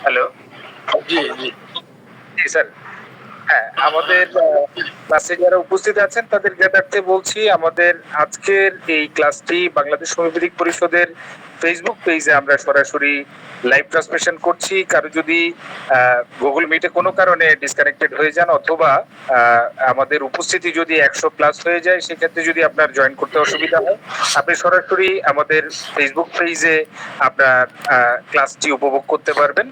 Hello. জি, জি। জি sir. হ্যাঁ, আমাদের ক্লাসে যারা উপস্থিত আছেন তাদের জ্ঞাতার্থে বলছি, আমাদের আজকের এই ক্লাসটি বাংলাদেশ হোমিওপ্যাথিক পরিষদের ফেসবুক পেজে আমরা সরাসরি লাইভ ট্রান্সমিশন করছি। কারো যদি গুগল মিটে কোনো কারণে ডিসকানেক্টেড হয়ে যান অথবা আমাদের উপস্থিতি যদি 100 প্লাস হয়ে যায়, সেক্ষেত্রে যদি আপনার জয়েন করতে অসুবিধা হয়, আপনি সরাসরি আমাদের ফেসবুক পেজে আপনার ক্লাসটি উপভোগ করতে পারবেন।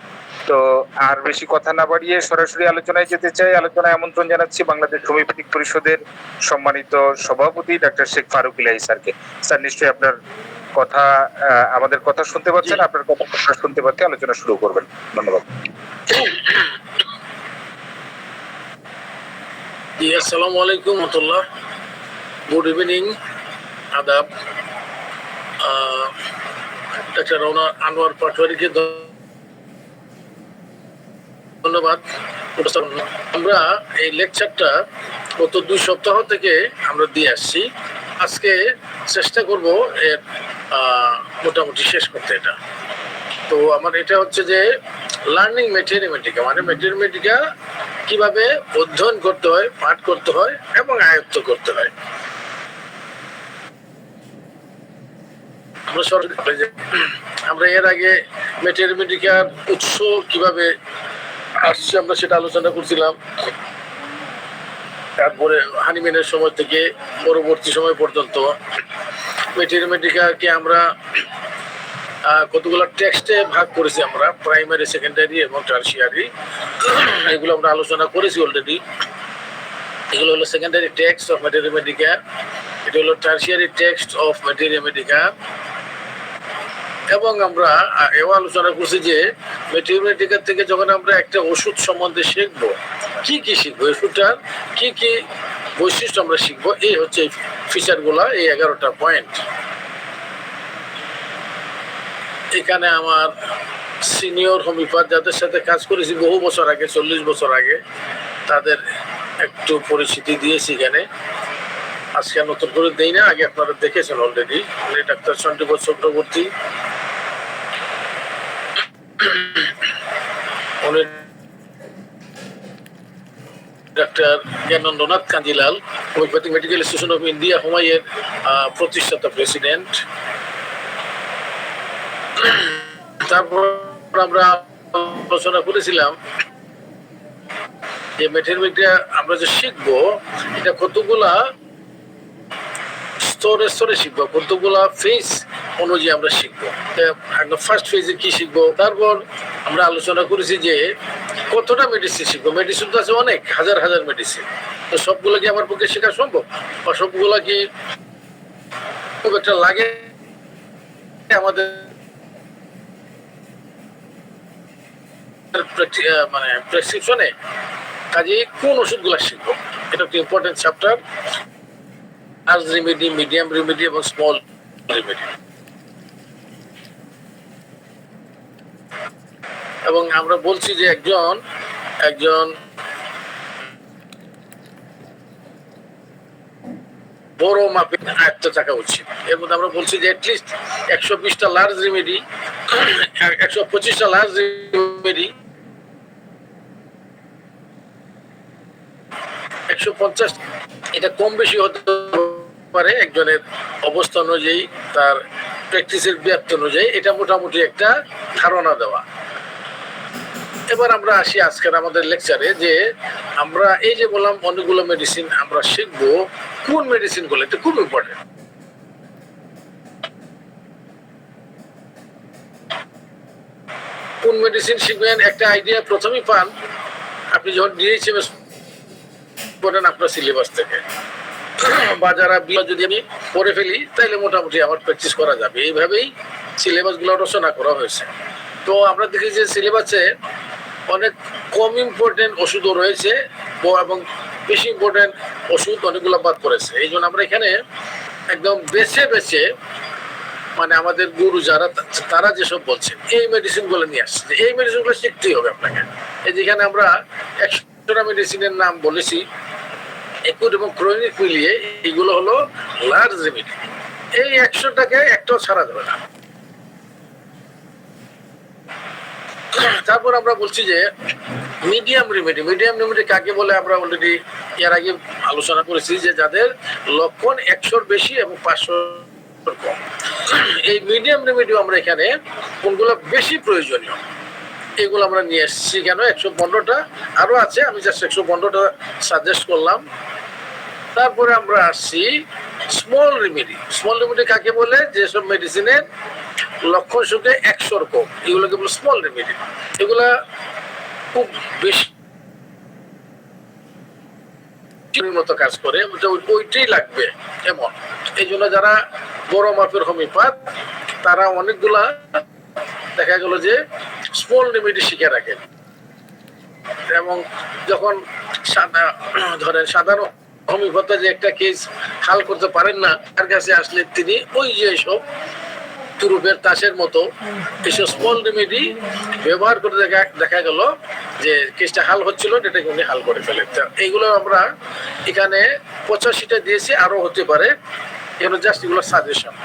তো আর বেশি কথা না বাড়িয়ে সরাসরি আলোচনায় যেতে চাই। আলোচনায় আমন্ত্রণ জানাচ্ছি বাংলাদেশ হোমিওপ্যাথিক পরিষদের সম্মানিত সভাপতি ডাক্তার শেখ ফারুক ইলাহি স্যারকে। স্যার, নিশ্চয়ই আপনার কথা আমাদের কথা শুনতে পাচ্ছেন, আপনার কথা শুনতে পাচ্ছি, আলোচনা শুরু করবেন। ধন্যবাদ। জি, আসসালামু আলাইকুম রহমতুল্লাহ। গুড ইভিনিং, আদাব। ডাক্তার আনোয়ার পাটোয়ারিকে ধন্যবাদ। আমরা এই লেকচারটা গত 2 সপ্তাহ থেকে আমরা দিয়ে আসছি। আজকে চেষ্টা করব এর মোটামুটি শেষ করতে এটা। তো আমার এটা হচ্ছে যে লার্নিং ম্যাথমেটিকা, মানে ম্যাথমেটিকা কিভাবে অধ্যয়ন করতে হয়, পাঠ করতে হয় এবং আয়ত্ত করতে হয়। আমরা এর আগে ম্যাথমেটিকার উৎস কিভাবে আসছে আমরা সেটা আলোচনা করছিলাম। তারপরে হানিম্যানের সময় থেকে পরবর্তী সময় পর্যন্ত ম্যাথমেটিকাকে আমরা কতগুলো টেক্সটে ভাগ করেছি, আমরা প্রাইমারি, সেকেন্ডারি এবং টারশিয়ারি। এগুলো আমরা আলোচনা করেছি অলরেডি। এগুলো হলো সেকেন্ডারি টেক্সট অফ ম্যাথমেটিকা, এটা হলো টারশিয়ারি টেক্সট অফ ম্যাথমেটিকা। এবং আমরা এও আলোচনা করছি যে ম্যাথমেটিকা থেকে যখন আমরা একটা ওষুধ সম্বন্ধে শিখবো, কি কি শিখবো, ওষুধটার কি কি বৈশিষ্ট্য আমরা শিখবো, এই হচ্ছে ফিচারগুলা, এই 11টা পয়েন্ট। এখানে আমার সিনিয়র হোমিওপ্যাথ যাদের সাথে কাজ করেছি বহু বছর আগে, 40 বছর আগে, তাদের একটু পরিচিতি দিয়েছি এখানে। আজকে নতুন করে দেই না, আগে আপনারা দেখেছেন অলরেডি। উনি ডাক্তার চন্ডীপদ চক্রবর্তী, উনি doctor Gyanendranath Kanjilal, homoeopathic medical institution of India, হুমাইয়ের প্রতিষ্ঠাতা প্রেসিডেন্ট। তারপর আমরা আলোচনা করেছিলাম যে ম্যাথমেটিকা আমরা যে শিখবো, এটা কতগুলা স্তরে স্তরে শিখবো, কতগুলা ফেজ অনুযায়ী আমরা শিখবো। একদম ফার্স্ট ফেজে কি শিখবো, তারপর আমরা আলোচনা করেছি যে কতটা মেডিসিন শিখবো। মেডিসিন তো আছে অনেক, হাজার হাজার মেডিসিন। তো সবগুলো কি আমার পক্ষে শেখা সম্ভব, বা সবগুলা কি খুব একটা লাগে আমাদের মানে প্রেসক্রিপশনে? কাজে কোন ওষুধগুলা শিখবো, এটা একটা important chapter. Large remedy, medium remedy এবং স্মল রেমেডি। এবং আমরা বলছি যে একজন বড় মাপের আয়ত্ত থাকা উচিত। এর মধ্যে আমরা বলছি যে অ্যাটলিস্ট 120টা লার্জ রেমেডি, 125টা লার্জ রেমেডি, 150, এটা কম বেশি হতে পারে একজনের অবস্থা অনুযায়ী, তার প্র্যাকটিসের ব্যাপ্তি অনুযায়ী। এটা মোটামুটি একটা ধারণা দেওয়া। এবার আমরা আসি আজকের আমাদের লেকচারে, যে আমরা এই যে বললাম অনেকগুলো মেডিসিন আমরা শিখবো, কোন মেডিসিন গুলো, এটা খুব ইম্পর্টেন্ট। কোন মেডিসিন শিখবেন একটা আইডিয়া প্রথমেই পান আপনি যখন ডিএইচএমএস পড়েন আপনার সিলেবাস থেকে, বা যারা যদি আমি পড়ে ফেলি তাইলে মোটামুটি আমার প্র্যাকটিস করা যাবে। এইভাবেই সিলেবাস গুলো রচনা করা হয়েছে। তো আমরা দেখি যে সিলেবাসে অনেক কম ইম্পর্টেন্ট ওষুধও রয়েছে এবং বেশি ইম্পর্টেন্ট ওষুধ অনেকগুলো বাদ পড়েছে। এই জন্য আমরা এখানে একদম বেছে বেছে, মানে আমাদের গুরু যারা, তারা যেসব বলছেন এই মেডিসিন গুলো নিয়ে আসছে, এই মেডিসিন গুলো শিখতেই হবে আপনাকে। এই যেখানে আমরা 100টা মেডিসিনের নাম বলেছি, একুট এবং ক্রনিক মিলিয়ে এইগুলো হলো লার্জ রেমেডি। এই 100টাকে একটাও ছাড়া যাবে না। তারপর আমরা বলছি যে মিডিয়াম রেমেডি কাকে বলে আমরা অলরেডি এর আগে আলোচনা করেছি, যে যাদের লক্ষণ 100-র বেশি এবং 500-র কম। এই মিডিয়াম রেমেডিও আমরা এখানে কোনগুলো বেশি প্রয়োজনীয় এগুলো আমরা নিয়ে এসেছি। কেন 115টা আরো আছে, আমি জাস্ট 115টা সাজেস্ট করলাম। তারপরে আমরা আসছি স্মল রেমেডি কাকে বলে, যেসব মেডিসিনের লক্ষণ সংখ্যা 100-র কম, এগুলোকে বলে স্মল রেমেডি। এগুলা খুব বেশি মতো কাজ করে, ওইটাই লাগবে এমন। এই জন্য যারা বড় মাপের হোমিওপ্যাথ তারা অনেকগুলা দেখা গেল যে স্মল রেমেডি শিখে রাখে, এবং যখন সাধারণ হোমিওপ্যাথ যে একটা কেস হাল করতে পারেন না, তার কাছে আসলে তিনি ওই যে সব তুরুপের তাসের মতো এসব স্মল রেমেডি ব্যবহার করে দেখা গেল যে কেসটা হাল হচ্ছিল, এটাকে উনি হাল করে ফেলেন। এইগুলো আমরা এখানে 85টা দিয়েছি, আরো হতে পারে, এগুলো জাস্ট এগুলো সাজেশন।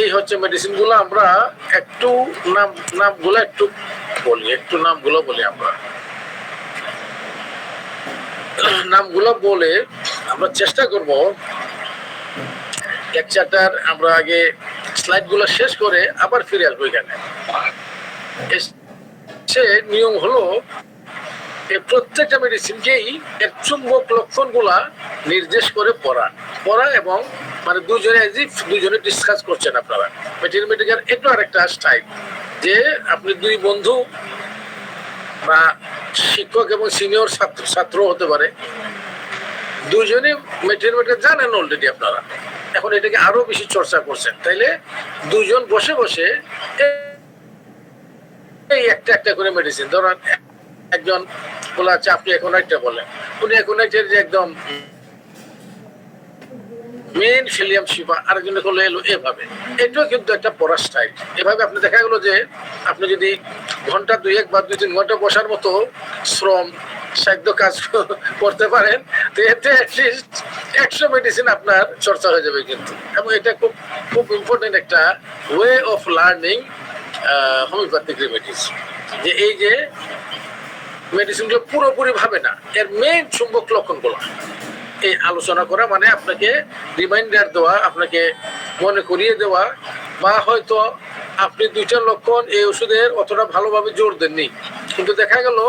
এই হচ্ছে মেডিসিন গুলো। আমরা একটু নামগুলো বলি আমরা নামগুলো বলে আমরা চেষ্টা করব এক চ্যাপ্টার আমরা আগে স্লাইড গুলো শেষ করে আবার ফিরে আসবো এখানে। সে নিয়ম হলো প্রত্যেকটা মেডিসিনকেই এর চুম্বক লক্ষণ গুলা নির্দেশ করে পড়া এবং মানে দুজনে ডিসকাস করছেন আপনারা। ম্যাথমেটিক্যাল একটু আরেকটা স্টাইল, যে আপনি দুই বন্ধু বা শিক্ষক এবং সিনিয়র ছাত্র হতে পারে, দুজনে ম্যাথমেটিক্যাল জানেন অলরেডি আপনারা, এখন এটাকে আরো বেশি চর্চা করছেন, তাইলে দুজন বসে বসে এই একটা করে মেডিসিন, ধরেন একজন বলা আছে আপনি এখন একটা বলেন, উনি এখন একটা যে একদম মেন ফিলিয়াম শিফা, আরেকজন করলে এলো এভাবে। এটাও কিন্তু একটা পড়ার স্টাইল। এভাবে আপনি দেখা গেল যে আপনি যদি ঘন্টা 2-1 বা 2-3 ঘন্টা বসার মতো শ্রম সাধ্য কাজ করতে পারেন, তো এতে অ্যাটলিস্ট 100 মেডিসিন আপনার চর্চা হয়ে যাবে কিন্তু। এবং এটা খুব ইম্পর্টেন্ট একটা way of learning homeopathic remedies, যে এই যে মেডিসিনগুলো পুরোপুরি ভাবে না, এর মেইন চুম্বক লক্ষণগুলো এই আলোচনা করা, মানে আপনাকে রিমাইন্ডার দেওয়া, আপনাকে মনে করিয়ে দেওয়া, বা হয়তো আপনি 2টা লক্ষণ এই ওষুধের অতটা ভালোভাবে জোর দেননি, কিন্তু দেখা গেল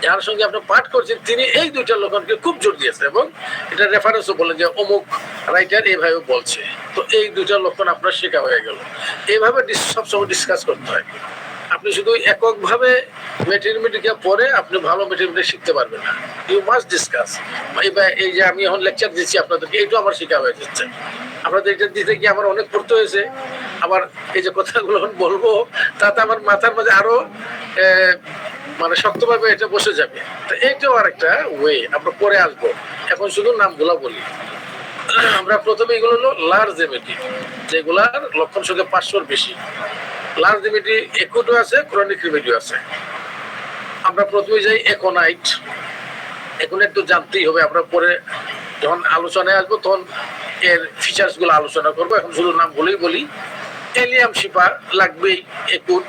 যার সঙ্গে আপনি পাঠ করছেন তিনি এই 2টা লক্ষণকে খুব জোর দিয়েছে, এবং এটা রেফারেন্সও বলেন যে অমুক রাইটার এইভাবে বলছে, তো এই 2টা লক্ষণ আপনার শেখা হয়ে গেল। এইভাবে সবসময় ডিসকাস করতে হয়। আপনি শুধু এককভাবে ম্যাথমেটিক্যাল পড়ে আপনি ভালো ম্যাথমেটিক্স শিখতে পারবেন না, ইউ মাস্ট ডিসকাস। এই যে আমি এখন লেকচার দিচ্ছি আপনাদেরকে, এইটাও আমার শেখা হয়ে যাচ্ছে। আপনাদের এটা দিতে গিয়ে আমার অনেক পড়তে হয়েছে, আবার এই যে কথাগুলো বলবো তাতে আমার মাথার মাঝে আরো মানে শক্তভাবে এটা বসে যাবে। তো এইটাও আর একটা ওয়ে, আমরা পরে আসবো, এখন শুধু নামগুলো বলি। আমরা প্রথমে এগুলো হলো লার্জ রেমেডি, যেগুলার লক্ষণ সংখ্যা 500-র বেশি। লার্জ রেমেডি একুটও আছে, ক্রনিক রেমেডিও আছে। আমরা প্রথমে যাই একোনাইট। একোনাইট তো জানতেই হবে, আমরা পরে যখন আলোচনায় আসবো তখন এর ফিচার্স গুলো আলোচনা করবো, এখন শুধু নাম বলি। এলিয়াম শিপা লাগবেই, একুট,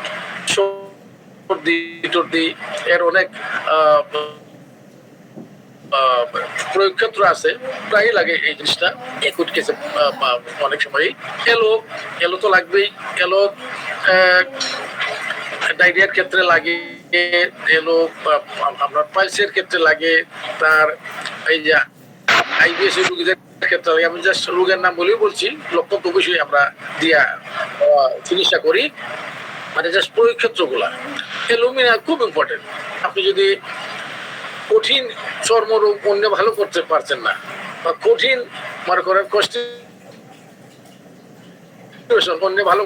সর্দি এর অনেক প্রয়োগ ক্ষেত্র আছে, প্রায় লাগে এই জিনিসটা একুট কেসে অনেক সময়। এলো তো লাগবেই, এলো ডায়রিয়ার ক্ষেত্রে লাগে, এলো আপনার পাইলসের ক্ষেত্রে লাগে, তার এই যে আইবিএস রোগীদের ক্ষেত্রে লাগে। আমি জাস্ট রোগের নাম বলেই বলছি, লক্ষণ তো অবশ্যই আমরা দিয়া চিকিৎসা করি, মানে জাস্ট প্রয়োগ ক্ষেত্রগুলা। অ্যালুমিনিয়াম খুব ইম্পর্টেন্ট। আপনি যদি কঠিন চর্মরোগ অন্য ভালো করতে পারছেন না, বা কঠিন মনে করেন কনস্টিটিউশন অন্য ভালো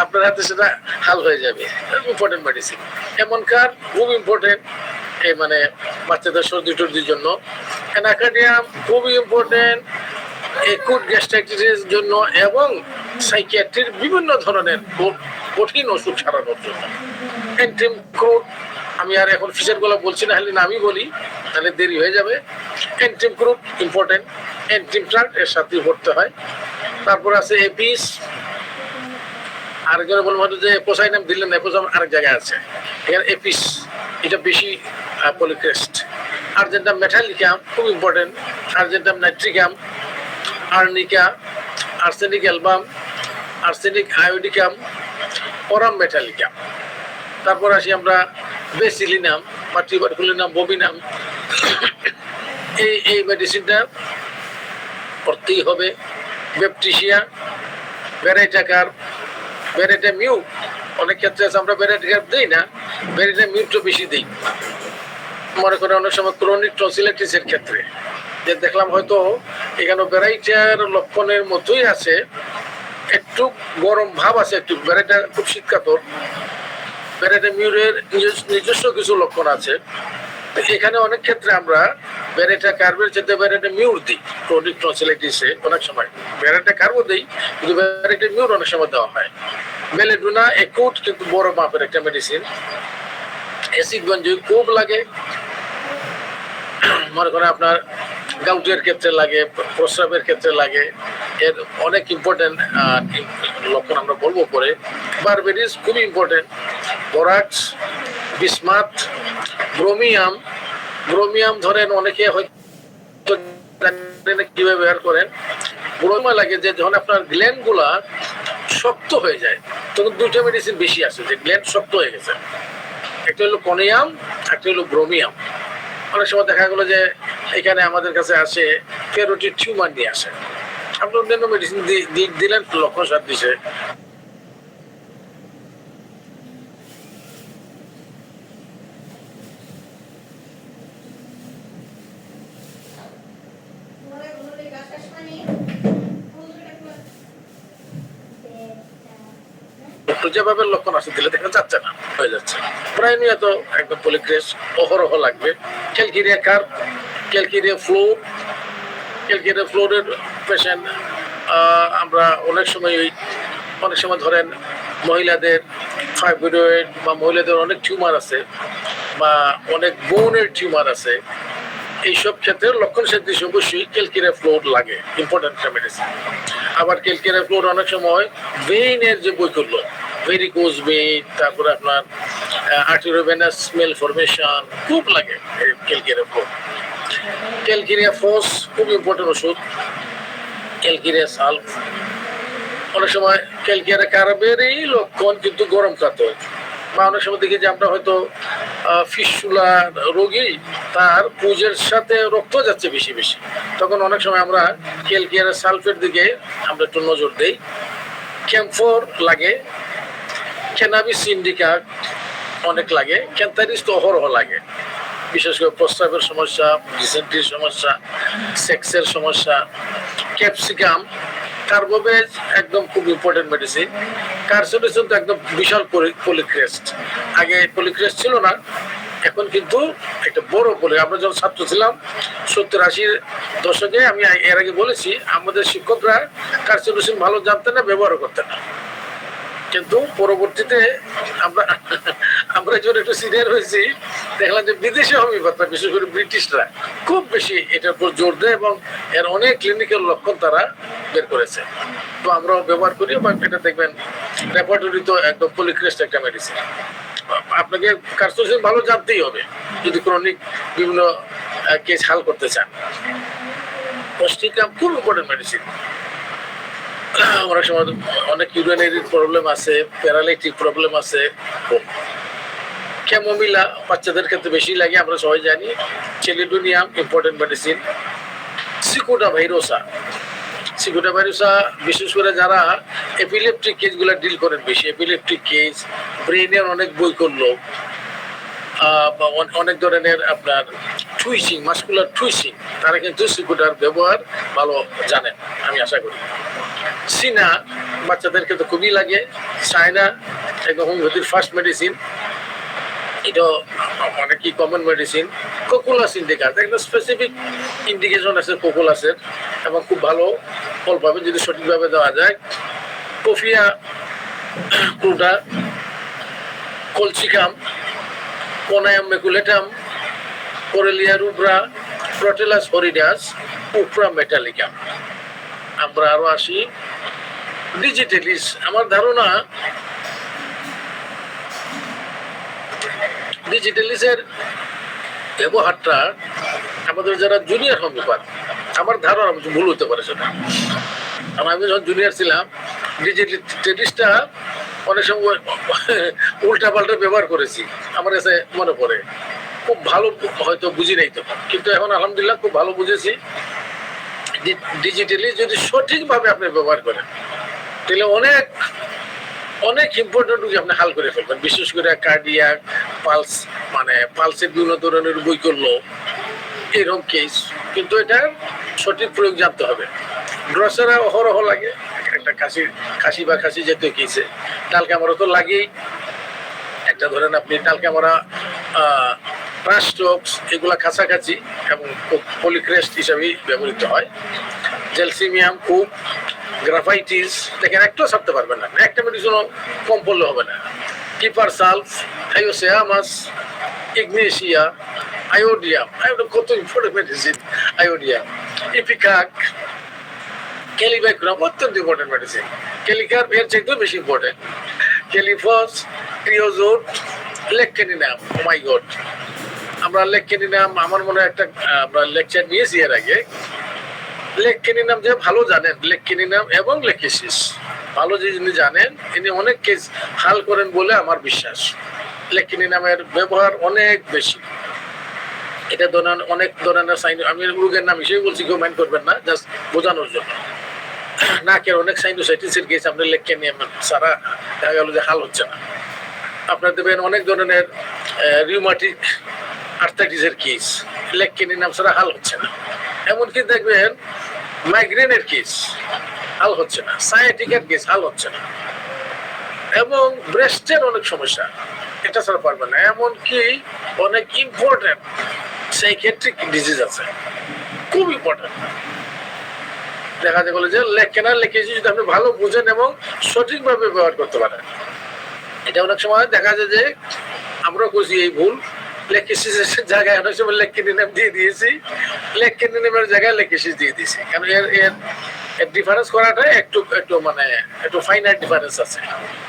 আপনার হাতে সেটা হাল হয়ে যাবে। ইম্পর্টেন্ট মেডিসিন এমনকার খুব ইম্পর্টেন্ট, এই মানে বাচ্চাদের সর্দি টর্দির জন্য। অ্যানাকার্ডিয়াম খুবই ইম্পর্টেন্ট একুট গ্যাস্ট্রাইটিসের জন্য এবং সাইকিয়াট্রির বিভিন্ন ধরনের কঠিন ওষুধ সারানোর জন্য। এন্ট্রিম ক্রুড, আমি আর এখন ফিচার গুলো বলছি না, হলে আমি বলি তাহলে দেরি হয়ে যাবে। এন্ট্রিম ক্রুড ইম্পর্টেন্ট, এন্ট্রিম ট্রাক এর সাথে পড়তে হয়। তারপর আছে এপিস, আরেকজনে বলবো হয়তো যে পোসাইনাম দিলেন না, পোসাইনাম আরেক জায়গায় আছে, এখানে এপিস এটা বেশি পলিক্রেস্ট। আর্জেন্টাম মেটালিকাম খুব important, argentum nitricum, arnica, arsenic album, arsenic iodicum, aurum metallicum. তারপর আসি আমরা বেসিলিনাম বা টিউবারকুলিনাম ববিনাম, এই মেডিসিনটা করতেই হবে। ব্যাপটিসিয়া, ভ্যারাইটাকার, ভ্যারাইটা মিউ, অনেক ক্ষেত্রে আছে আমরা ভ্যারাইটাকার দিই না, ভ্যারাইটা মিউটা বেশি দিই। মনে করে অনেক সময় ক্রনিক টনসিলাইটিসের ক্ষেত্রে যে দেখলাম হয়তো এখানে ভ্যারাইটার লক্ষণের মতোই আছে, একটু গরম ভাব আছে, একটু ভ্যারাইটা খুব শীতকাতর, ভ্যারাইটা মিউরের নিজস্ব কিছু লক্ষণ আছে। এখানে অনেক ক্ষেত্রে আমরা ভ্যারাইটা কার্বের চেয়ে ভ্যারাইটা মিউর দিই। ক্রনিক টনসিলাইটিসে অনেক সময় ভ্যারাইটা কার্বও দিই, কিন্তু ভ্যারাইটা মিউর অনেক সময় দেওয়া হয়। বেলেডুনা একুট কিন্তু বড় মাপের একটা মেডিসিন। অ্যাসিড বেনজোইক খুব লাগে, মনে করেন আপনার গাউটের ক্ষেত্রে লাগে, প্রস্রাবের ক্ষেত্রে লাগে, এর অনেক ইম্পর্টেন্ট লক্ষণ আমরা বলবো পরে। বারবেরিস খুবই important. Borax, bismuth, bromium. Bromium ধরেন অনেকে হয়তো কিভাবে ব্যবহার করেন, ব্রোমিয়াম লাগে যে যখন আপনার গ্ল্যান্ড গুলা শক্ত হয়ে যায়, তখন দুইটা মেডিসিন বেশি আছে যে গ্ল্যান্ড শক্ত হয়ে গেছে, একটা হলো কনিয়াম, একটা হলো ব্রোমিয়াম। অনেক সময় দেখা গেলো যে এখানে আমাদের কাছে আসে ক্যারোটিড টিউমার নিয়ে আসে, আপনি অন্যান্য মেডিসিন দিলেন, লক্ষণ সার দিছে, যেভাবে লক্ষণ আসে দিলে দেখা যাচ্ছে না, হয়ে যাচ্ছে। প্রায় নিয়ে তো একদম পলিক্রেস অহরহ লাগবে। Calcarea carp, calcarea floor, calcarea ফ্লোরের পেশেন্ট আমরা অনেক সময় ধরেন মহিলাদের ফাইব্রয়েড বা মহিলাদের অনেক টিউমার আছে বা অনেক বোনের টিউমার আছে, এইসব ক্ষেত্রে লক্ষণ সাদৃশ্য অবশ্যই ক্যালকেরিয়া ফ্লোর লাগে, ইম্পর্টেন্ট একটা মেডিসিন। আবার ক্যালকেরিয়া ফ্লোর অনেক সময় ভেইনের যে বৈকল্য, ভেরিকোজ ভেইন, তারপরে আপনার আর্টেরিওভেনাস মেলফরমেশন খুব লাগে ক্যালকেরিয়া ফ্লোর। ক্যালকেরিয়া ফস খুব ইম্পর্টেন্ট ওষুধ। ক্যালকেরিয়া সালফ, অনেক সময় ক্যালকেরিয়া কার্বেরই লক্ষণ কিন্তু গরম কাতর, বা অনেক সময় দেখি যে আমরা হয়তো ফিস্টুলা রোগী, তার পুজের সাথে রক্ত যাচ্ছে বেশি বেশি, তখন অনেক সময় আমরা ক্যালকেরিয়া সালফের দিকে আমরা একটু নজর দেই। ক্যাম্ফর লাগে, ক্যানাবিস ইন্ডিকা অনেক লাগে, ক্যান্থারিস তো অহরহ লাগে, বিশেষ করে প্রস্রাবের সমস্যা, ডিসেন্ট্রির সমস্যা, সেক্সের সমস্যা। ক্যাপসিকাম, কার্বোভেজ একদম খুব ইম্পর্টেন্ট মেডিসিন। কার্সোডিসন তো একদম বিশাল পলিক্রেস্ট, আগে পলিক্রেস্ট ছিল না, এখন কিন্তু একটা বড় আমরা যখন ছাত্র ছিলাম 70-80 দশকে, আমি এর আগে বলেছি আমাদের শিক্ষকরা কার্সোডিসন ভালো জানতেন না, ব্যবহার করতেন না, কিন্তু পরবর্তীতে আমরা যখন একটু সিনিয়র হয়েছি দেখলাম যে বিদেশি হোমিওপ্যাথরা, বিশেষ করে ব্রিটিশরা খুব বেশি এটার উপর জোর দেয় এবং এর অনেক ক্লিনিক্যাল লক্ষণ তারা বের করেছে, তো আমরাও ব্যবহার করি। এবং এটা দেখবেন রেপার্টরি তো একদম পলিক্রেস্ট একটা মেডিসিন। আপনাকে কার্সোডিসন ভালো জানতেই হবে যদি ক্রনিক বিভিন্ন কেস হাল করতে চান। পুষ্টিকাম খুব ইম্পর্টেন্ট মেডিসিন। অনেক সময় অনেক ইউরিনারি প্রবলেম আছে, প্যারালাইটিক প্রবলেম আছে। ক্যামোমিলা বাচ্চাদের ক্ষেত্রে বেশি লাগে, আমরা সবাই জানি। Chelidonium important medicine. Cicuta virosa, cicuta virosa বিশেষ করে যারা এপিলেপটিক কেসগুলো ডিল করেন, বেশি এপিলেপটিক কেস, ব্রেনের অনেক বৈকল্য, অনেক ধরনের আপনার টুইসিং, মাসকুলার টুইসিং, তারা কিন্তু সিকুটার ব্যবহার ভালো জানেন, আমি আশা করি। সিনা বাচ্চাদের ক্ষেত্রে খুবই লাগে। চায়না একদম হোমিওপ্যাথির ফার্স্ট মেডিসিন, এটা অনেকই কমন মেডিসিন। কোকুলাস ইন্ডিকাস, একটা স্পেসিফিক ইন্ডিকেশন আছে কোকুলাসের, এবং খুব ভালো ফল পাবে যদি সঠিকভাবে দেওয়া যায়। Coffea cruda, colchicum, conium maculatum, corallium rubrum, crotalus horridus, cuprum metallicum. আমরা আরো আসি ডিজিটালিস আমার ধারণা ডিজিটালিসের ব্যবহারটা আমাদের যারা জুনিয়র হোমিওপ্যাথ, আমার ধারণা ভুল হতে পারে সেটা, কারণ আমি যখন জুনিয়র ছিলাম ডিজিটালিসটা অনেক সময় উল্টা পাল্টা ব্যবহার করেছি, আমার কাছে মনে পড়ে। খুব ভালো হয়তো বুঝি নাই তখন, কিন্তু এখন আলহামদুলিল্লাহ খুব ভালো বুঝেছি। ডিজিটালি যদি সঠিকভাবে আপনি ব্যবহার করেন তাহলে অনেক অনেক ইম্পর্টেন্ট রোগী আপনি হাল করে ফেলবেন, বিশেষ করে কার্ডিয়াক পালস, মানে পালসের বিভিন্ন ধরনের বই করলো এরকম কেস। কিন্তু এটার সঠিক প্রয়োগ জানতে হবে। ড্রসেরা অহরহ লাগে, একটা খাসি বা খাসি জাতীয় কেসে টাল ক্যামেরা তো লাগেই। একটা ধরেন আপনি টাল ক্যামেরা, প্রাস্টক্স, এগুলা কাছাকাছি এবং পলিক্রেস্ট হিসাবেই ব্যবহৃত হয়। জেলসিমিয়াম, কুপ, গ্রাফাইটিস, দেখেন একটাও ছাড়তে পারবেন না, একটা মেডিসিনও কম পড়লে হবে না। কিপার সালফ, থাইওসিয়ামাস, ইগনেশিয়া, আয়োডিয়াম, কত ইম্পর্টেন্ট মেডিসিন, আয়োডিয়াম, ইপিকাক, ক্যালিবাইক্রাম অত্যন্ত ইম্পর্টেন্ট মেডিসিন। ক্যালিকার এর চাইতেও বেশি ইম্পর্টেন্ট। ক্যালিফস, ক্রিওজোট, লেককেনিনাম, ও মাই গড। আমরা লেককেনিনাম, আমার মনে হয় একটা আমরা লেকচার নিয়েছি এর আগে। লেককেনিনাম যে ভালো জানেন, লেককেনিনাম এবং লেকেসিস ভালো যে যিনি জানেন, ইনি অনেক কেস হাল করেন বলে আমার বিশ্বাস। লেককেনিনামের ব্যবহার অনেক বেশি। এটা ধরেন অনেক ধরনের সাইন, আমি রোগের নাম হিসেবে বলছি, কেউ মাইন্ড করবেন না, জাস্ট বোঝানোর জন্য। নাকের অনেক সাইনোসাইটিসের কেস আপনি লেককেনিয়াম সারা দেখা গেল যে হাল হচ্ছে না। আপনার দেখবেন অনেক ধরনের রিউমাটিক আর্থাইটিসের কেস লেককেনিনাম ছাড়া হাল হচ্ছে না। এমনকি দেখবেন মাইগ্রেনের কেস হাল হচ্ছে না, সায়াটিকের কেস হাল হচ্ছে না, এবং ব্রেস্টের অনেক সমস্যা এটা ছাড়া পারবেন না। এমনকি অনেক ইম্পর্টেন্ট সাইকিয়াট্রিক ডিজিজ আছে, খুব ইম্পর্টেন্ট। দেখা যায় বলে যে লেকেনার লেকেছি যদি আপনি ভালো বুঝেন এবং সঠিকভাবে ব্যবহার করতে পারেন। এটা অনেক সময় দেখা যায় যে আমরা করছি এই ভুল, লেকেসিসের জায়গায় অনেক সময় লেককেনিনাম দিয়ে দিয়েছি, লেককেনিনামের জায়গায় লেকেসিস দিয়ে দিয়েছি। কারণ এর এর ডিফারেন্স করাটা একটু একটু মানে একটু ফাইনাইট ডিফারেন্স আছে,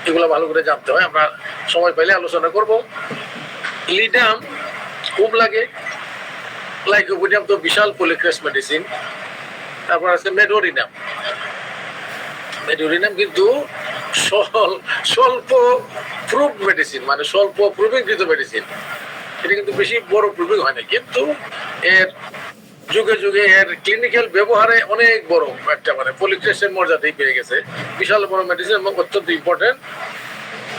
এগুলো ভালো করে জানতে হয়। আমরা সময় পাইলে আলোচনা করব। লিডাম খুব লাগে, লাইকোপোডিয়াম তো বিশাল পলিক্রেস্ট মেডিসিন। তারপর আছে মেডোরিনাম। মেডোরিনাম কিন্তু স্বল্প প্রুভ মেডিসিন, মানে স্বল্প প্রুভিংকৃত মেডিসিন। এটা কিন্তু বেশি বড় প্রুভিং হয় না, কিন্তু এর যুগে যুগে এর ক্লিনিক্যাল ব্যবহারে অনেক বড় একটা মানে পলিক্রেস্টের মর্যাদাই পেয়ে গেছে। বিশাল বড় মেডিসিন এবং অত্যন্ত ইম্পর্টেন্ট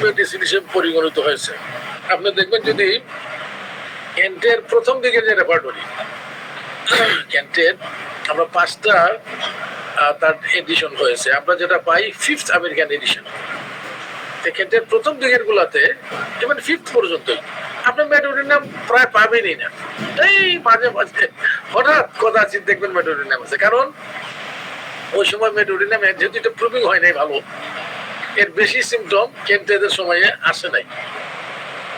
মেডিসিন হিসেবে পরিগণিত হয়েছে। আপনি দেখবেন যদি ক্যান্টের প্রথম দিকের যে রেপার্টরি, ক্যান্টের আমরা 5টা তার এডিশন হয়েছে, আমরা যেটা পাই 5th আমেরিকান এডিশন। ক্যান্টের প্রথম দিকের গুলাতে even 5th পর্যন্তই আপনার মেডোরিনাম প্রায় পাবেনই না। এই মাঝে মাঝে হঠাৎ কদাচিৎ দেখবেন মেডোরিনাম আছে, কারণ ওই সময় মেডোরিনাম যেহেতু এটা প্রুভিং হয় নাই ভালো, এর বেশি সিমটম ক্যান্টেদের সময়ে আসে নাই।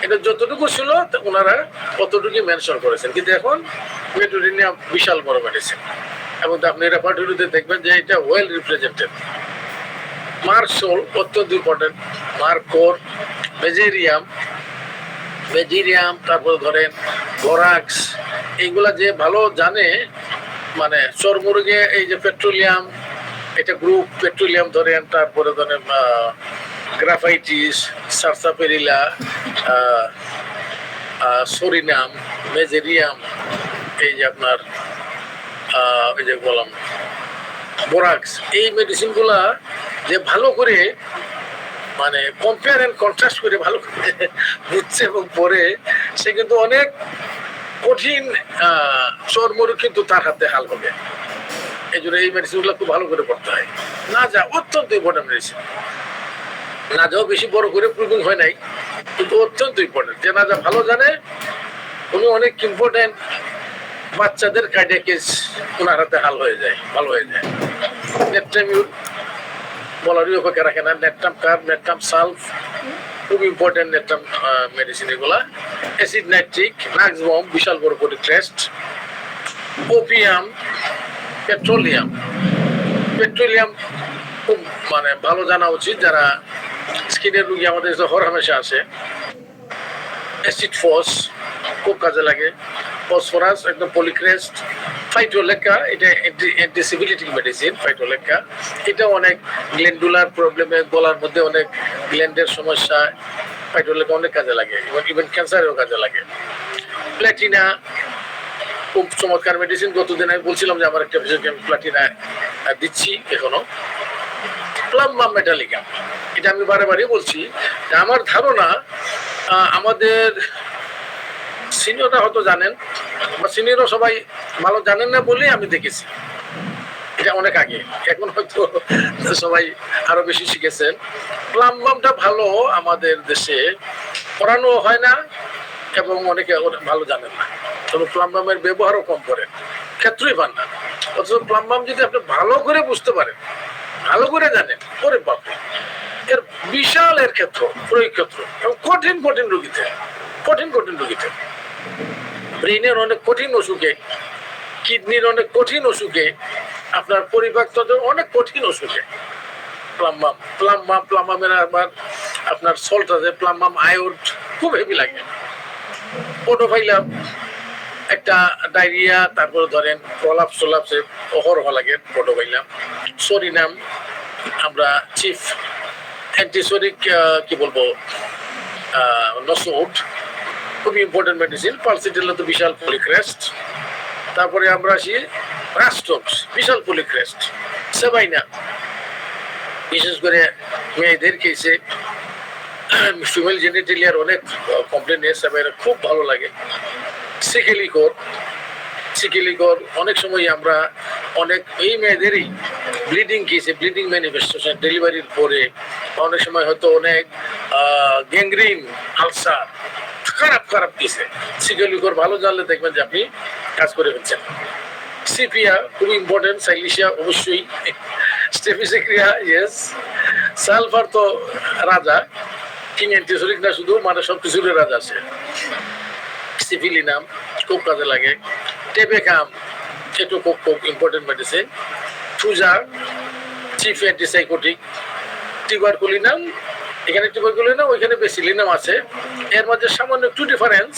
এটা যতটুকু ছিল ওনারা ততটুকুই মেনশন করেছেন, কিন্তু এখন মেডোরিনাম বিশাল বড় মেডিসিন এবং আপনি রেপার্টরিতে দেখবেন যে এটা ওয়েল রিপ্রেজেন্টেড। মার্কসোল অত্যন্ত ইম্পর্টেন্ট, মার্কোর, বেজেরিয়াম, তারপরে ধরেন বোরাক্স, এইগুলা যে ভালো জানে, মানে চর্মরোগে এই যে পেট্রোলিয়াম, এটা গ্রুপ পেট্রোলিয়াম ধরেন, তারপরে ধরেন গ্রাফাইটিস, সারসাপেরিলা, সোরিনাম, মেজেরিয়াম, এই যে আপনার এই যে বললাম বোরাক্স, এই মেডিসিনগুলা যে ভালো করে মানে কম্পেয়ার এন্ড কন্ট্রাস্ট করে ভালো করে বুঝছে এবং পরে সে কিন্তু অনেক কঠিন চর্মরোগ কিন্তু তার হাতে হাল হবে। এই জন্য এই মেডিসিনগুলো খুব ভালো করে পড়তে হয়। না যা অত্যন্ত ইম্পর্টেন্ট মেডিসিন, না যাও বেশি বড় করে প্রুভিং হয় নাই, কিন্তু অত্যন্ত ইম্পর্টেন্ট। যে না যা ভালো জানে উনি অনেক ইম্পর্টেন্ট বাচ্চাদের কার্ডিয়াক কেস ওনার হাতে হাল হয়ে যায়, ভালো হয়ে যায়। নেট্রামিউর বলারই অপেক্ষা রাখে না, নেট্রাম কার্ব, নেট্রাম সালফ খুব ইম্পর্টেন্ট নেট্রাম মেডিসিন এগুলা। অ্যাসিড নাইট্রিক, নাক্সবম বিশাল বড় পলিক্রেস্ট, ওপিয়াম, পেট্রোলিয়াম খুব মানে ভালো জানা উচিত, যারা স্কিনের রোগী আমাদের হরহামেশা আসে। অ্যাসিড ফস খুব কাজে লাগে, ফসফরাস একদম, পলিক্রেস্ট, ফাইটোলেকা, এটা অ্যান্টিসিবিলিটিক মেডিসিন। ফাইটোলেকা এটা অনেক গ্ল্যান্ডুলার প্রবলেমে, গলার মধ্যে অনেক গ্ল্যান্ডের সমস্যা, ফাইটোলেকা অনেক কাজে লাগে, ইভেন ক্যান্সারেও কাজে লাগে। প্ল্যাটিনা খুব চমৎকার মেডিসিন, গতদিন আমি বলছিলাম যে আমার একটা বিষয়কে আমি প্ল্যাটিনা দিচ্ছি এখনো। প্লাম্বাম মেটালিকা, এটা আমি বারে বলছি, আমার ধারণা আমাদের সিনিয়ররা হয়তো জানেন, বা সিনিয়ররা সবাই ভালো জানেন না বলেই আমি দেখেছি, এটা অনেক আগে, এখন হয়তো সবাই আরো বেশি শিখেছেন। প্লাম্বামটা ভালো, আমাদের দেশে পড়ানো হয় না এবং অনেকে ভালো জানেন না, তবে প্লাম্বামের ব্যবহারও কম করেন, ক্ষেত্রই পান না। অথচ প্লাম্বাম যদি আপনি ভালো করে বুঝতে পারেন, ভালো করে জানেন, ওরে বাপরে, এর বিশাল এর ক্ষেত্র, প্রয়োগ ক্ষেত্র, এবং কঠিন রোগীতে, কঠিন রোগীতে, ব্রেইনের অনেক কঠিন অসুখে, কিডনির অনেক কঠিন অসুখে, আপনার পরিপাকতন্ত্রের অনেক কঠিন অসুখে প্লাম্বামের আবার আপনার সল্ট আছে, প্লাম্বাম আয়োড খুব হেভি লাগে। পোটোফাইলাম একটা ডায়রিয়া, তারপরে ধরেন প্রলাপসে অহরহ লাগে পোটোফাইলাম। সরিনাম আমরা চিফ অ্যান্টিসোরিক কি বলবো নসোট, খুবই ইম্পর্টেন্ট মেডিসিন। পালসিটিল তো বিশাল পলিক্রেস্ট। তারপরে আমরা আসি রাস্টক্স, বিশাল পলিক্রেস্ট। সেবাইনা বিশেষ করে মেয়েদের কেসে, ফিমেল জেনিটেলিয়ার অনেক কমপ্লেন এসে সেবাইনা খুব ভালো লাগে। সিকেলিকর অনেক সময় আমরা অনেক এই মেয়েদেরই ব্লিডিং কেসে, ব্লিডিং ম্যানিফেস্টেশন ডেলিভারির পরে, অনেক সময় হয়তো অনেক গ্যাংগ্রিন, আলসার, খারাপ কেসে সিকেলিকর ভালো জানলে দেখবেন যে আপনি কাজ করে ফেলছেন। সিপিয়া খুব ইম্পর্টেন্ট, সাইলিশিয়া অবশ্যই, স্টেফিসেক্রিয়া ইয়েস, সালফার তো রাজা, কিং অ্যান্টিসোরিক না শুধু, মানে সব কিছুর রাজা আছে। সিফিলিনাম খুব কাজে লাগে। টেবেকাম এটা খুব ইম্পর্টেন্ট মেডিসিন। ফুজার চিফ অ্যান্টিসাইকোটিক। টিউবারকুলিনাম, এখানে টিউবারকুলিনাম, ওইখানে বেসিলিনাম আছে, এর মধ্যে সামান্য একটু ডিফারেন্স।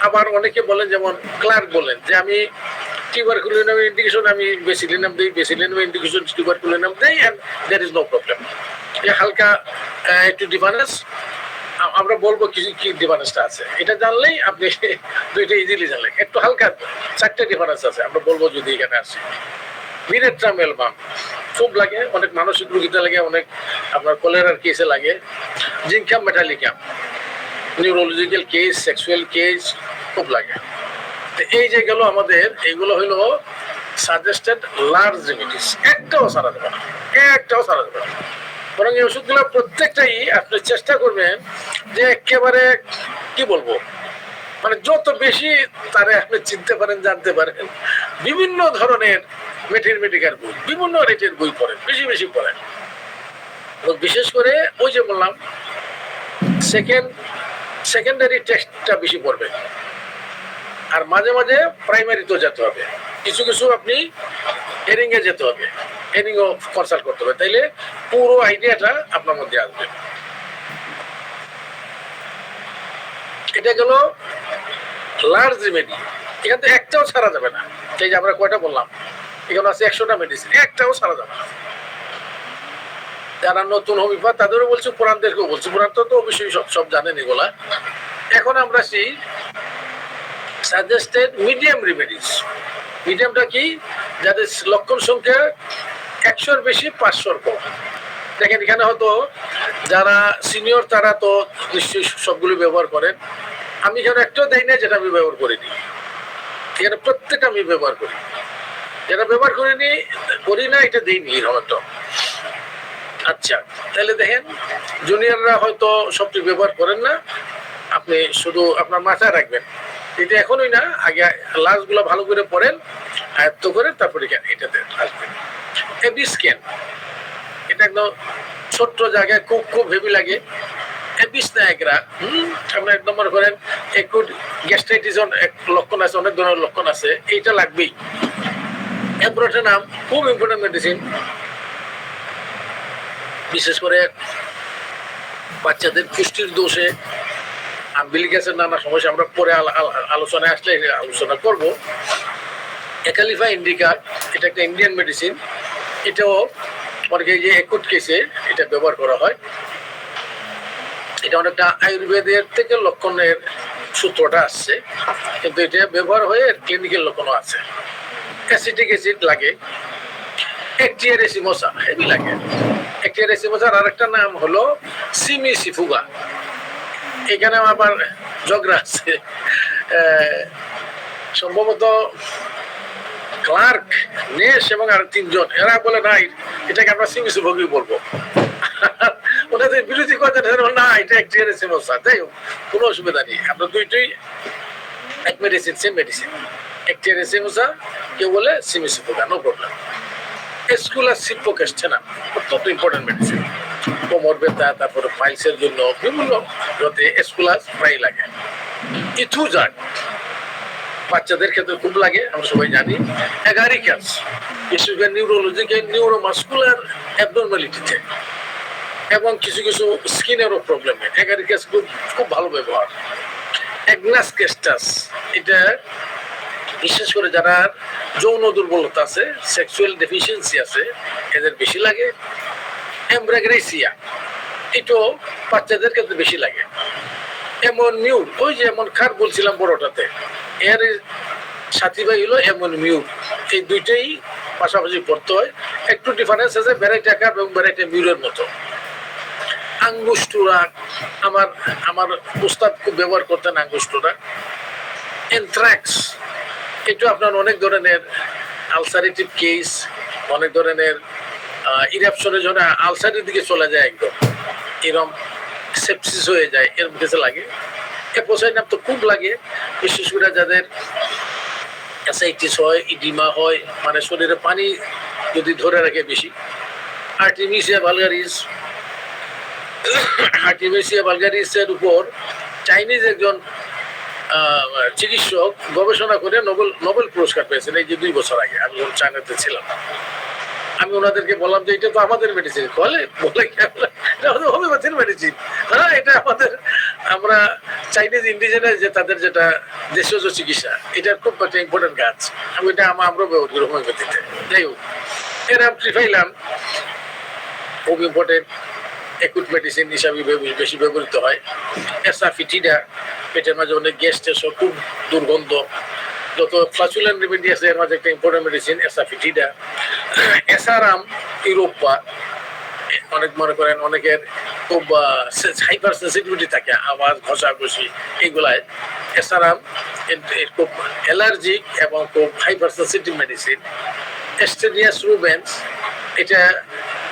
আবার অনেকে বলেন, যেমন ক্লার্ক বলেন যে আমি টিউবারকুলিনামের ইন্ডিকেশন আমি বেসিলিনাম দিই, বেসিলিনামের ইন্ডিকেশন টিউবারকুলিনাম দেই, and there is no problem. হালকা একটু ডিফারেন্স, আমরা বলবো কিছু কি ডিফারেন্সটা আছে, এটা জানলেই আপনি দুইটা ইজিলি জানলেন। একটু হালকা 4টে ডিফারেন্স আছে, আমরা বলবো যদি এখানে আসে। মিরেট্রামেলবাম খুব লাগে, অনেক মানসিক রোগীতে লাগে, অনেক আপনার কলেরার কেসে লাগে। Zincum metallicum neurological case, sexual case খুব লাগে। তো এই যে গেল আমাদের, এইগুলো হইলো সাজেস্টেড লার্জ রেমিডিস, একটাও সারা যাবে না, বরং এই ওষুধগুলো প্রত্যেকটাই আপনি চেষ্টা করবেন যে একেবারে কি বলবো, মানে যত বেশি তারে আপনি চিনতে পারেন, জানতে পারেন। বিভিন্ন ধরনের ম্যাথমেটিক্যাল বই, বিভিন্ন রেটের বই পড়েন, বেশি পড়েন, এবং বিশেষ করে ওই যে বললাম সেকেন্ডারি টেস্টটা বেশি পড়বেন। আর মাঝে প্রাইমারিতেও যেতে হবে, কিছু আপনি হেরিং এ যেতে হবে, হেরিং ও কনসাল্ট করতে হবে, তাইলে পুরো আইডিয়াটা আপনার মধ্যে আসবে। এটা গেল লার্জ রেমেডি, এখান থেকে একটাও ছাড়া যাবে না। এই যে আমরা কয়টা বললাম, এখানে আছে 100টা মেডিসিন, একটাও ছাড়া যাবে না। যারা নতুন হোমিওপ্যাথ তাদেরও বলছি, পুরানদেরকেও বলছি, পুরান তো অবশ্যই সব জানেন এগুলা। এখন আমরা সেই সাজেস্টেড মিডিয়াম রেমেডিস। মিডিয়ামটা কি? যাদের লক্ষণ সংখ্যা 100-র বেশি, 500-র কম। দেখেন এখানে হয়তো যারা সিনিয়র তারা তো নিশ্চয়ই সবগুলো ব্যবহার করেন, আমি এখানে একটাও দেই না যেটা আমি ব্যবহার করিনি। এখানে প্রত্যেকটা আমি ব্যবহার করি, যেটা ব্যবহার করি না এটা দিইনি এরকম। আচ্ছা, তাহলে দেখেন জুনিয়ররা হয়তো সবটি ব্যবহার করেন না, আপনি শুধু আপনার মাথায় রাখবেন এটা এখনই না, আগে লাস্ট গুলো ভালো করে পড়েন, আয়ত্ত করে তারপরে এটাতে আসবেন। এবি স্ক্যান, এটা একদম ছোট্ট জায়গায় খুব হেভি লাগে। এবিস নায়করা আপনার 1 নম্বর করেন, একটু গ্যাস্ট্রাইটিস এক লক্ষণ আছে, অনেক ধরনের লক্ষণ আছে, এইটা লাগবেই। এব্রোটেনাম খুব ইম্পর্টেন্ট মেডিসিন। বিশেষ করে বাচ্চাদের পুষ্টির দোষে আম্বিলিক গ্যাসের নানা সমস্যা আমরা পরে আলোচনায় আসলে আলোচনা করব। একালিফা ইন্ডিকা এটা একটা ইন্ডিয়ান মেডিসিন, এটাও অনেকে যে একুট কেসে এটা ব্যবহার করা হয়। এটা অনেকটা আয়ুর্বেদের থেকে লক্ষণের সূত্রটা আসছে, কিন্তু এটা ব্যবহার হয়ে ক্লিনিক্যাল লক্ষণও আছে। অ্যাসিটিক অ্যাসিড লাগে, একটিয়ারেসিমোসা হেভি লাগে। একটিয়ারেসিমোসার আরেকটা নাম হলো সিমিসিফুগা। এখানে আবার ঝগড়া আছে, সম্ভবত ক্লার্ক, নেশ এবং আর তিনজন, এরা বলে নাই এটাকে আমরা সিমিসিফুগি বলবো। ওনাদের বিরোধী কথা না, এটা একটিয়ারেসিমোসা। যাই হোক, কোনো অসুবিধা নেই, আমরা দুইটাই এক মেডিসিন, সেম মেডিসিন। একটিয়ারেসিমোসা কেউ বলে সিমিসিফুগা, নো প্রবলেম। এসকুলার সিপ্পোকেস্টেনা অত্যন্ত ইম্পর্টেন্ট মেডিসিন। কোমর ব্যথা, তারপরে পাইলসের জন্য বিভিন্ন যাতে এসকুলাস প্রায় লাগে। ইথুজার বাচ্চাদের ক্ষেত্রে খুব লাগে, আমরা সবাই জানি। অ্যাগারিকাস বিশেষ করে নিউরোলজিক্যাল নিউরোমাস্কুলার অ্যাবনর্মালিটিতে এবং কিছু কিছু স্কিনেরও প্রবলেমে অ্যাগারিকাস খুব খুব ভালো ব্যবহার। অ্যাগনাস কেস্টাস এটা বিশেষ করে যারা যৌন দুর্বলতা আছে, সেক্সুয়াল ডেফিসিয়েন্সি আছে, এদের বেশি লাগে। এমব্রাগ্রেসিয়া এটাও বাচ্চাদের ক্ষেত্রে বেশি লাগে। এমন মিউট, ওই যে এমন খার বলছিলাম বড়টাতে, এর সাথী ভাই হলো এমন মিউট। এই দুইটাই পাশাপাশি পড়তে হয়, একটু ডিফারেন্স আছে ভ্যারাইটি আকার এবং ভ্যারাইটি মিউরের মতো। আঙ্গুস্টুরা আমার আমার উস্তাদ খুব ব্যবহার করতেন আঙ্গুস্টুরা। এনথ্রাক্স এটা আপনার অনেক ধরনের আলসারেটিভ কেস, অনেক ধরনের ইরাপশনের জন্য আলসারের দিকে চলে যায়, একদম এরকম সেপসিস হয়ে যায়, এরকম কিছু লাগে। এপোসাইনাম তো খুব লাগে, বিশেষ করে যাদের অ্যাসাইটিস হয়, ইডিমা হয়, মানে শরীরে পানি যদি ধরে রাখে বেশি। আর্টিমিসিয়া ভালগারিস, আর্টিমিসিয়া ভালগারিসের উপর চাইনিজ একজন চিকিৎসক গবেষণা করে নোবেল পুরস্কার পেয়েছেন এই যে 2 বছর আগে। আমি যখন চায়নাতে ছিলাম, আমি ওনাদেরকে বললাম যে এটা তো আমাদের মেডিসিন। বলে হোমিওপ্যাথির মেডিসিন। হ্যাঁ, এটা আমাদের, আমরা চাইনিজ ইন্ডিজেনাস যে তাদের যেটা দেশজ চিকিৎসা, এটার খুব একটা ইম্পর্টেন্ট কাজ। আমি এটা আমরাও ব্যবহার করি হোমিওপ্যাথিতে। যাই হোক, এরা ট্রিফাইলাম খুব ইম্পর্টেন্ট একুট মেডিসিন হিসাবে বেশি ব্যবহৃত হয়। এসাফিটিডা পেটের মাঝে অনেক গ্যাস টেস, খুব দুর্গন্ধ, যত ফ্লাচুলেন্ট রেমেডি আছে এর মাঝে একটা ইম্পর্টেন্ট মেডিসিন এসাফিটিডা। এসারাম ইউরোপা, অনেক মনে করেন অনেকের খুব হাইপার সেন্সিটিভিটি থাকে, আওয়াজ ঘষাঘষি এইগুলায়। এসারাম খুব অ্যালার্জিক এবং খুব হাইপার সেন্সিটিভ মেডিসিন। এস্টেনিয়াস রুবেন্স এটা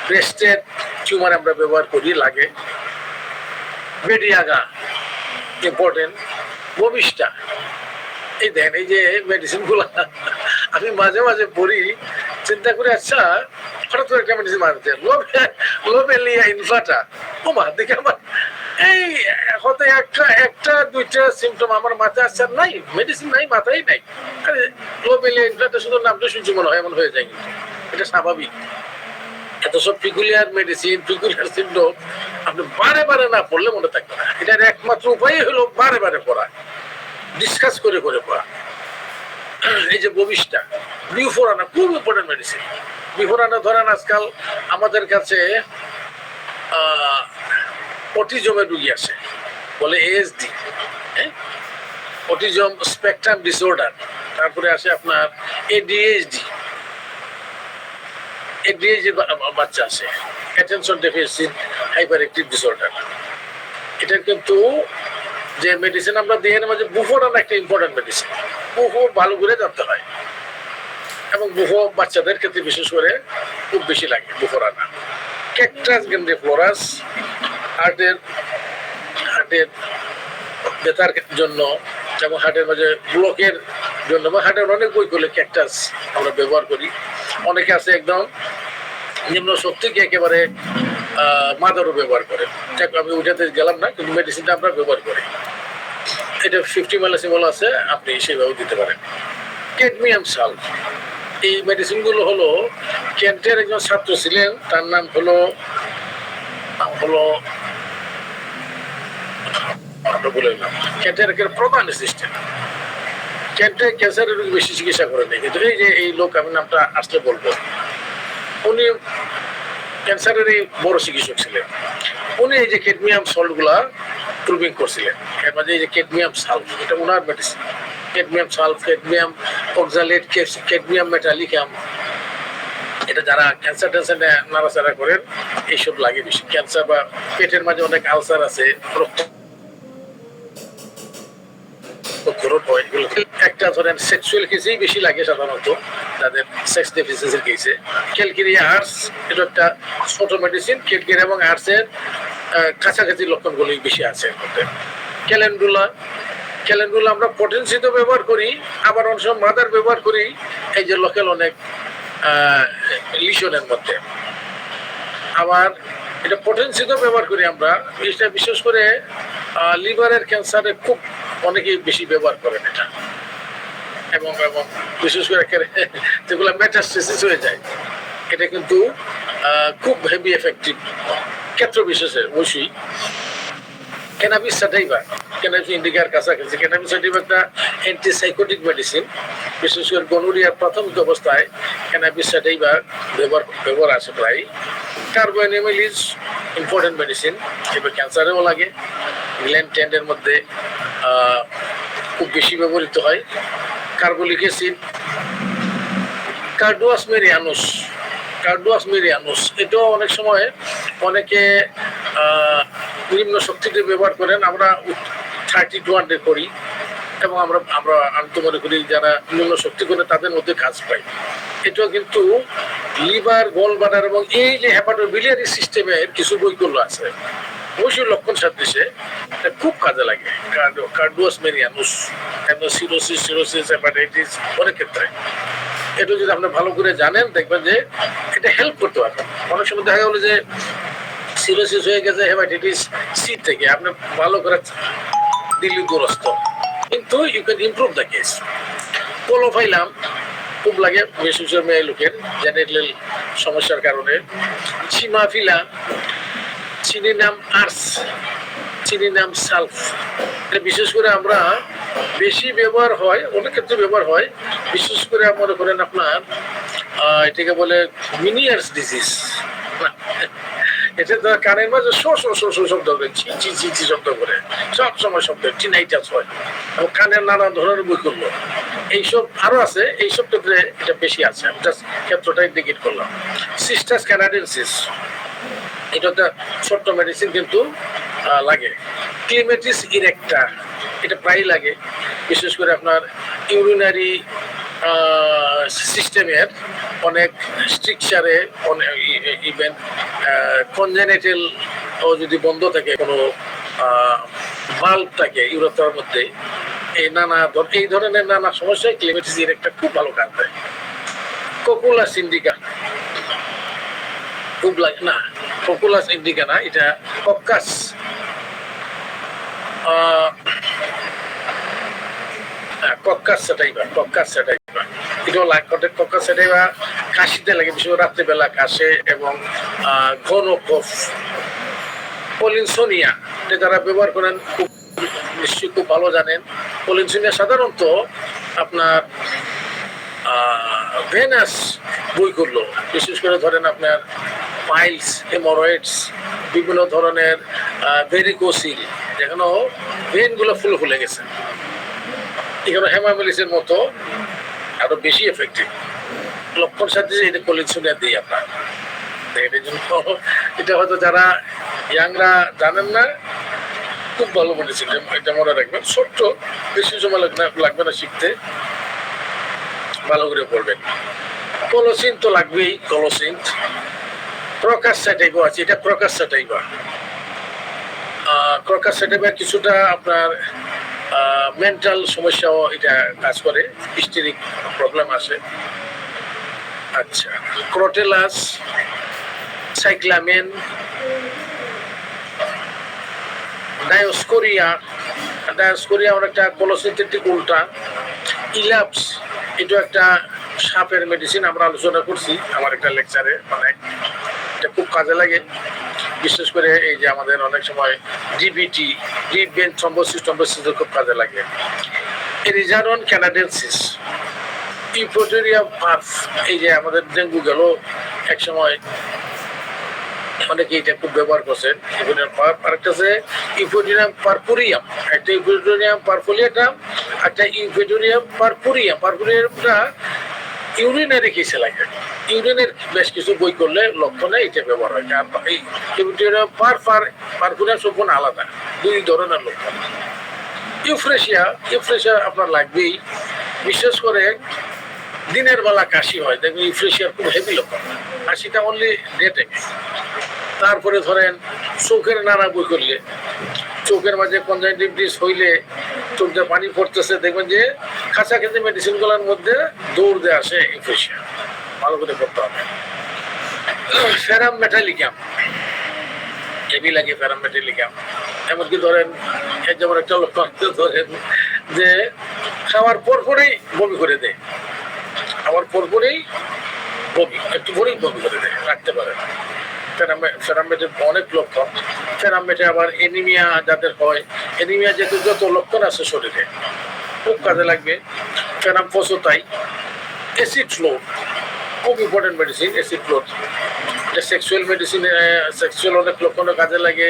ব্রেস্টের টিউমার আমরা ব্যবহার করি, লাগে। বেডিয়াগা ইম্পর্টেন্ট। ববিষ্টা, এই দেন এই যে মেডিসিন গুলা আমি মাঝে মাঝে পড়ি, চিন্তা করি আচ্ছা হঠাৎ করে একটা মেডিসিন মারতে লোবেলিয়া ইনফ্লাটা, ও মা দেখে আমার এই হতে একটা দুইটা সিমটম আমার মাথায় আসছে, নাই মেডিসিন নাই, মাথায় নাই। লোবেলিয়া ইনফ্লাটা শুধু নামটা শুনছি মনে হয় এমন হয়ে যায়, কিন্তু এটা স্বাভাবিক। এত সব পিকুলিয়ার মেডিসিন, পিকুলিয়ার সিমটম আপনি বারে বারে না পড়লে মনে থাকবে না। এটার একমাত্র উপায় হলো বারে বারে পড়া, ডিসকাস করে করে পড়া। এই যে ববিষ্টা, বিউফোরানা খুব ইম্পর্টেন্ট মেডিসিন। বিউফোরানা ধরেন আজকাল আমাদের কাছে অটিজমের রুগী আসে, বলে এএসডি, হ্যাঁ, অটিজম স্পেকট্রাম ডিসঅর্ডার। তারপরে আসে আপনার এডিএইচডি, এডিএইচডি বাচ্চা আছে, attention deficit hyper active disorder. এটা কিন্তু যে মেডিসিন আমরা দিই এর মাঝে বুফোরান একটা ইম্পর্টেন্ট মেডিসিন। বুফো ভালো করে জানতে হয়, এবং বুফো বাচ্চাদের ক্ষেত্রে বিশেষ করে খুব বেশি লাগে বুফোরানা। ক্যাকটাস গ্যান্ডিফ্লোরাস হার্টের ব্যথার জন্য, যেমন হার্টের মাঝে ব্লকের জন্য বা হার্টের অনেক বই করলে ক্যাকটাস আমরা ব্যবহার করি। অনেকে আছে একদম নিম্ন শক্তিকে একেবারে মাদারও ব্যবহার করে। আমি উঠাতে গেলাম না, কিন্তু মেডিসিনটা আমরা ব্যবহার করি। এটা 50 মিলিসিমল আছে, আপনি সেভাবে দিতে পারেন। ক্যাডমিয়াম সাল্ট, এই মেডিসিনগুলো হলো কেন্টের একজন ছাত্র ছিলেন, তার নাম হলো হলো ক্যান্সারের প্রধান সিস্টেম। ক্যান্সারের রোগী বেশি চিকিৎসা করে নেই, কিন্তু এই যে এই লোক, আমি নামটা আসলে বলবো, উনি ক্যান্সারের বড় চিকিৎসক ছিলেন। উনি এই যে ক্যাডমিয়াম সল্ট গুলা প্রুভিং করছিলেন, এর মাঝে এই যে ক্যাডমিয়াম সালফ, এটা ওনার medicine. Cadmium sulph, cadmium oxalate, cadmium metallicum, এটা যারা ক্যান্সার নাড়াচাড়া করেন এইসব লাগে বেশি। ক্যান্সার বা পেটের মাঝে অনেক আলসার আছে, রক্ত একটা ধরেন সেক্সুয়াল কেসেই বেশি লাগে সাধারণত, তাদের সেক্স ডেফিসিয়েন্সির কেসে। ক্যালকেরিয়া আর্টস, এটা একটা ছোট মেডিসিন। ক্যালকেরিয়া এবং আর্টসের কাছাকাছি লক্ষণগুলোই বেশি আছে। ক্যালেন্ডুলা আমরা পটেন্সিতে ব্যবহার করি, আবার অনেক সময় মাদার ব্যবহার করি এই যে লোকাল অনেক লিশনের মধ্যে। আবার এটা পটেন্সিতে ব্যবহার করি আমরা, এটা বিশেষ করে লিভারের ক্যান্সারে খুব অনেকেই বেশি ব্যবহার করেন এটা, এবং বিশেষ করে যেগুলো মেটাস্টেসিস হয়ে যায়, এটা কিন্তু খুব হেভি এফেক্টিভ ক্ষেত্র বিশেষে অবশ্যই। ক্যানাবিস স্যাটাইভা, ক্যানাবিস ইন্ডিকার কাছাকাছি। ক্যানাবিস স্যাটাইভা একটা অ্যান্টিসাইকোটিক মেডিসিন, বিশেষ করে গনোরিয়ার প্রাথমিক অবস্থায় ক্যানাবিস স্যাটাইভা ব্যবহার আছে প্রায়। কার্বোএনএমএল ইজ ইম্পর্টেন্ট মেডিসিন, এবার ক্যান্সারেও লাগে। গ্ল্যান্ড ট্যান্ডের মধ্যে খুব বেশি ব্যবহৃত হয়। কার্বলিক অ্যাসিড, কার্ডুয়াস মেরিয়ানুস, এটাও অনেক সময় অনেকে নিম্ন শক্তিতে ব্যবহার করেন। আমরা 30-200 করি, এবং আমি তো মনে করি যারা নিম্ন শক্তি করে তাদের মধ্যে কাজ পাই। এটাও কিন্তু লিভার, গল ব্লাডার এবং এই যে হেপাটোবিলিয়ারি সিস্টেমের কিছু বৈকল্য আছে, অবশ্যই লক্ষণ সাদৃশ্যে খুব কাজে লাগে। কার্ডুয়াস মেরিয়ানুস, সিরোসিস, হেপাটাইটিস অনেক ক্ষেত্রে। এটা যদি আপনি ভালো করে জানেন, দেখবেন যে এটা হেল্প করতে পারবেন। অনেক সময় দেখা গেলো যে সিরোসিস হয়ে গেছে হেপাটাইটিস সি থেকে, আপনি ভালো করে দিল্লি দূরস্থ, কিন্তু you can improve the case. Caulophyllum খুব লাগে বিশেষ করে মেয়ে লোকের জেনেটাল সমস্যার কারণে। চিমাফিলা, চিনিনাম আর্স, চিনিনাম সালফ, এটা বিশেষ করে আমরা বেশি ব্যবহার হয়, অনেক ক্ষেত্রে ব্যবহার হয়। বিশেষ করে মনে করেন আপনার এটাকে বলে মিনিয়ার্স ডিজিজ, এটা কানের মাঝে শব্দ করে, ছি শব্দ করে, সব সময় শব্দ, টিনাইটাস হয়, এবং কানের নানা ধরনের বৈকল্য এইসব আরো আছে। এইসব ক্ষেত্রে এটা বেশি আছে, আমি জাস্ট ক্ষেত্রটা ইন্ডিকেট করলাম। সিস্টাস ক্যানাডেন্সিস, এটা একটা ছোট্ট মেডিসিন কিন্তু লাগে। ক্লিমেটিস ইরেক্টা, এটা প্রায় লাগে, বিশেষ করে আপনার ইউরিনারি সিস্টেমের অনেক স্ট্রিকচারে, ইভেন কনজেনিটাল যদি বন্ধ থাকে কোনো বাল্ব থাকে ইউরেথ্রার মধ্যে, এই ধরনের নানা সমস্যায় ক্লিমেটিস ইরেক্টা খুব ভালো কাজ দেয়। কোকুলাস ইন্ডিকা খুব লাগে না, কোকুলাস ইন্ডিকা না, এটা কক্কাস স্যাটাইভা, এটাও কক্কাস স্যাটাইভা কাশিতে লাগে, বিশেষ করে রাত্রিবেলা কাশে এবং ঘন কফ। পলিনসোনিয়া, এটা যারা ব্যবহার করেন খুব নিশ্চয়ই খুব ভালো জানেন। পলিনসোনিয়া সাধারণত আপনার ভেনাস বৈকল্য, বিশেষ করে ধরেন আপনার পাইলস, হেমোরয়েডস, বিভিন্ন ধরনের ভেরিকোসিল, যেখানেও ভেনগুলো ফুলে গেছে, এখানে হেমামেলিসের মতো আরো বেশি এফেক্টিভ লক্ষণ সাথে এটা পলিনসোনিয়া দিই আপনার। এটার জন্য এটা হয়তো যারা ইয়াংরা জানেন না, খুব ভালো মেডিসিন, এটা মনে রাখবেন। ছোট্ট, বেশি সময় লাগবে না শিখতে, ভালো করে পড়বেন। কলোসিন তো লাগবেই, কলোসিন। ক্রকাস স্যাটাইভা আছে, এটা ক্রকাস স্যাটাইভা। ক্রকাস স্যাটাইভা কিছুটা আপনার মেন্টাল সমস্যাও এটা কাজ করে, হিস্টেরিক প্রবলেম আসে। আচ্ছা, ক্রোটেলাস, সাইক্লামেন, ডায়োস্কোরিয়া অনেকটা কোলোসিনথেটিক উল্টা। ইলাপস, এটা একটা সাপের মেডিসিন, আমরা আলোচনা করছি আমার একটা লেকচারে, মানে এটা খুব কাজে লাগে। বিশেষ করে এই যে আমাদের অনেক সময় ডিবিটি, ডিপ ভেন থ্রম্বোসিস খুব কাজে লাগে। এরিজারন ক্যানাডেন্সিস, ইউফোটেরিয়াম পার্ফ, এই যে আমাদের ডেঙ্গু গেল এক সময়, অনেকে এটা খুব ব্যবহার করছেন। আরেকটা আছে ইউফোটেরিয়াম পারপুরিয়াম, একটা ইউফোটেরিয়াম পারফোলিয়াটাম, একটা ইউফোটেরিয়াম পারপুরিয়াম। পারপুরিয়ামটা ইউরিনারি কেসে লাগে, ইউরিনের বেশ কিছু বই করলে লক্ষণে এটা ব্যবহার হয়। আর এই ইউফোটেরিয়াম পারপুরিয়াম সম্পূর্ণ আলাদা, দুই ধরনের লক্ষণ। ইউফ্রেশিয়া আপনার লাগবেই, বিশেষ করে দিনের বেলা কাশি হয়, দেখবেন ইউফ্রেশিয়ার খুব হেভি লক্ষণ, কাশিটা অনলি ডে টাইমে। তারপরে ধরেন চোখের নানা বই করলে, চোখের মাঝে কনজাংটিভিটিস হইলে চোখ দিয়ে পানি পড়তেছে, দেখবেন যে কাছাকাছি মেডিসিনগুলোর মধ্যে দৌড় দিয়ে আসে ইউফ্রেশিয়া, ভালো করে করতে হবে। ফেরাম মেটালিকাম, হেভি লাগে ফেরাম মেটালিকাম। এমনকি ধরেন যেমন একটা লক্ষণ ধরেন যে খাওয়ার পরপরেই বমি করে দেয়, খাওয়ার পরপরেই বমি, একটু পরেই বমি করে দেয়, রাখতে পারে না। ফেরামেটের অনেক লক্ষণ। ফেরামেটে আবার এনিমিয়া যাদের হয়, এনিমিয়া যেহেতু যত লক্ষণ আছে শরীরে খুব কাজে লাগবে। ফেরাম ফসোতাই, অ্যাসিড ফ্লো খুব ইম্পর্টেন্ট মেডিসিন। অ্যাসিড ফ্লো এটা সেক্সুয়াল মেডিসিন, সেক্সুয়াল অনেক লক্ষণে কাজে লাগে।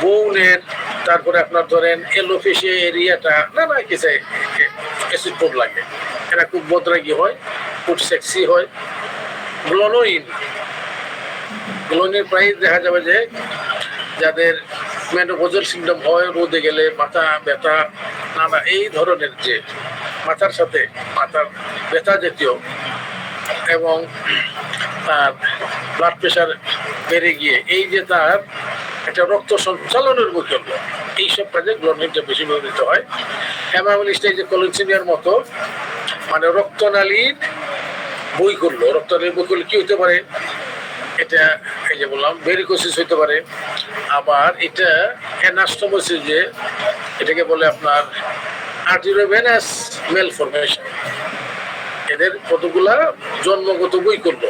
বউনের, তারপরে আপনার ধরেন এলোপেশিয়া এরিয়াটা নানা কিছু অ্যাসিড ফ্লো লাগে, এরা খুব বদরাগী হয়, খুব সেক্সি হয়। গ্লোনোইন, গ্লোনের প্রায় দেখা যাবে যে যাদের মেনোপজাল সিমটম হয়, রোদে গেলে মাথা ব্যথা, নানা এই ধরনের যে মাথার সাথে মাথার ব্যথা জাতীয় এবং তার ব্লাড প্রেশার বেড়ে গিয়ে এই যে তার একটা রক্ত সঞ্চালনের বৈকল্য, এইসব কাজে গ্লোনিনটা বেশি ব্যবহৃত হয়। হেমামিলিসটা এই যে কলিনসিনিয়ার মতো, মানে রক্তনালীর বৈকল্য। রক্তনালীর বৈকল্য কি হতে পারে? এটা এই যে বললাম ভেরিকোসিস হইতে পারে, আবার এটা অ্যানাস্টোমোসিস, যে এটাকে বলে আপনার আর্টেরিওভেনাস ম্যালফরমেশন। এদের কতগুলা জন্মগত বৈকল্য,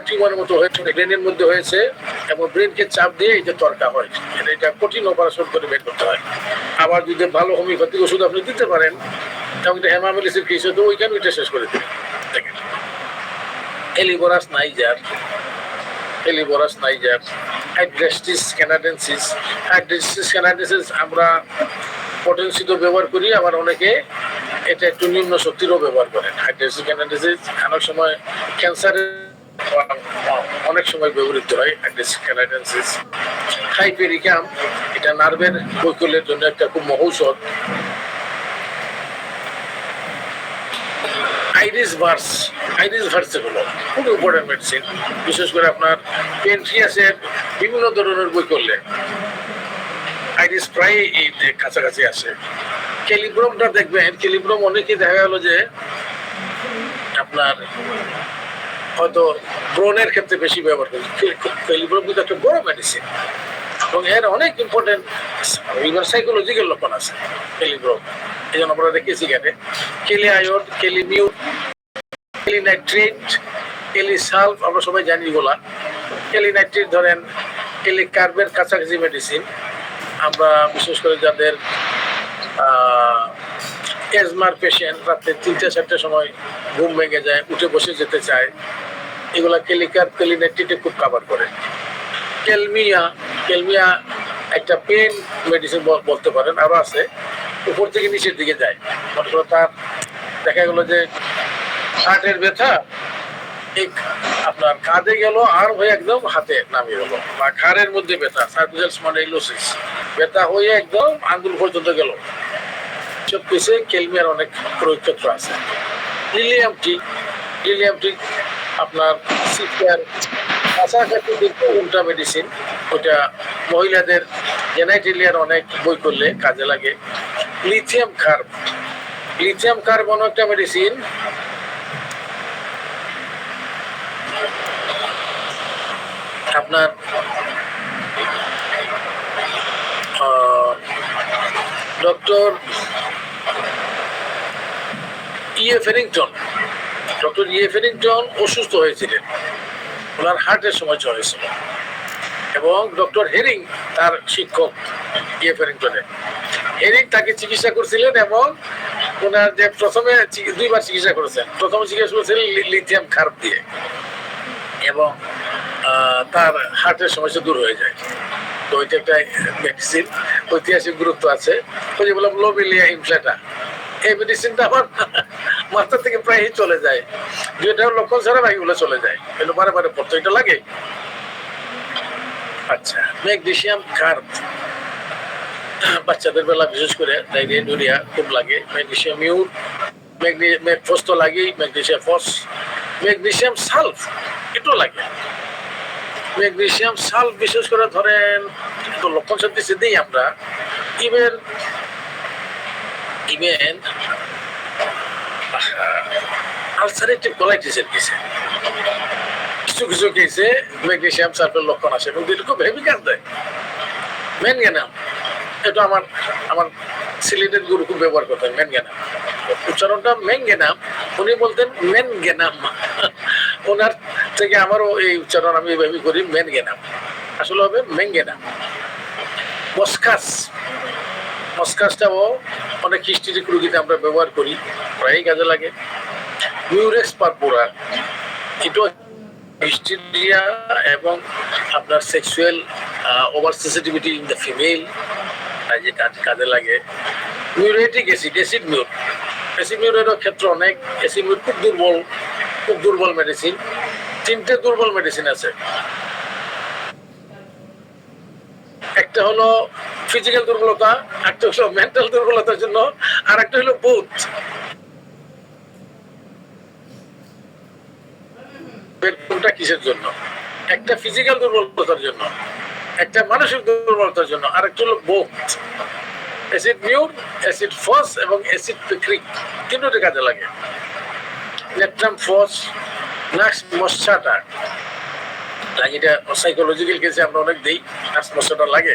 টিউমারের মতো হয়েছে, ব্রেনের মধ্যে হয়েছে এবং ব্রেনকে চাপ দিয়ে এই যে তরকা হয়, এটা কঠিন অপারেশন করে বের করতে হয়। আবার যদি ভালো হোমিওপ্যাথিক ওষুধ আপনি দিতে পারেন, তখন হেমামিলিসের কেস হতো, ওইখানে ওইটা শেষ করে দেবেন। দেখেন helleborus niger, hydrastis canadensis. Hydrastis canadensis আমরা পটেন্সিতো ব্যবহার করি, আবার অনেকে এটা একটু নিম্ন শক্তিরও ব্যবহার করেন। হাইড্রেস্টিস ক্যানাডেন্সিস অনেক সময় ক্যান্সারের অনেক সময় ব্যবহৃত হয়। হাইড্রেস্টিস ক্যানাডেন্সিস। হাইপেরিকাম, এটা নার্ভের বৈকল্যের জন্য একটা খুব মহৌষধ। আইরিস ভার্স এগুলো খুব ইম্পর্টেন্ট মেডিসিন, বিশেষ করে আপনার পেনক্রিয়াসের বিভিন্ন ধরনের বৈকল্যে আইরিস প্রায় এই কাছাকাছি আসে। ক্যালিব্রমটা দেখবেন, ক্যালিব্রম অনেকেই দেখা গেল যে আপনার হয়তো ব্রণের ক্ষেত্রে বেশি ব্যবহার করি। ক্যালিব্রম কিন্তু একটা বড় মেডিসিন এবং এর অনেক ইম্পর্টেন্ট সাইকোলজিক্যাল লক্ষণ আছে ক্যালিব্রম, এই জন্য আমরা দেখেছি এখানে কেলি আয়োড, কেলিমিউট, কেলিনাইট্রেট, কেলিসালফ, আমরা সবাই জানি এগুলা। কেলিনাইট্রেট ধরেন কেলিকার্বের কাছাকাছি মেডিসিন। আমরা বিশেষ করে যাদের এজমার পেশেন্ট, রাত্রে 3-4টার সময় ঘুম ভেঙে যায়, উঠে বসে যেতে চায়, এগুলা কেলিকার্ব, কেলিনাইট্রেটে খুব কাভার করে। ক্যালমিয়া একটা পেন মেডিসিন বলতে পারেন, আরও আছে, উপর থেকে নিচের দিকে যায়। মনে করো তার দেখা গেলো যে হার্টের ব্যথা এই আপনার কাঁধে গেল আর হয়ে একদম হাতে নামিয়ে গেল, বা ঘাড়ের মধ্যে ব্যথা, সার্ভিক্যাল স্পন্ডাইলোসিস, ব্যথা হয়ে একদম আঙ্গুল পর্যন্ত গেল। সব কিছু ক্যালমিয়ার অনেক প্রয়োগ ক্ষেত্র আছে। লিলিয়াম টি আপনার সিপিআর কাছাকাছি কিন্তু উল্টা মেডিসিন, ওটা মহিলাদের জেনাইটেলিয়ার অনেক বই করলে কাজে লাগে। লিথিয়াম কার্বন একটা মেডিসিন, আপনার ডক্টর ইয়ে ফেরিংটন অসুস্থ হয়েছিলেন, ওনার হার্টের সমস্যা হয়েছিল এবং ডক্টর হেরিং তার শিক্ষক ফেরিংটনে হেরিং তাকে চিকিৎসা করছিলেন এবং ওনার যে প্রথমে 2বার চিকিৎসা করেছেন। প্রথমে চিকিৎসা করেছিলেন লিথিয়াম কার্ব দিয়ে এবং তার হার্টের সমস্যা দূর হয়ে যায়। তো ওইটা একটা মেডিসিন, ঐতিহাসিক গুরুত্ব আছে। ওই যে বললাম লোবেলিয়া ইনফ্লেটা, এই মেডিসিনটা আমার মাথা থেকে প্রায় চলে যায়, যেটা লক্ষণ ছাড়া বাকিগুলো চলে যায়, কিন্তু বারে বারে পড়তে এটা লাগে। আচ্ছা, ম্যাগনেসিয়াম কার্ব বাচ্চাদের বেলা বিশেষ করে ডায়রিয়া ইউরিয়া খুব লাগে। ম্যাগনেসিয়াম ইউর, ম্যাগনেসিয়াম তো লাগেই, ম্যাগনেসিয়াম ফস, ম্যাগনেসিয়াম সালফ এটাও লাগে। ম্যাগনেসিয়াম সালফ বিশেষ করে ধরেন তো লক্ষণ সব দিচ্ছি দিই আমরা, ইভেন আলসারেটিভ কোলাইটিসের কেসে কিছু কিছু কেসে ম্যাগনেসিয়াম সালফের লক্ষণ আসে এবং এটা খুব হেভি কাজ দেয়। ম্যানগানাম, এটা আমার আমার সিলেটের গুরু খুব ব্যবহার করতেন, ম্যানগানাম উচ্চারণটা ম্যাঙ্গেনাম, উনি বলতেন ম্যানগেনাম। ওনার থেকে আমারও এই উচ্চারণ আমি এইভাবে করি, ম্যানগেনাম, আসলে হবে ম্যাঙ্গেনাম। মস্কাস, মস্কাসটাও অনেক হিস্ট্রিক রুগীতে আমরা ব্যবহার করি, প্রায়ই কাজে লাগে। মিউরেক্স পারপুরা, এটাও হিস্টেরিয়া এবং আপনার sexual over sensitivity in the female যে কাজে লাগে। Muriatic acid, acid mur, acid মিউরেরও ক্ষেত্রে অনেক। অ্যাসিড মিউর খুব দুর্বল মেডিসিন। 3টে দুর্বল মেডিসিন আছে, একটা হলো ফিজিক্যাল দুর্বলতা, একটা হলো মেন্টাল দুর্বলতার জন্য, আর একটা হলো বোথ। কোনটা কিসের জন্য? একটা ফিজিক্যাল দুর্বলতার জন্য, একটা মানসিক দুর্বলতার জন্য, আর একটা হলো বোথ। অ্যাসিড মিউর, অ্যাসিড ফস এবং অ্যাসিড পিক্রিক, তিনটে কাজে লাগে। ন্যাট্রাম ফস, নাক্স মশাটা লাগে, এটা সাইকোলজিক্যাল কেসে আমরা অনেক দিই, নাক্স মশাটা লাগে।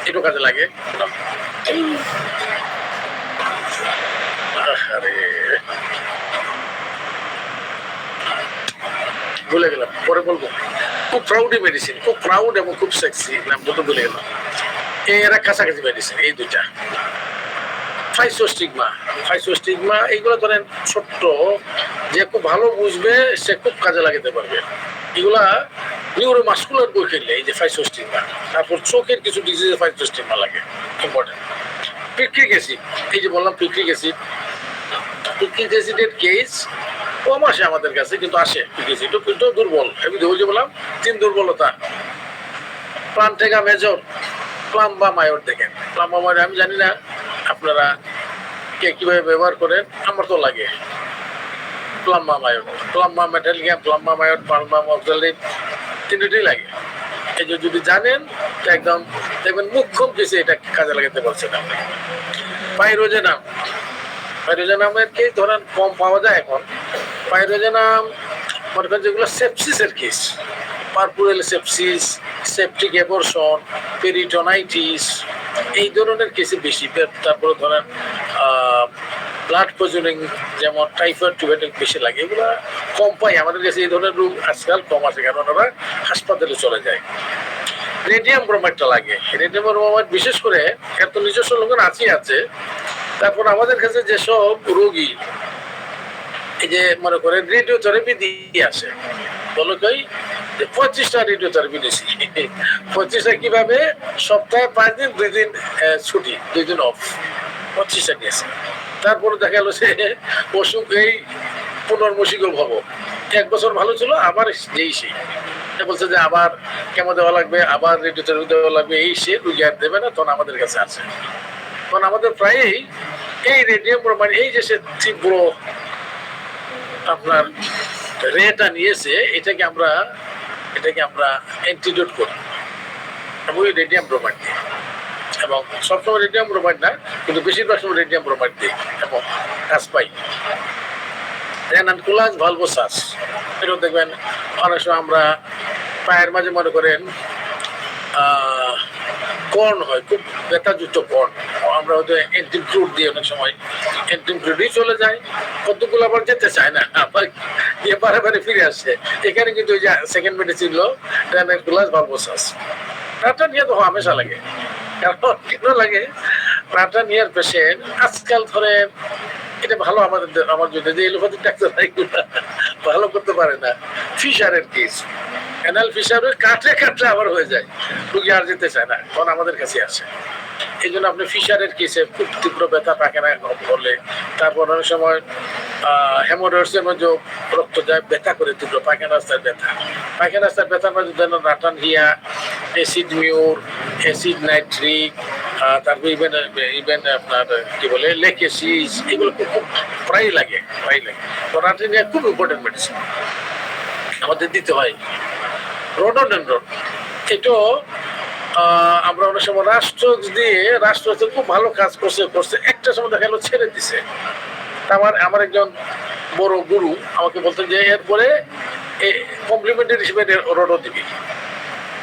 এটাও কাজে লাগে। ভুলে গেলাম, পরে বলবো। খুব প্রাউডি মেডিসিন, খুব প্রাউড এবং খুব সেক্সি, নাম দুটো ভুলে গেলাম। এরা কাছাকাছি মেডিসিন এই দুইটা। ফাইসোস্টিগমা, ফাইসোস্টিগমা এইগুলো ধরেন ছোট্ট, যে খুব ভালো বুঝবে সে খুব কাজে লাগাতে পারবে। এগুলা নিউরোমাস্কুলার বই খেললে এই যে ফাইসোস্টিগমা, তারপর চোখের কিছু ডিজিজে ফাইসোস্টিগমা লাগে, ইম্পর্টেন্ট। পিক্রিক অ্যাসিড, এই যে বললাম পিক্রিক অ্যাসিড, পিক্রিক অ্যাসিডের কেস কম আসে আমাদের কাছে, কিন্তু আসে পিক্রিক অ্যাসিড, কিন্তু দুর্বল। আমি যে বললাম 3 দুর্বলতা। প্লান্টেগা মেজর, প্লাম্বা মায়োর দেখেন, প্লাম্বা মায়োর আমি জানি না আপনারা কে কিভাবে ব্যবহার করেন, আমার তো লাগে প্লাম্বা মায়োর, প্লাম্বা মেটালিকা, প্লাম্বা মায়োর, প্লাম্বা মক্সালিন, তিনটেই লাগে। এই যে যদি জানেন তো একদম দেখবেন মুখ্যম কেসে এটা কাজে লাগাতে পারছেন আপনি। পাইরোজেনাম, পাইরোজেনামের কেস ধরেন কম পাওয়া যায় এখন। পাইরোজেনাম মনে করেন যেগুলো সেপসিসের case, puerperal sepsis, septic abortion, peritonitis, এই ধরনের কেসে বেশি। তারপরে ধরেন ব্লাড পয়জনিং যেমন টাইফয়েড টিউবারকুলোসিস বেশি লাগে, এগুলো কম পাই আমাদের কাছে। এই ধরনের রোগ আজকাল কম আছে, কারণ ওরা হাসপাতালে চলে যায়। রেডিয়াম ব্রোমাইডটা লাগে, রেডিয়াম ব্রোমাইড বিশেষ করে এত নিজস্ব লোকের আছে। তারপর আমাদের কাছে যেসব রোগী এই যে মনে করেন রেডিওথেরাপি দিয়ে আসে, বলো কই 25টা রেডিওথেরাপি দিয়েছি। 25টা কিভাবে? সপ্তাহে 5 দিন, 2 দিন ছুটি, 2 দিন অফ, 25টা দিয়েছে। তারপরে দেখা গেল সে অসুখ এই পুনর্মসিক ভব, 1 বছর ভালো ছিল, আবার যেই সেই বলছে যে আবার কেমো দেওয়া লাগবে, আবার রেডিওথেরাপি দেওয়া লাগবে, এই সে রুগী আর দেবে না, তখন আমাদের কাছে আছে। কারণ আমাদের প্রায়ই এই রেডিয়াম ব্রোমাইড, এই যে সে তীব্র আপনার রেটা নিয়েছে, এটাকে আমরা অ্যান্টিডোট করি এবং রেডিয়াম ব্রোমাইড দিই। এবং সবসময় রেডিয়াম ব্রোমাইড না, কিন্তু বেশিরভাগ সময় রেডিয়াম ব্রোমাইড দিই এবং কাজ পাই। র্যানানকুলাস ভালভোসাস, এটাও দেখবেন অনেক সময় আমরা পায়ের মাঝে মনে করেন কর্ন হয়, খুব ব্যথাযুক্ত কর্ন, আমরা হয়তো অ্যান্টিক্রুড দিয়ে অনেক সময় অ্যান্টিক্রুডই চলে যায়, কতগুলো আবার যেতে চায় না, আবার গিয়ে বারে বারে ফিরে আসছে। এখানে কিন্তু ওই যে সেকেন্ড মেডিসিন হলো র্যানানকুলাস ভালভোসাস। প্রাণটা নিয়ে তো হামেশা লাগে, কারণ কেন লাগে, প্রাণটা নিয়ার পেশেন্ট আজকাল ধরেন এটা ভালো আমার জন্য যে এলোপ্যাথিক ডাক্তার ভালো করতে পারে না, ফিশারের কেস, অ্যানাল ফিশার কাটলে কাটলে আবার হয়ে যায়, রুগী আর যেতে চায় না, তখন আমাদের কাছে আসে। এই জন্য আপনি ফিশারের কেসে খুব তীব্র ব্যথা পায়খানা হলে, তারপর অনেক সময় হেমোরয়েডসের মধ্যে রক্ত যায়, ব্যথা করে তীব্র পায়খানা রাস্তার ব্যথা, পায়খানা রাস্তার ব্যথার মধ্যে ধরেন রাটান হিয়া, অ্যাসিড মিউর, অ্যাসিড নাইট্রিক, তারপর ইভেন ইভেন আপনার কি বলে লেকেসিস, এগুলো খুব প্রায় লাগে। তো রাটান হিয়া খুব ইম্পর্টেন্ট মেডিসিন আমাদের দিতে হয়। রোডোডেনড্রন, এটাও আমরা অনেক সময় রাষ্ট্র খুব ভালো কাজ করছে একটা সময় দেখা গেলো ছেড়ে দিছে। আমার একজন বড় গুরু আমাকে বলতেন যে এরপরে কমপ্লিমেন্টারি হিসেবে রোডও দিবি,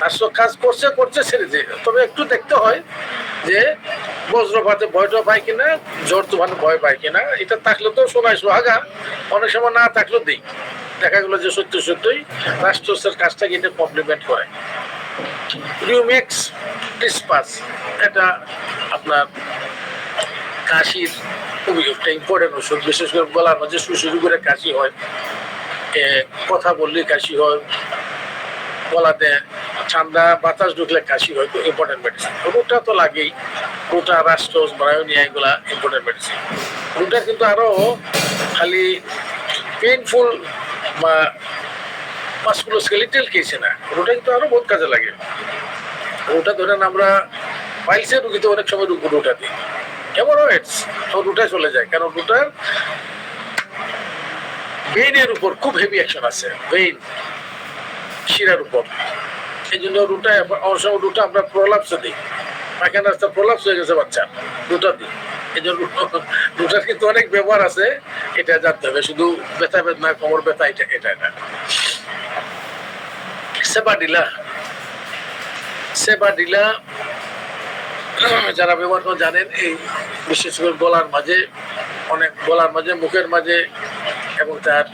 রাষ্ট্র কাজ করছে ছেড়ে দিয়ে, তবে একটু দেখতে হয় যে বজ্রপাতে ভয়টা পায় কিনা, ঝড় তুফানে ভয় পায় কিনা, এটা থাকলে তো শোনায় সোহাগা, অনেক সময় না থাকলেও দিই, দেখা গেলো যে সত্যই রাষ্ট্রের কাজটাকে এটা কমপ্লিমেন্ট করে। রিউমেক্স ডিসপাস, এটা আপনার কাশির খুবই একটা ইম্পর্টেন্ট ওষুধ, বিশেষ করে গলার মাঝে সুসুরি করে কাশি হয়, কথা বললে কাশি হয়, গলাতে ঠান্ডা বাতাস ঢুকলে কাশি হয়, তো ইম্পর্টেন্ট মেডিসিন। রুটা তো লাগেই, রুটা, রাস্টোস, ব্রায়োনিয়া, এগুলা ইম্পর্টেন্ট মেডিসিন। রুটা কিন্তু আরো খালি পেইনফুল বা মাসকুলোস্কেলিটাল কেসে না, রুটা কিন্তু আরো বহুত কাজে লাগে। রুটা ধরেন আমরা পাইলসের রুগীতে অনেক সময় রুটা দিই, হেমোরয়েডস তো রুটায় চলে যায়, কারণ রুটার ভেইনের উপর খুব হেভি অ্যাকশন আছে, ভেইন শিরার উপর, এই জন্য রুটায় অনেক সময় রুটা আমরা প্রলাপসে দিই, পায়খানা রাস্তা প্রলাপস হয়ে গেছে বাচ্চা, রুটা দিই। এই জন্য রুটার কিন্তু অনেক ব্যবহার আছে, এটা জানতে হবে, শুধু ব্যথা বেদনা কোমর ব্যথা এটা না। সেবাডিলা যারা ব্যবহার করেন জানেন, এই বিশেষ করে গলার মাঝে মুখের মাঝে এবং তার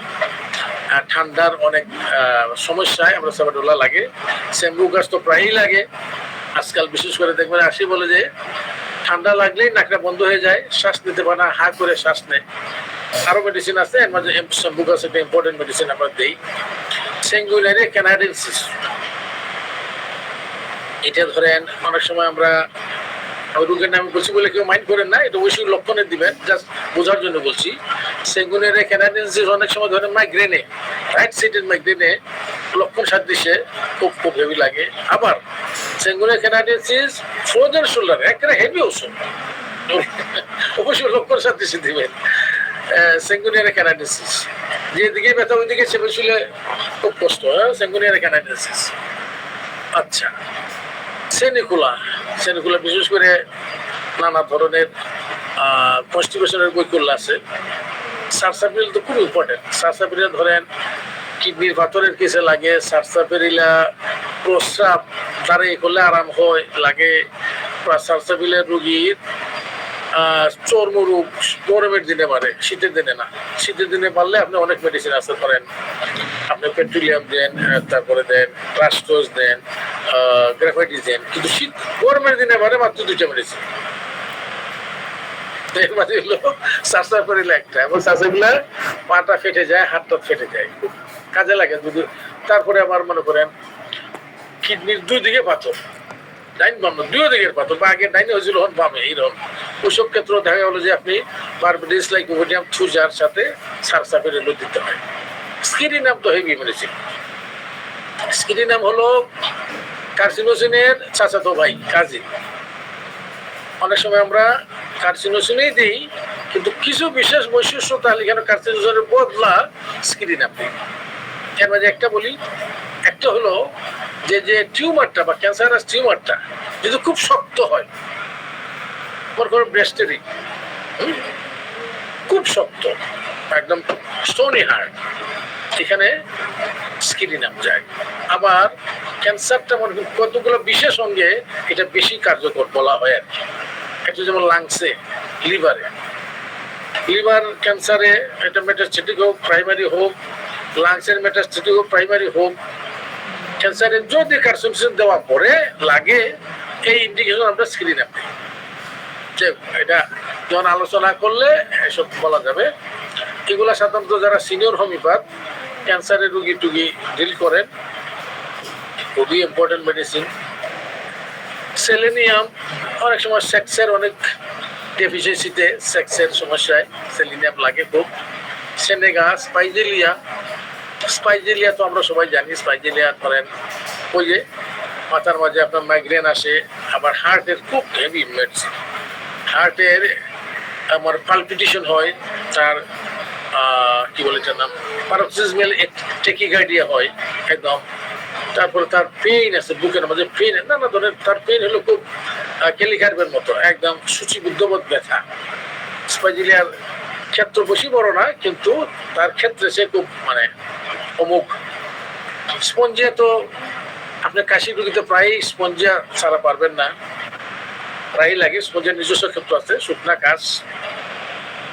ঠান্ডার অনেক সমস্যায় আমরা সেবাডোলা লাগে। শ্যাম্পু গাছ তো প্রায়ই লাগে আজকাল, বিশেষ করে দেখবেন বলে যে ঠান্ডা লাগলেই নাকটা বন্ধ হয়ে যায়, শ্বাস নিতে পারে না, হা করে শ্বাস নেয়। আরো মেডিসিন আছে, এর মাঝে শ্যাম্পু গাছ একটা ইম্পর্টেন্ট মেডিসিন আমরা দিই। সেঙ্গুলারি ক্যানাডেন্সিস, এটা ধরেন অনেক সময় আমরা রোগের নামে বলছি বলে কেউ মাইন্ড করেন না, এটা অবশ্যই লক্ষণে দিবেন, জাস্ট বোঝার জন্য বলছি। সেঙ্গুলারি ক্যানাডেন্সিস অনেক সময় ধরেন মাইগ্রেনে, রাইট সাইডের মাইগ্রেনে লক্ষণ সাদৃশ্যে খুব হেভি লাগে। আবার সেঙ্গুলারি ক্যানাডেন্সিস ফ্রোজেন শোল্ডার একেবারে হেভি ওষুধ, অবশ্যই লক্ষণ সাদৃশ্যে দিবেন। সেঙ্গুলারি ক্যানাডেন্সিস যেদিকে ব্যথা ওইদিকে চেপে শুলে খুব কষ্ট হয়, সেঙ্গুলারি ক্যানাডেন্সিস। আচ্ছা, সেনিকুলা বিশেষ করে নানা ধরনের কনস্টিপেশনের বৈকল্য আছে। সারসাপিরিল তো খুব ইম্পর্টেন্ট। সারসাপিরিল ধরেন কিডনির পাথরের কেসে লাগে, সারসাপিরিলা প্রস্রাব দাঁড়িয়ে করলে আরাম হয় লাগে। সারসাপিরিলের রোগীর চর্মরোগ গরমের দিনে বাড়ে, শীতের দিনে না। শীতের দিনে বাড়লে আপনি অনেক মেডিসিন আছে, ধরেন আপনি পেট্রোলিয়াম দেন, তারপরে দেন রাস্টোস দেন, গ্রাফাইটিস দেন, কিন্তু শীত গরমের দিনে বাড়ে মাত্র 2টা মেডিসিন। এর মাঝে হলো সারসাপিরিল একটা, এবং সারসাপিরিল পাটা ফেটে যায়, হাতটা ফেটে যায়, খুব কাজে লাগে যদি। তারপরে আমার মনে করেন কিডনির 2 দিকে পাথর, ডাইন বাম দুই দিকের পাথর, বা আগে ডাইনে হয়েছিল হন বামে, এইরকম ওইসব ক্ষেত্রে দেখা গেলো যে আপনি বারবিডিস লাইকোপোডিয়াম থুজার সাথে সারসাপিরিল দিতে হয়। স্কিরিনাম তো হেভি মেডিসিন। স্কিরিনাম হলো কার্সিনোসিনের চাচাতো ভাই, কাজিন। অনেক সময় আমরা কার্সিনোসিনই দিই, কিন্তু কিছু বিশেষ বৈশিষ্ট্য তাহলে কেন কার্সিনোসিনের বদলা স্কিরিনাম দিই। এর মাঝে একটা বলি, একটা হলো যে টিউমারটা বা ক্যান্সারাস টিউমারটা যদি খুব শক্ত হয়, মনে করো ব্রেস্টেরই খুব শক্ত, একদম স্টোনি হার্ড, এখানে স্কিনিনাম যায়। আবার ক্যান্সারটা মনে করি কতগুলো বিশেষ অঙ্গে এটা বেশি কার্যকর বলা হয় আর কি। একটা যেমন লাংসে, লিভারে, লিভার ক্যান্সারে এটা মেটাস্টেটিক হোক, প্রাইমারি হোক, লাংসের মেটাস্টেটিক হোক, প্রাইমারি হোক, ক্যান্সারে যদি কার্সিনোজেন দেওয়া পরে লাগে, এই ইন্ডিকেশন আমরা স্ক্রিনে পাই। এটা যখন আলোচনা করলে এসব বলা যাবে। এগুলা সাধারণত যারা সিনিয়র হোমিওপ্যাথ ক্যান্সারের রুগী টুগী ডিল করেন, খুবই ইম্পর্টেন্ট মেডিসিন। সেলেনিয়াম অনেক সময় সেক্সের অনেক ডেফিসিয়েন্সিতে, সেক্সের সমস্যায় সেলেনিয়াম লাগে খুব। সেনেগা, স্পাইজেলিয়া, স্পাইজেলিয়া তো আমরা সবাই জানি। স্পাইজেলিয়া ধরেন ওই যে মাথার মাঝে আপনার মাইগ্রেন আসে, আবার হার্টের খুব হেভি মেডিসিন। হার্টের আমার পালপিটেশন হয়, তার কি বলে এটার নাম, paroxysmal tachycardia হয় একদম। তারপরে তার পেইন আছে, বুকের মধ্যে পেইন, নানা ধরনের তার পেইন হলো খুব কেলিকার্বের মতো, একদম সূচিবদ্ধবোধ ব্যথা। স্পাইজেলিয়ার ক্ষেত্র বেশি বড় না, কিন্তু তার ক্ষেত্রে সে খুব মানে অমুক। স্পঞ্জিয়া তো আপনি কাশি রুগীতে প্রায়ই স্পঞ্জিয়া ছাড়া পারবেন না, প্রায়ই লাগে। স্পঞ্জিয়ার নিজস্ব ক্ষেত্র আছে, শুকনা কাশ,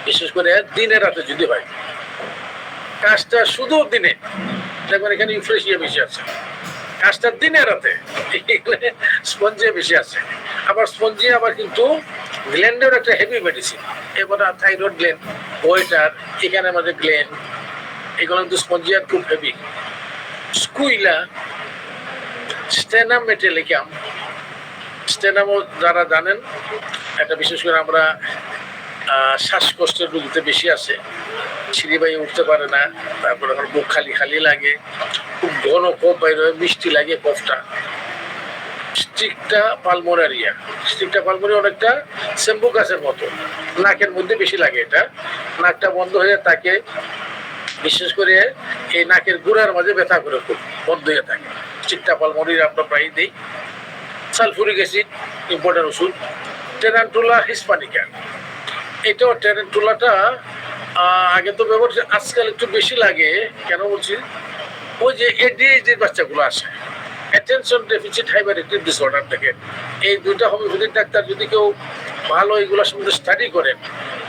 বিশেষ করে দিনে রাতে যদি হয়। কাশটা শুধু দিনে, দেখবেন এখানে ইউফ্রেশিয়া বেশি আছে। কাশটা দিনে রাতে, এখানে স্পঞ্জিয়া বেশি আছে। আবার স্পঞ্জিয়া আবার কিন্তু গ্ল্যান্ডের একটা হেভি মেডিসিন। এবার থাইরয়েড গ্ল্যান্ড, ওয়েটার, এখানে আমাদের গ্ল্যান্ড, এগুলো কিন্তু স্পঞ্জিয়ার খুব হেভি। স্কুইলা, স্টেনাম মেটালিকাম, স্টেনামও যারা জানেন, এটা বিশেষ করে আমরা শ্বাসকষ্টের রোগীতে বেশি আসে, সিঁড়ি বাইয়ে উঠতে পারে না, তারপরে আমার বুক খালি খালি লাগে, খুব ঘন কফ বাইরে হয়, মিষ্টি লাগে কফটা। স্টিকটা পালমোনারিয়া, স্টিকটা পালমোনারিয়া অনেকটা সেম্বু গাছের মতো, নাকের মধ্যে বেশি লাগে। এটা নাকটা বন্ধ হয়ে তাকে, বিশেষ করে এই নাকের গুড়ার মাঝে ব্যথা করে খুব বন্ধ হয়ে থাকে। স্টিকটা পালমোনারিয়া আমরা প্রায় দিই। সালফুরিক অ্যাসিড ইম্পর্টেন্ট ওষুধ। টেরান্টুলা হিসপানিকা, এটাও টেরেন্টুলাটা আগে তো ব্যবহার, আজকাল একটু বেশি লাগে। কেন বলছি, ওই যে এডিএইচডি বাচ্চাগুলো আসে, attention deficit hyper active disorder থেকে, এই দুইটা হোমিওপ্যাথিক ডাক্তার যদি কেউ ভালো এইগুলোর সম্বন্ধে স্টাডি করেন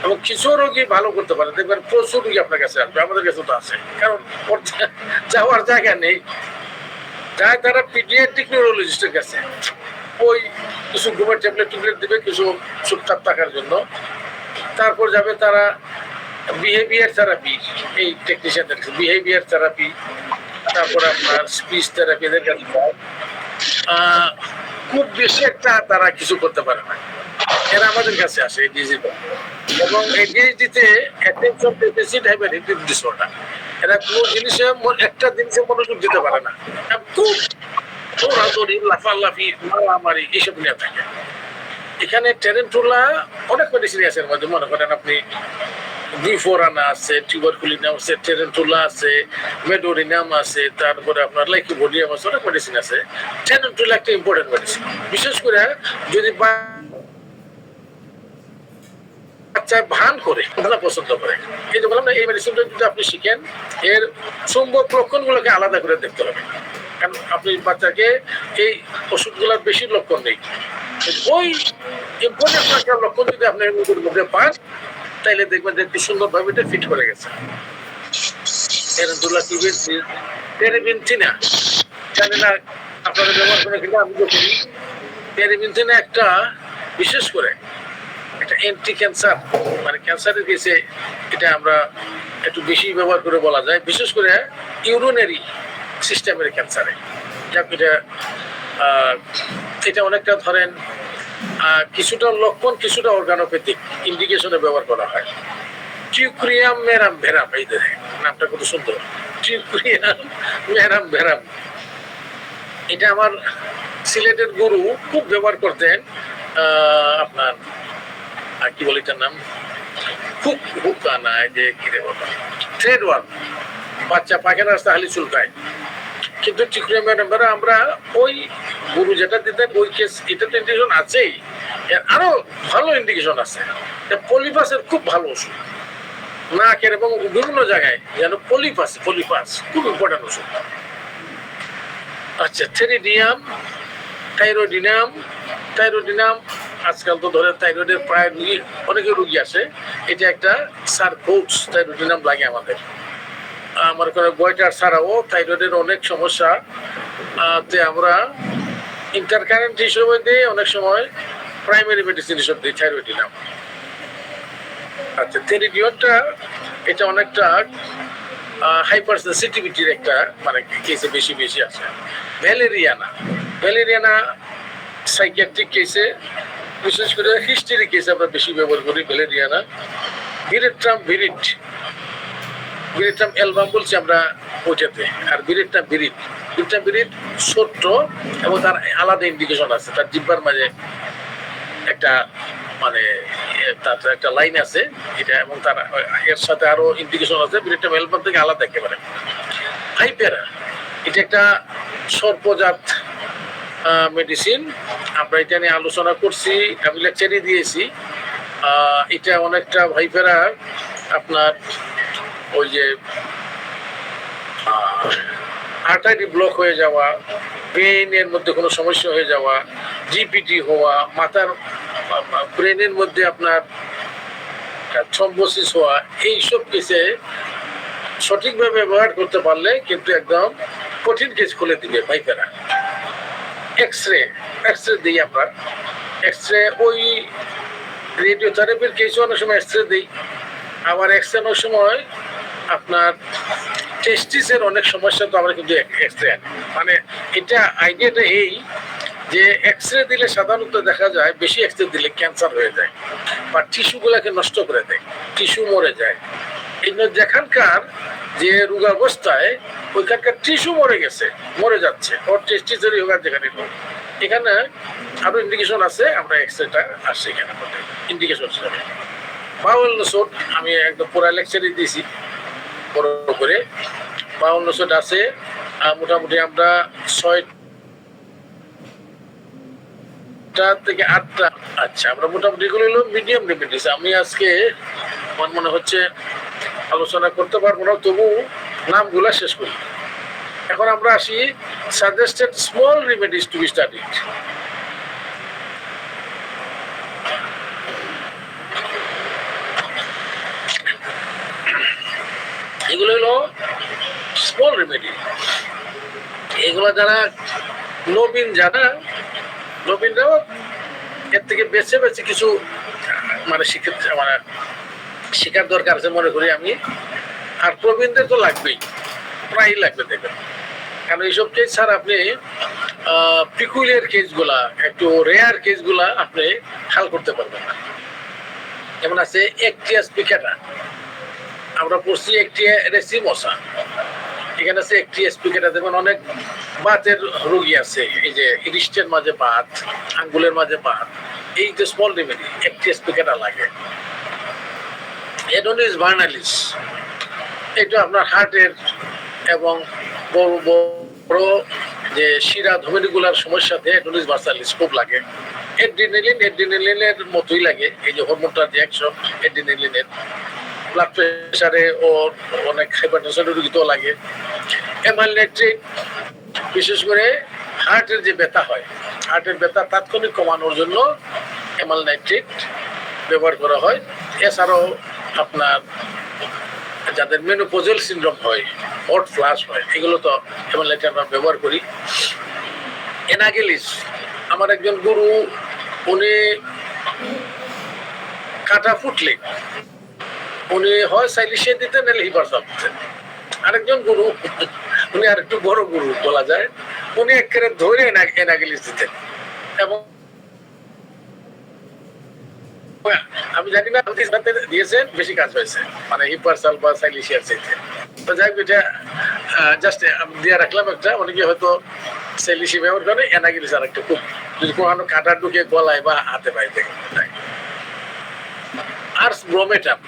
এবং কিছু রোগী ভালো করতে পারে, দেখবেন প্রচুর রোগী আপনার কাছে আসবে। আমাদের কাছে তো আছে, কারণ যাওয়ার জায়গা নেই। যায় তারা পিডিয়াট্রিক নিউরোলজিস্টের কাছে, ওই কিছু ঘুমের ট্যাবলেট টুবলেট দেবে কিছু চুপচাপ থাকার জন্য। তারপর যাবে তারা বিহেভিয়ার থেরাপি, এই টেকনিশিয়ানদের কাছে বিহেভিয়ার থেরাপি, তারপর আপনার স্পিচ থেরাপি, এদের কাছে খুব বেশি একটা তারা কিছু করতে পারে না। এরা আমাদের কাছে আসে এই ডিজিটা, এবং এই ডিজিতে অ্যাটেনশন ডেফিসিট হাইপারঅ্যাক্টিভ ডিসঅর্ডার, এরা কোনো জিনিসে একটা জিনিসে মনোযোগ দিতে পারে না, খুব দৌড়াদৌড়ি, লাফালাফি, মারামারি এইসব নিয়ে থাকে। এখানে টেরেন্টুলা অনেক মেডিসিন আছে এর মধ্যে, মনে করেন আপনি ডিফোরানা আছে, টিউবারকুলিনাম আছে, টেরেন্টুলা আছে, মেডোরিনাম আছে, তারপরে আপনার লাইকোভোডিয়াম আছে, অনেক মেডিসিন আছে। টেরেন্টুলা একটা ইম্পর্টেন্ট মেডিসিন, বিশেষ করে যদি বাচ্চা ভান করে, ভালো পছন্দ করে। এই যে বললাম না, এই মেডিসিনটা যদি আপনি শিখেন, এর চুম্বক লক্ষণগুলোকে আলাদা করে দেখতে হবে। কারণ আপনি বাচ্চাকে এই ওষুধগুলোর বেশি লক্ষণ নেই, ওই ইম্পর্টেন্ট একটা লক্ষণ যদি আপনি মধ্যে পান, তাইলে দেখবেন যে কি সুন্দরভাবে এটা ফিট করে গেছে। টেরেবিনথিনা, জানি না আপনারা ব্যবহার করে কিনা, আমি তো করি। টেরেবিনথিনা একটা বিশেষ করে একটা অ্যান্টি ক্যান্সার, মানে ক্যান্সারের কেসে এটা আমরা একটু বেশি ব্যবহার করে বলা যায়, বিশেষ করে ইউরিনারি সিস্টেমের ক্যান্সারে। যাক, এটা অনেকটা ধরেন কিছুটা লক্ষণ, কিছুটা অর্গানোপ্যাথিক ইন্ডিকেশনে ব্যবহার করা হয়। টিউক্রিয়াম মেরাম ভেরাম, এই দেখেন নামটা কত সুন্দর, টিউক্রিয়াম মেরাম ভেরাম। এটা আমার সিলেটের গুরু খুব ব্যবহার করতেন। আপনার কি বলে এটার নাম, খুব হুকানা, যে কি রে বাবা, থ্রেড ওয়ার্ম, বাচ্চা পায়খানা রাস্তা হালি চুলকায়। কিন্তু টিউক্রিয়াম মেরাম ভেরাম আমরা ওই গুরু যেটা দিতেন, ওই কেস এটাতে ইন্ডিকেশন আছেই, আরো ভালো ইন্ডিকেশন আছে। পলিপাসের খুব ভালো ওষুধ, নাকের এবং বিভিন্ন জায়গায় যেন পলিপাস খুব ইম্পর্টেন্ট ওষুধ। আচ্ছা, থেরিডিয়াম, থাইরোডিনাম আজকাল তো ধরে থাইরয়েডের প্রায় রুগী, অনেকে রুগী আসে, এটা একটা সারকোটস থাইরোডিনাম লাগে আমাদের। আমার কোনো গয়টার ছাড়াও থাইরয়েডের অনেক সমস্যা তে আমরা ইন্টারকারেন্ট হিসেবে দিই, অনেক সময় প্রাইমারি মেডিসিন হিসেবে দিই থাইরোডিনাম। আচ্ছা, থেরিডিয়নটা এটা অনেকটা হাইপার সেন্সিটিভিটির একটা মানে কেসে বেশি আছে। ভ্যালেরিয়ানা সাইকিয়াট্রিক কেসে, বিশেষ করে হিস্টেরি কেসে আমরা বেশি ব্যবহার করি ভ্যালেরিয়ানা। ভিরেট্রাম অ্যালবাম বলছি আমরা ওইটাতে। আর ভিরেট্রাম ছোট্ট এবং তার আলাদা ইন্ডিকেশন আছে, তার জিব্বার মাঝে একটা মানে তার একটা লাইন আছে এটা, এবং তার এর সাথে আরো ইন্ডিকেশন আছে ভিরেট্রাম অ্যালবাম থেকে আলাদা একেবারে। হাইপেরা এটা একটা সর্পজাত মেডিসিন, আমরা এটা নিয়ে আলোচনা করছি, আমি লেকচারই দিয়েছি। এটা অনেকটা ভাইফেরা আপনার ওই যে আর্টারি ব্লক হয়ে যাওয়া, ব্রেনের মধ্যে কোনো সমস্যা হয়ে যাওয়া, জিপিটি হওয়া, মাথার ব্রেনের মধ্যে আপনার থ্রম্বোসিস হওয়া, এইসব কেসে সঠিকভাবে ব্যবহার করতে পারলে কিন্তু একদম কঠিন কেস খুলে দিবে ভাইফেরা। এক্সরে দিই আমরা, এক্সরে ওই রেডিওথেরাপির কেসে অনেক সময় এক্সরে দিই, আবার এক্সরে অনেক সময় আপনার টেস্টিসের অনেক সমস্যা, তো আমরা কিন্তু এক্সরে আনি। মানে এটা আইডিয়াটা এই যে এক্সরে দিলে সাধারণত দেখা যায় বেশি এক্সরে দিলে ক্যান্সার হয়ে যায় বা টিস্যুগুলাকে নষ্ট করে দেয়, টিস্যু মরে যায়। এই জন্য যেখানকার যে রোগাবস্থায় ওইখানকার টিস্যু মরে যাচ্ছে, ওর টেস্টিসেরই হোক আর যেখানে হোক, এখানে আরো ইন্ডিকেশন আছে, আমরা এক্সরেটা আসছে এখানে ইন্ডিকেশন হিসাবে। বাউল নোসোট আমি একদম পুরা লেকচারই দিয়েছি বড় করে। বাউল নোসোট আছে মোটামুটি আমরা 6টা থেকে 8টা। আচ্ছা, আমরা মোটামুটি এগুলো হলো মিডিয়াম রেমেডিস। আমি আজকে আমার মনে হচ্ছে আলোচনা করতে পারবো না, তবু নামগুলা শেষ করি। এখন আমরা আসি suggested small remedies to be studied. এগুলো হলো স্মল রেমেডি। এগুলো যারা নবীনরাও এর থেকে বেছে কিছু মানে শিখার দরকার আছে মনে করি আমি। আর প্রবীণদের তো লাগবেই, প্রায়ই লাগবে দেখবেন, কারণ এইসব কেস ছাড়া আপনি পিকুলিয়ার কেসগুলা, একটু রেয়ার কেসগুলা আপনি হাল করতে পারবেন না। যেমন আছে একটিয়াস পিকেটা, আমরা পড়ছি একটিয়া রেসিমোসা, এখানে আছে একটিয়াস পিকেটা। দেখবেন অনেক বাতের রোগী আছে, এই যে রিস্টের মাঝে বাত, আঙ্গুলের মাঝে বাত, এই যে স্মল রেমেডি একটিয়াস পিকেটা লাগে। এডোনিস ভার্নালিস, এটা আপনার হার্টের এবং বড় বড় যে শিরা ধমনীগুলার সমস্যাতে এডোনিস ভার্সালিস খুব লাগে। এড্রিনালিনের মতোই লাগে, এই যে হরমোনটার যে অ্যাকশন এড্রিনালিনের। ব্লাড প্রেশারে ও অনেক হাইপারটেনশনের রোগীতেও লাগে। এমাইলনেট্রিক, বিশেষ করে হার্টের যে ব্যথা হয়, হার্টের ব্যথা তাৎক্ষণিক কমানোর জন্য এমাইলনেট্রিক ব্যবহার করা হয়। এছাড়াও আপনার যাদের মেনোপজাল সিনড্রোম হয়, হট ফ্লাশ হয়, এগুলো তো এমাইলনেট্রিক আমরা ব্যবহার করি। এনাগেলিস, আমার একজন গুরু, উনি কাটা ফুটলে উনি হয় সাইলিশিয়া দিতেন নাহলে হিপারসাল দিতেন। আরেকজন গুরু, উনি আর একটু বড় গুরু বলা যায়, উনি একেবারে ধরে এনাগেলিস দিতেন। এবং আমি জানি না দিয়েছেন বেশি কাজ হয়েছে, মানে হিপারসাল বা সাইলিশিয়ার চাইতে। তো যাই হোক, এটা জাস্ট আমি দিয়ে রাখলাম একটা। অনেকে হয়তো সাইলিশিয়া ব্যবহার করে, এনাগেলিস আর একটা খুব, যদি কোনো কাটা ঢুকে গলায় বা হাতে পায়ে দেখে। আর ব্রোমেটাম,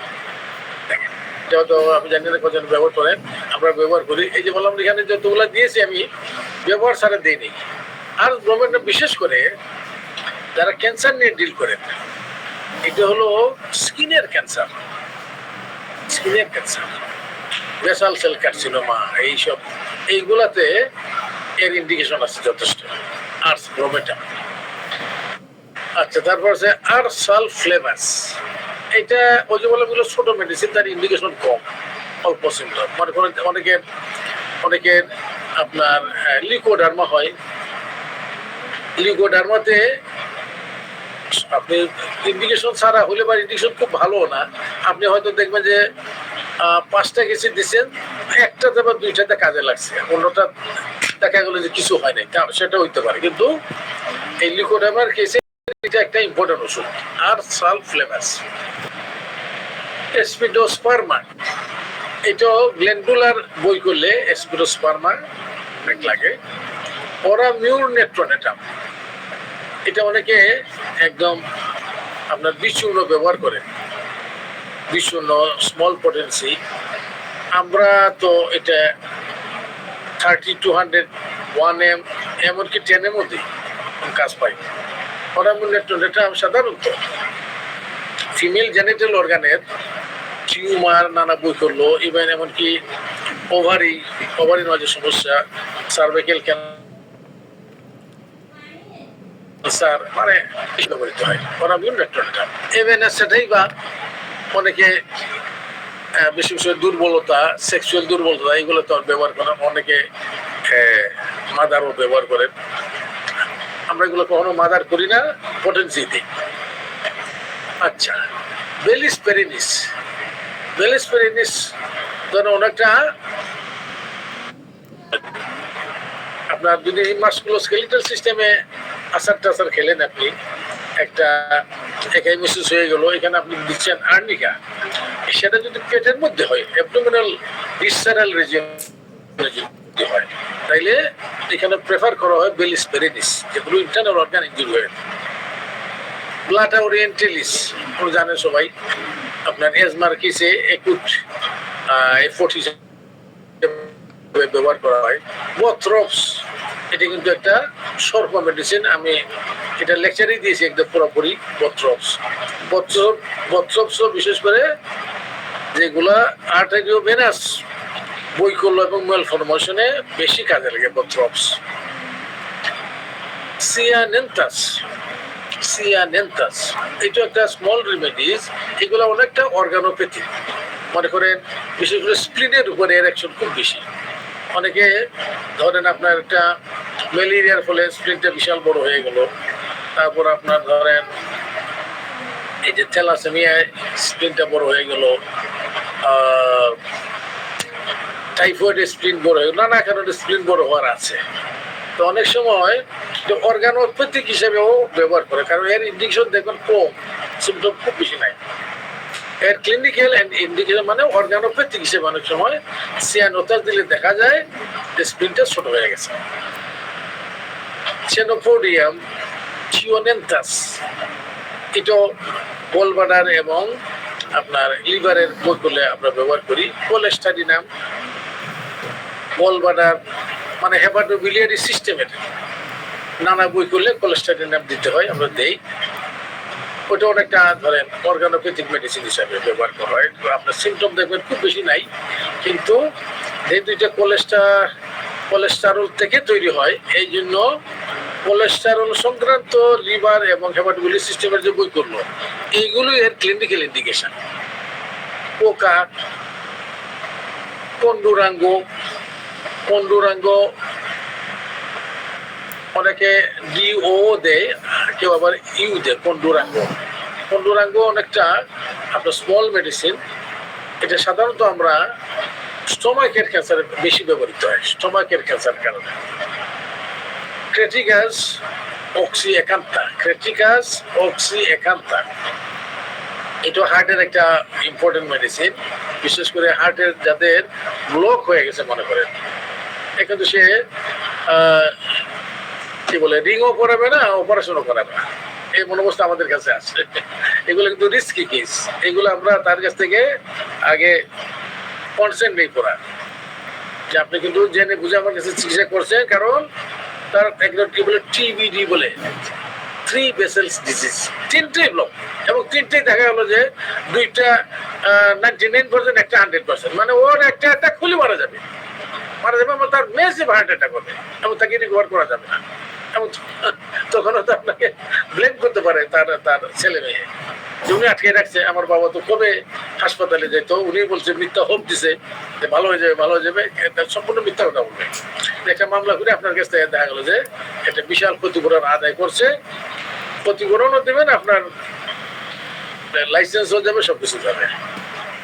যেহেতু আমি জানি না কজন ব্যবহার করেন, আমরা ব্যবহার করি। এই যে বললাম এখানে যতগুলো দিয়েছি আমি ব্যবহার ছাড়া দিইনি। আর ব্রোমেটাম বিশেষ করে যারা ক্যান্সার নিয়ে ডিল করেন, এটা হলো স্কিনের ক্যান্সার। স্কিনের ক্যান্সার, বেসাল সেল কার্সিনোমা, এইগুলাতে এর ইন্ডিকেশন আছে যথেষ্ট। আর্স ব্রোমেটাম। আচ্ছা, তারপর আছে আরসালফ্লেভাস। এটা ওই যে বলে ছোট মেডিসিন, তার ইন্ডিকেশন কম, অল্প সিমটম। মানে অনেকের আপনার লিকোডার্মা হয়। লিকোডার্মাতে আপনি ইন্ডিকেশন ছাড়া হলে বা ইন্ডিকেশন খুব ভালো না, আপনি হয়তো দেখবেন যে 5টা কেসি দিচ্ছেন, একটাতে বা 2টাতে কাজে লাগছে, অন্যটা দেখা গেলো যে কিছু হয় নাই, সেটা হইতে পারে। কিন্তু এই লিকোডার্মার কেসে এটা একটা ইম্পর্টেন্ট ওষুধ, আরসালফ্লেভাস। এসপিডোস্পার্মা, এটাও গ্ল্যান্ডুলার বই করলে এসপিডোস্পার্মা লাগে। অরামিউরনেট্রোনেটাম, এটা অনেকে একদম আপনার বিষূর্ণ ব্যবহার করে, বিষূর্ণ স্মল পটেন্সি। আমরা তো এটা 30, 200, 1M, এমনকি 10 মধ্যে কাজ পাই। অরামিউরনেট্রোনেটাম সাধারণত ফিমেল জেনিটাল অর্গানের টিউমার, নানা বই করলো, ইভেন এমনকি ওভারির মাঝে সমস্যা, সার্ভাইকেল ক্যান্সার, মানে ব্যবহৃত হয় অরামিউরনেট্রোনেটাম। ইভেন সেটাই বা অনেকে বেশি দুর্বলতা, সেক্সুয়াল দুর্বলতা, এইগুলো তো ব্যবহার করেন, অনেকে মাদারও ব্যবহার করেন। আমরা এগুলো কখনো মাদার করি না, পটেন্সি দিই। আচ্ছা, বেলিস পেরিনিস। বেলিস পেরিনিস ধরেন অনেকটা আপনার যদি মাস্কুলোস্কেলিটাল সিস্টেমে আসার টাসার খেলেন, আপনি একটা একাইমোসিস হয়ে গেল, এখানে আপনি দিচ্ছেন আর্নিকা, সেটা যদি পেটের মধ্যে হয়, অ্যাবডোমিনাল ভিসেরাল রিজিয়ন যদি হয়, তাইলে এখানে প্রেফার করা হয় বেলিস পেরিনিস, যেগুলো ইন্টারনাল অর্গান ইনজুরি হয়। প্লাটা ওরিয়েন্টালিস জানেন সবাই, আপনার এজমার কেসে একুট এফোর্ট হিসেবে ব্যবহার করা হয়। বোথ্রপস, এটা কিন্তু একটা সর্প মেডিসিন, আমি এটা লেকচারই দিয়েছি একদম পুরোপুরি। বোথ্রপস বিশেষ করে যেগুলা আর্টেরিওভেনাস বৈকল্য এবং ম্যালফরমেশনে বেশি কাজে লাগে বোথ্রপস। সিয়ানেন্থাস, এটা একটা স্মল রেমেডিস, এগুলো অনেকটা অর্গানোপ্যাথি। মনে করেন বিশেষ করে স্প্লিনের উপরে এর অ্যাকশন খুব বেশি। অনেকে ধরেন আপনার একটা ম্যালেরিয়ার ফলে স্প্লিনটা বিশাল বড় হয়ে গেল, তারপর আপনার ধরেন এই যে থ্যালাসেমিয়ায় স্প্লিনটা বড় হয়ে গেল, টাইফয়েডের স্প্লিন বড় হয়ে গেল, নানা কারণে স্প্লিন বড় হওয়ার আছে। তো অনেক সময় অর্গানোপ্যাথিক হিসেবেও ব্যবহার করে, কারণ এর ইন্ডিকেশন দেখবেন কম, সিমটম খুব বেশি নাই। এর ক্লিনিক্যাল ইন্ডিকেশন মানে অর্গানোপ্যাথিক হিসেবে অনেক সময় সিয়ানোথাস দিলে দেখা যায় যে স্প্লিনটা ছোট হয়ে গেছে। চেনোপোডিয়াম থিওনেন্থাস, এটা গোলব্লাডার এবং আপনার লিভারের বই করলে আমরা ব্যবহার করি। কোলেস্টাডিনাম, গোলব্লাডার মানে হেপাটোবিলিয়ারি সিস্টেমের নানা বই করলে কোলেস্টাডিনাম দিতে হয়, আমরা দেই। ওটা অনেকটা ধরেন অর্গানোপ্যাথিক মেডিসিন হিসাবে ব্যবহার করা হয়। আপনার সিমটম দেখবেন খুব বেশি নাই, কিন্তু এই দুইটা কোলেস্টেরল থেকে তৈরি হয়, এই জন্য কোলেস্টেরল সংক্রান্ত লিভার এবং হেপাটোবিলিয়ারি সিস্টেমের যে বই করলো, এইগুলো এর ক্লিনিক্যাল ইন্ডিকেশন। পোকা, পন্ডুরাঙ্গ অনেকে ডিও দেয়, কেউ আবার ইউ দেয়। পন্ডুরাঙ্গ অনেকটা আপনার স্মল মেডিসিন, এটা সাধারণত আমরা স্টোমাকের ক্যান্সারে বেশি ব্যবহৃত হয়, স্টোমাকের ক্যান্সার কারণে। ক্রেটিকাস অক্সিএকান্থা, এটা হার্টের একটা ইম্পর্টেন্ট মেডিসিন, বিশেষ করে হার্টের যাদের ব্লক হয়ে গেছে মনে করেন, কিন্তু সে কি বলে রিংও করাবে না, অপারেশনও করাবে না, এই মনোবস্থা আমাদের কাছে আছে। এগুলো কিন্তু রিস্কি কেস, এগুলো আমরা তার কাছ থেকে আগে কনসেন্ট নেই করা, যে আপনি কিন্তু জেনে বুঝে আমার কাছে চিকিৎসা করছেন, কারণ তার একজন কি বলে টিবিডি বলে, 3 ভেসেলস ডিজিজ, 3টে ব্লক, এবং 3টেই দেখা গেল যে 2টা 99% একটা 100%, মানে ওর একটা খুলে মারা যাবে এবং তার মেসিভ হার্ট অ্যাটাক হবে এবং তাকে রিকভার করা যাবে না। এবং তখন তো আপনাকে ব্লেম করতে পারে তার তার ছেলে মেয়ে, যে উনি আটকে রাখছে। আমার বাবা তো কবে হাসপাতালে যেত, উনি বলছে মিথ্যা হোপ দিছে যে ভালো হয়ে যাবে ভালো হয়ে যাবে, এটা সম্পূর্ণ মিথ্যা কথা বলবে। একটা মামলা করে আপনার কাছ থেকে দেখা গেল যে একটা বিশাল ক্ষতিপূরণ আদায় করছে, ক্ষতিপূরণও দেবেন, আপনার লাইসেন্স হয়ে যাবে, সবকিছু যাবে,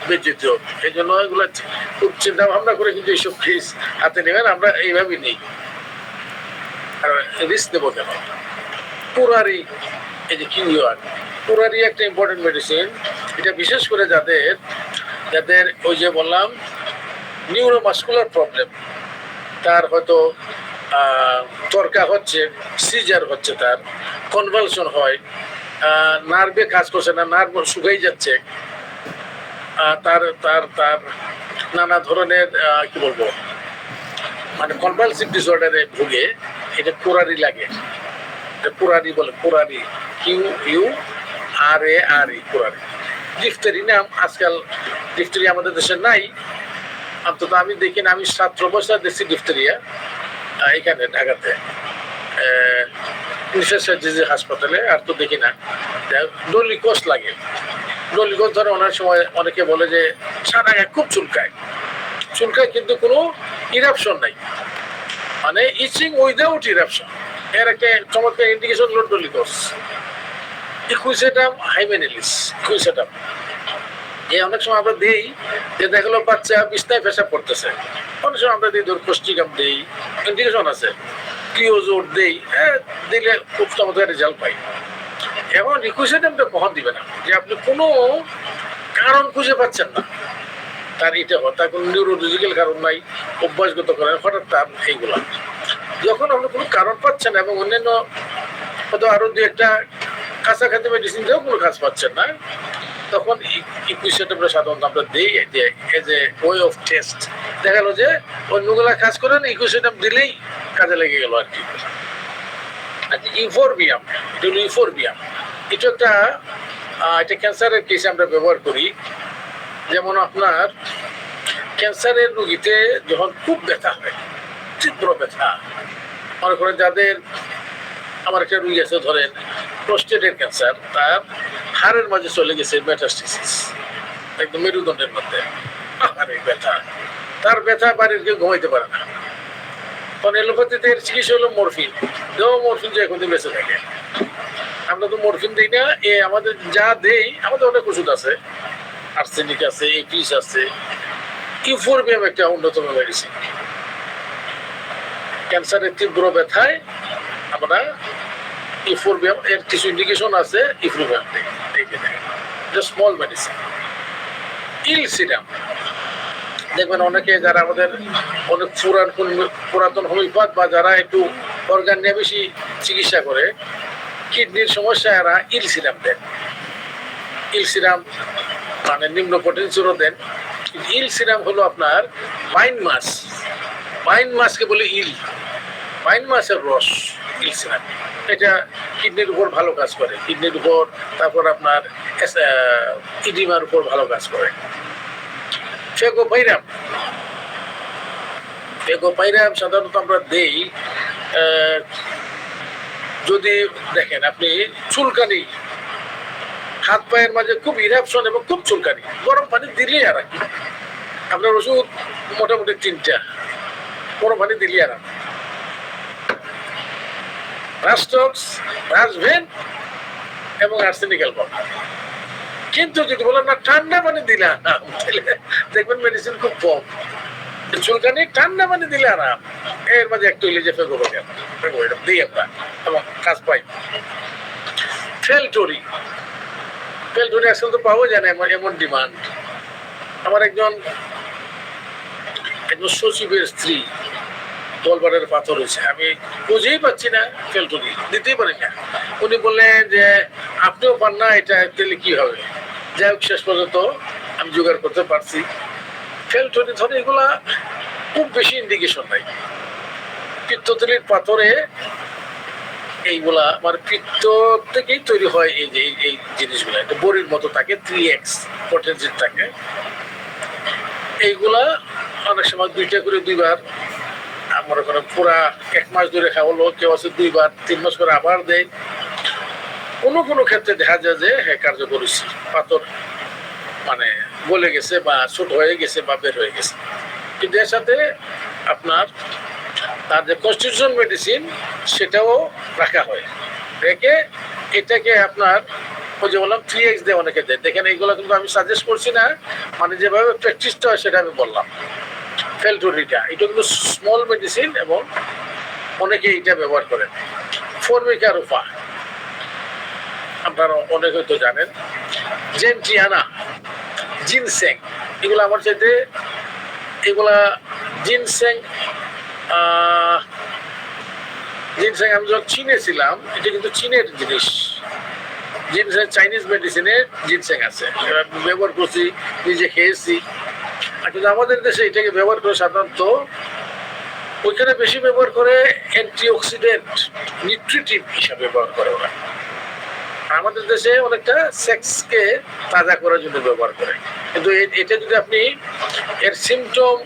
বিদ্যুৎ। এই জন্য এগুলো খুব চিন্তা ভাবনা করে কিন্তু এইসব কেস হাতে নেবেন। আমরা এইভাবেই নেই, আর রিস্ক দেবো কেন? পুরারি, এই যে কিউআর পুরারি একটা ইম্পর্টেন্ট মেডিসিন। এটা বিশেষ করে যাদের যাদের ওই যে বললাম নিউরোমাস্কুলার প্রবলেম, তার হয়তো তরকা হচ্ছে, সিজার হচ্ছে, তার কনভালশন হয়, নার্ভে কাজ করছে না, নার্ভ শুকাই যাচ্ছে, তার তার তার নানা ধরনের কি বলবো, মানে কনভালসিভ ডিসঅর্ডারে ভুগে, এটা পুরারি লাগে। পুরারি বলে, পুরারি, QURARE, পুরারি। ডিফথেরি নাম, আজকাল ডিফথেরি আমাদের দেশে নাই, অন্তত আমি দেখি না। আমি 17 বছর দেখছি ডিফথেরিয়া এখানে ঢাকাতে হাসপাতালে, আর তো দেখি না। ডলিকোস লাগে, ডলিকোস ধরে অনেক সময় অনেকে বলে যে সাদা গায়ে খুব চুলকায়, কিন্তু কোনো ইরাপশন নাই, মানে ইচিং উইদাউট ইরাপশন। এর একটা চমৎকার ইন্ডিকেশন হলো ডলিকোস। ইকুইসেটাম হাইমেনেলিস, ইকুইসেটাম অনেক সময় আমরা দিই, যে দেখলো বাচ্চা বিছনায় পেশাব করতেছে, অনেক সময় আমরা দিই, ধর কোষ্টিকাম দিই, ইন্ডিকেশন আছে, ক্লিওজোর দিই, দিলে খুব চমৎকার রেজাল্ট পাই। এখন ইকুইসেটামটা কখন দিবে না, যে আপনি কোনো কারণ খুঁজে পাচ্ছেন না তার এটা হয়, তার কোনো নিউরোলজিক্যাল কারণ নাই, অভ্যাসগত কারণ, হঠাৎ তার এইগুলা। যখন আপনি কোনো কারণ পাচ্ছেন এবং অন্যান্য হয়তো আরো দু একটা কাছাকাছি মেডিসিন দিয়েও কোনো কাজ পাচ্ছেন না, তখন ইকুইসেটামটা সাধারণত আমরা দিই as a way of test. দেখা গেল যে অন্যগুলা কাজ করেন, ইকুইসেটাম দিলেই কাজে লেগে গেল আর কি। আচ্ছা, ইউফোরবিয়াম, এটা হলো ইউফোরবিয়াম। এটা একটা এটা ক্যান্সারের কেসে আমরা ব্যবহার করি। যেমন আপনার ক্যান্সারের রোগীতে যখন খুব ব্যথা হয়, তীব্র ব্যথা, মনে করেন যাদের, আমার একটা রোগী আছে ধরেন প্রস্টেটের ক্যান্সার, তার হাড়ের মাঝে চলে গেছে মেটাস্টেসিস, একদম মেরুদণ্ডের মধ্যে, আরে ব্যথা, তার ব্যথা বাড়ির কেউ ঘুমাইতে পারে না। তখন এলোপ্যাথিতে চিকিৎসা হলো মরফিন, দেও মরফিন যে এখন বেঁচে থাকে। আমরা তো মরফিন দিই না, আমাদের যা দেই, আমাদের অনেক ওষুধ আছে, আর্সেনিক আছে, এপিস আছে। ইউফোরবিয়াম একটা অন্যতম মেডিসিন। ক্যান্সারের তীব্র ব্যথায় আমরা ইউফোরবিয়াম, এর কিছু ইন্ডিকেশন আছে, ইউফোরবিয়াম স্মল মেডিসিন। ইলসিরাম, দেখবেন অনেকে যারা আমাদের অনেক পুরাতন হোমিওপ্যাথ বা যারা একটু অর্গান নিয়ে বেশি চিকিৎসা করে, কিডনির সমস্যা, এরা ইলসিরাম দেন। ইলসিরাম মানে নিম্ন পটেন্সিয়ালও দেন। ইলসিরাম হলো আপনার পাইন মাছ, পাইন মাছকে বলে ইল, পাইন মাছের রস, ইলসিরাম। এটা কিডনির উপর ভালো কাজ করে, কিডনির উপর, তারপর আপনার ইডিমার উপর ভালো কাজ করে। ফেগোপাইরাম, ফেগোপাইরাম সাধারণত আমরা দেই যদি দেখেন আপনি চুলকানি, হাত পায়ের মাঝে খুব ইরাপশন এবং খুব চুলকানি, গরম পানি দিলেই আর কি। আপনার ওষুধ মোটামুটি 3টা, গরম পানি দিলেই আর রাস্টক্স, রাসভেন এবং আর্সেনিক অ্যালকোহল। কিন্তু যদি বলেন না ঠান্ডা পানি দিলে আরাম, দেখবেন মেডিসিন খুব কম। চুলকানি ঠান্ডা পানি দিলে আরাম, এর মাঝে একটু ইলিজে ফেগোপাইরাম দিই আমরা এবং কাজ পাই। ফেলটোরি, ফেলটোরি আসলে তো পাওয়া যায় না, এমন ডিমান্ড। আমার একজন সচিবের স্ত্রী গলবারের পাথর হয়েছে, আমি বুঝেই পাচ্ছি না, ফেলটোরি দিতেই পারি না। উনি বললেন যে আপনিও পান না, এটা দিলে কি হবে? যাই হোক, শেষ পর্যন্ত আমি জোগাড় করতে পারছি। ফেলটোরি ধরে এগুলা খুব বেশি ইন্ডিকেশন নাই। পিত্তথলির পাথরে এইগুলা মানে পিত্ত থেকেই তৈরি হয় এই যে এই জিনিসগুলা, বড়ির মতো থাকে, 3x পটেনশিয়াল থাকে। এইগুলা অনেক সময় 2টা করে 2বার, মনে করেন পুরা 1 মাস ধরে খাওয়ালো, কেউ আছে 2বার, 3 মাস করে আবার দেয়। কোনো কোনো ক্ষেত্রে দেখা যায় যে হ্যাঁ কার্যকরী, পাথর মানে গলে গেছে বা ছোট হয়ে গেছে বা বের হয়ে গেছে। কিন্তু এর সাথে আপনার তার যে কনস্টিটিউশন মেডিসিন সেটাও রাখা হয়, রেখে এটাকে আপনার ওই যে বললাম 3x দিয়ে অনেকে দেয়। দেখেন এইগুলো কিন্তু আমি সাজেস্ট করছি না, মানে যেভাবে প্র্যাকটিসটা হয় সেটা আমি বললাম। ফেলটুরিটা এটা কিন্তু স্মল মেডিসিন এবং অনেকে এটা ব্যবহার করেন। ফর্মিকা রূপা আপনারা অনেকে হয়তো জানেন। জেন্টিয়ানা, জিনসেং, এগুলো আমার চাইতে এগুলা জিনসেং জিনসেং আমি যখন চীনে ছিলাম, এটা কিন্তু চীনের জিনিস। জিনসেং চাইনিজ মেডিসিনে জিনসেং আছে, ব্যবহার করছি, নিজে খেয়েছি। আর কিন্তু আমাদের দেশে এটাকে ব্যবহার করে সাধারণত ওইখানে বেশি ব্যবহার করে অ্যান্টিঅক্সিডেন্ট, নিউট্রিটিভ হিসাবে ব্যবহার করে ওরা। আমাদের দেশে অনেকটা সেক্সকে তাজা করার জন্য ব্যবহার করে। কিন্তু এটা যদি আপনি এর সিমটম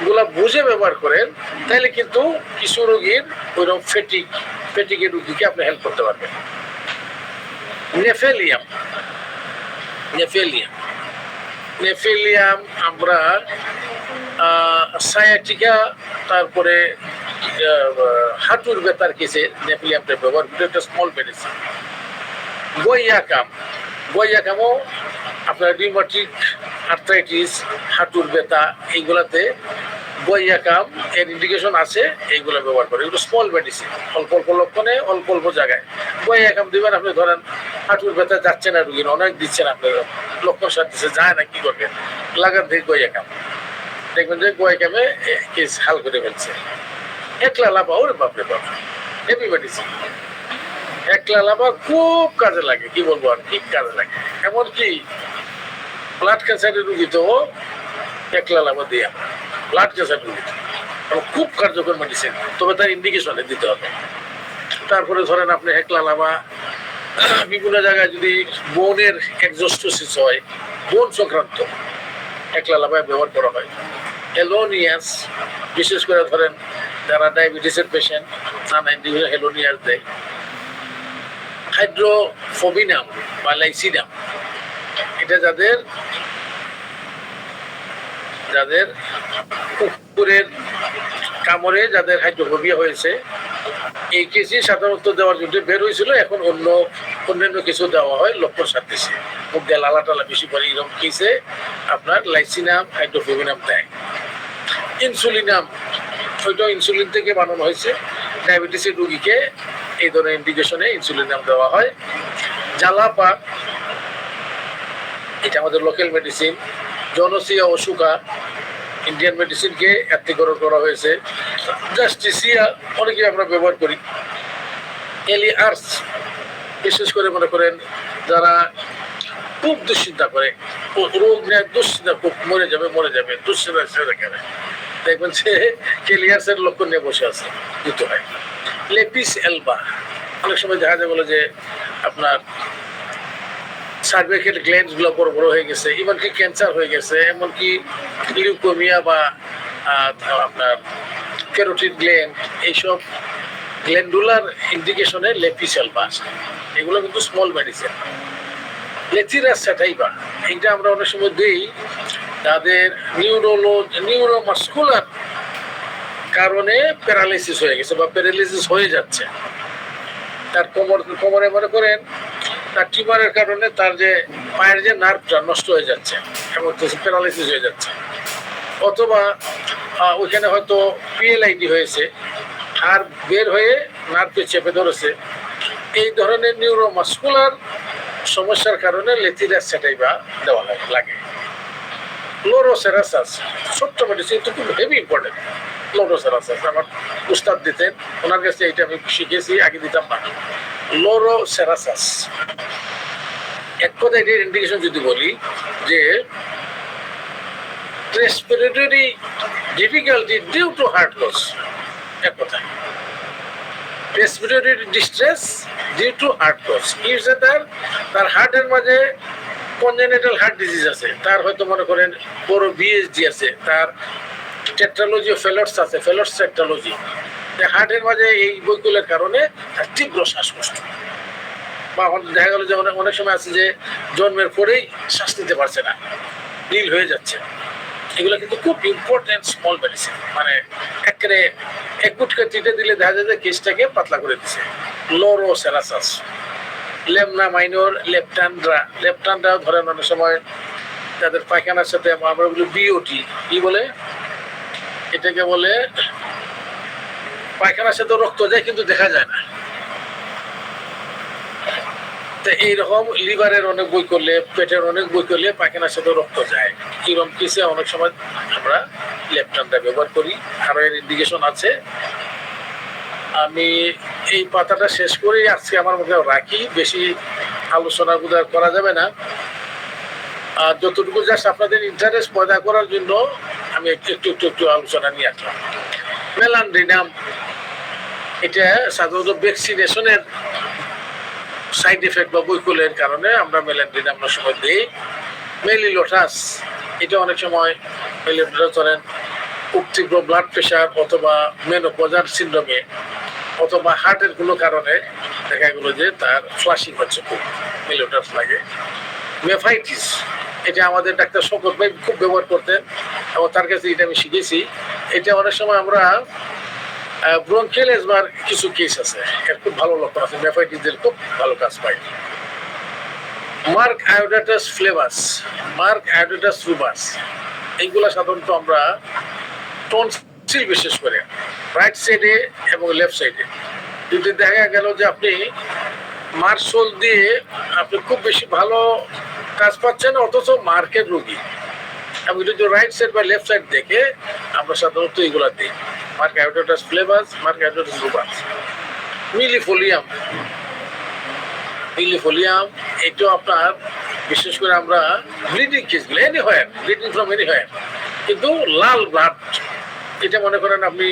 গুলা বুঝে ব্যবহার করেন, তাহলে কিন্তু কিছু রোগীর ওইরকম ফেটিকের রোগীকে আপনি হেল্প করতে পারবেন। নেফেলিয়াম, নেফেলিয়াম, নেফেলিয়াম আমরা সায়াটিকা, তারপরে হাঁটুর ব্যথার কেসে নেফেলিয়ামটা ব্যবহার করে, একটা স্মল মেডিসিন। গইয়াকাম, গইয়াকামও আপনার রিউমাটিক আর্থ্রাইটিস, হাঁটুর ব্যথা, এইগুলাতে গইয়াকাম এর ইন্ডিকেশন আছে, এইগুলো ব্যবহার করে। এগুলো স্মল মেডিসিন, অল্প অল্প লক্ষণে অল্প অল্প জায়গায় গইয়াকাম দিবেন। আপনি ধরেন হাঁটুর ব্যথা যাচ্ছে না রুগীর, অনেক দিচ্ছেন আপনার, লক্ষণ সারতেছে যায় না, কি করবেন? লাগান দিয়ে গইয়াকাম, দেখবেন যে গইয়াকামে কেস হাল করে ফেলছে। একলা লাভা, ওরে বাপরে বাপ, হেভি মেডিসিন। একলা লাভা খুব কাজে লাগে, কি বলবো আর, ঠিক কাজে লাগে। এমনকি ব্লাড ক্যান্সারের রুগী তো একলা লাভা দিয়ে, ব্লাড ক্যান্সার রুগী খুব কার্যকর মেডিসিন, তবে তার ইন্ডিকেশনে দিতে হবে। তারপরে ধরেন আপনি একলা লাভা বিভিন্ন জায়গায় যদি বোনের এক্সোস্টোসিস হয়, বোন সংক্রান্ত, একলা লাভায় ব্যবহার করা হয়। হেলোনিয়াস, বিশেষ করে ধরেন যারা ডায়াবেটিসের পেশেন্ট, নানা ইন্ডিভিজুয়াল হেলোনিয়াস দেয়। হাইড্রোফোবিনাম বা লাইসিনাম, এটা যাদের কুকুরের কামড়ে যাদের হাইড্রোফোবিয়া হয়েছে, এই কেসি সাধারণত দেওয়ার জন্য বের হয়েছিল। এখন অন্যান্য কিছু দেওয়া হয় লক্ষণ সারতেছে, মুখ দিয়ে লালা টালা বেশি পরে, এরকম কেসে আপনার লাইসিনাম, হাইড্রোফোবিনাম দেয়। ইনসুলিনাম, ওইটাও ইনসুলিন থেকে বানানো হয়েছে, ডায়াবেটিসের রুগীকে এই ধরনের ইন্ডিকেশনে ইনসুলিনাম দেওয়া হয়। জালাপাক, এটা আমাদের লোকাল মেডিসিন। জনসিয়া অসুকা, ইন্ডিয়ান মেডিসিনকে অ্যাপ্লিকরণ করা হয়েছে। জাস্টিসিয়া অনেকে আমরা ব্যবহার করি। এলিআর্স, বিশেষ করে মনে করেন যারা খুব দুশ্চিন্তা করে, রোগ নেয়, দুশ্চিন্তা, খুব মরে যাবে দুশ্চিন্তা ছেড়ে গেলে, দেখবেন যে কেলিয়ার্সের লক্ষণ নিয়ে বসে আছে, দিতে হয়। লেপিস এলবা, অনেক সময় দেখা যায় বলে যে আপনার সার্ভাইকাল গ্ল্যান্ডস গুলো বড় বড় হয়ে গেছে, এমনকি ক্যান্সার হয়ে গেছে, এমনকি লিউকোমিয়া বা আপনার ক্যারোটিড গ্ল্যান্ড, এইসব গ্ল্যান্ডুলার ইন্ডিকেশনে লেপিস এলবা আছে। এগুলো কিন্তু স্মল মেডিসিন। লেথিরাস স্যাটাইভা, এইটা আমরা অনেক সময় দিই তাদের নিউরোমাস্কুলার কারণে প্যারালাইসিস হয়ে গেছে বা প্যারালাইসিস হয়ে যাচ্ছে। তার কোমরে মনে করেন তার টিউমারের কারণে তার যে পায়ের যে নার্ভটা নষ্ট হয়ে যাচ্ছে এবং প্যারালাইসিস হয়ে যাচ্ছে, অথবা ওইখানে হয়তো পিএলআইডি হয়েছে, হাড় বের হয়ে নার্ভকে চেপে ধরেছে। এই ধরনের নিউরোমাস্কুলার সমস্যার কারণে লেথিরাস স্যাটাইভা দেওয়া লাগে। ক্লোরোসেরাসাস, ছোট্ট মেডিসিন, কিন্তু খুব হেভি ইম্পর্টেন্ট। ক্লোরোসেরাসাস আমার উস্তাদ দিতেন, ওনার কাছে এইটা আমি শিখেছি, আগে দিতাম না। ক্লোরোসেরাসাস, এক কথা এটির ইন্ডিকেশন যদি বলি যে respiratory difficulty due to heart loss, এক কথা respiratory distress due to heart cause. কি হচ্ছে তার হার্টের মাঝে কনজেনিটাল হার্ট ডিজিজ আছে, তার হয়তো মনে করেন বড় বিএসডি আছে, তার টেট্রালজি ও ফেলটস আছে, ফেলটস টেট্রালজি। হার্টের মাঝে এই বৈকল্যের কারণে তার তীব্র শ্বাসকষ্ট, বা দেখা গেল যে অনেক সময় আছে যে জন্মের পরেই শ্বাস নিতে পারছে না, নীল হয়ে যাচ্ছে। এগুলো কিন্তু খুব ইম্পর্টেন্ট স্মল মেডিসিন, মানে একেবারে এক গুটকা চিটে দিলে দেখা যায় যে কেসটাকে পাতলা করে দিচ্ছে। লোরোসেরাসাস, লেমনা মাইনর, লেপটান্ড্রা ধরেন অনেক সময় তাদের পায়খানার সাথে আমরা বলি বিওটি, কি বলে এটাকে বলে, পায়খানার সাথে রক্ত যায় কিন্তু দেখা যায় না। তো এইরকম লিভারের অনেক বই করলে, পেটের অনেক বই করলে পায়খানার সাথে রক্ত যায়, এরকম কেসে অনেক সময় আমরা লেপটানটা ব্যবহার করি। আরো এর ইন্ডিকেশন আছে। আমি এই পাতাটা শেষ করেই আজকে আমার মুখে রাখি, বেশি আলোচনা বোধহয় করা যাবে না। আর যতটুকু জাস্ট আপনাদের ইন্টারেস্ট পয়দা করার জন্য আমি একটু আলোচনা নিয়ে আসলাম। মেলানড্রিনাম, এটা সাধারণত ভ্যাকসিনেশনের সাইড এফেক্ট বা বৈকল্যের কারণে আমরা মেলানড্রিনাম অনেক সময় দিই। মেলিলোটাস, এটা অনেক সময় মেলিলোটাস ধরেন খুব তীব্র ব্লাড প্রেশার অথবা মেনোপজার সিন্ড্রোমে অথবা হার্টের কোনো কারণে দেখা গেলো যে তার ফ্লাশিং হচ্ছে, খুব মেলিলোটাস লাগে। মেফাইটিস, এটা আমাদের ডাক্তার শওকত ভাই খুব ব্যবহার করতেন এবং তার কাছে এটা আমি শিখেছি। এটা অনেক সময় আমরা ব্রঙ্কিয়াল এজমার কিছু কেস আছে, এর খুব ভালো লক্ষণ আছে, মেফাইটিসের খুব ভালো কাজ পায়। মার্ক আয়োডাটাস ফ্লেভাস, মার্ক আয়োডাটাস রুবাস, এইগুলা সাধারণত আমরা টনসিল বিশেষ করে রাইট সাইডে এবং লেফট সাইডে যদি দেখা গেল যে আপনি মার্শল দিয়ে আপনি খুব বেশি ভালো কাজ পাচ্ছেন অথচ মার্কের রোগী, এবং যদি রাইট সাইড বা লেফট সাইড দেখে আমরা সাধারণত এগুলা দিই। Mark আয়োডাটাস ফ্লেভাস, mark আয়োডাটাস রুবাস। মিলিফোলিয়াম, মিলিফোলিয়াম এটাও আপনার বিশেষ করে আমরা ব্লিডিং কেসগুলো এনি হয়, ব্লিডিং ফ্রম এনি হয়, কিন্তু লাল ব্লাড, এটা মনে করেন আপনি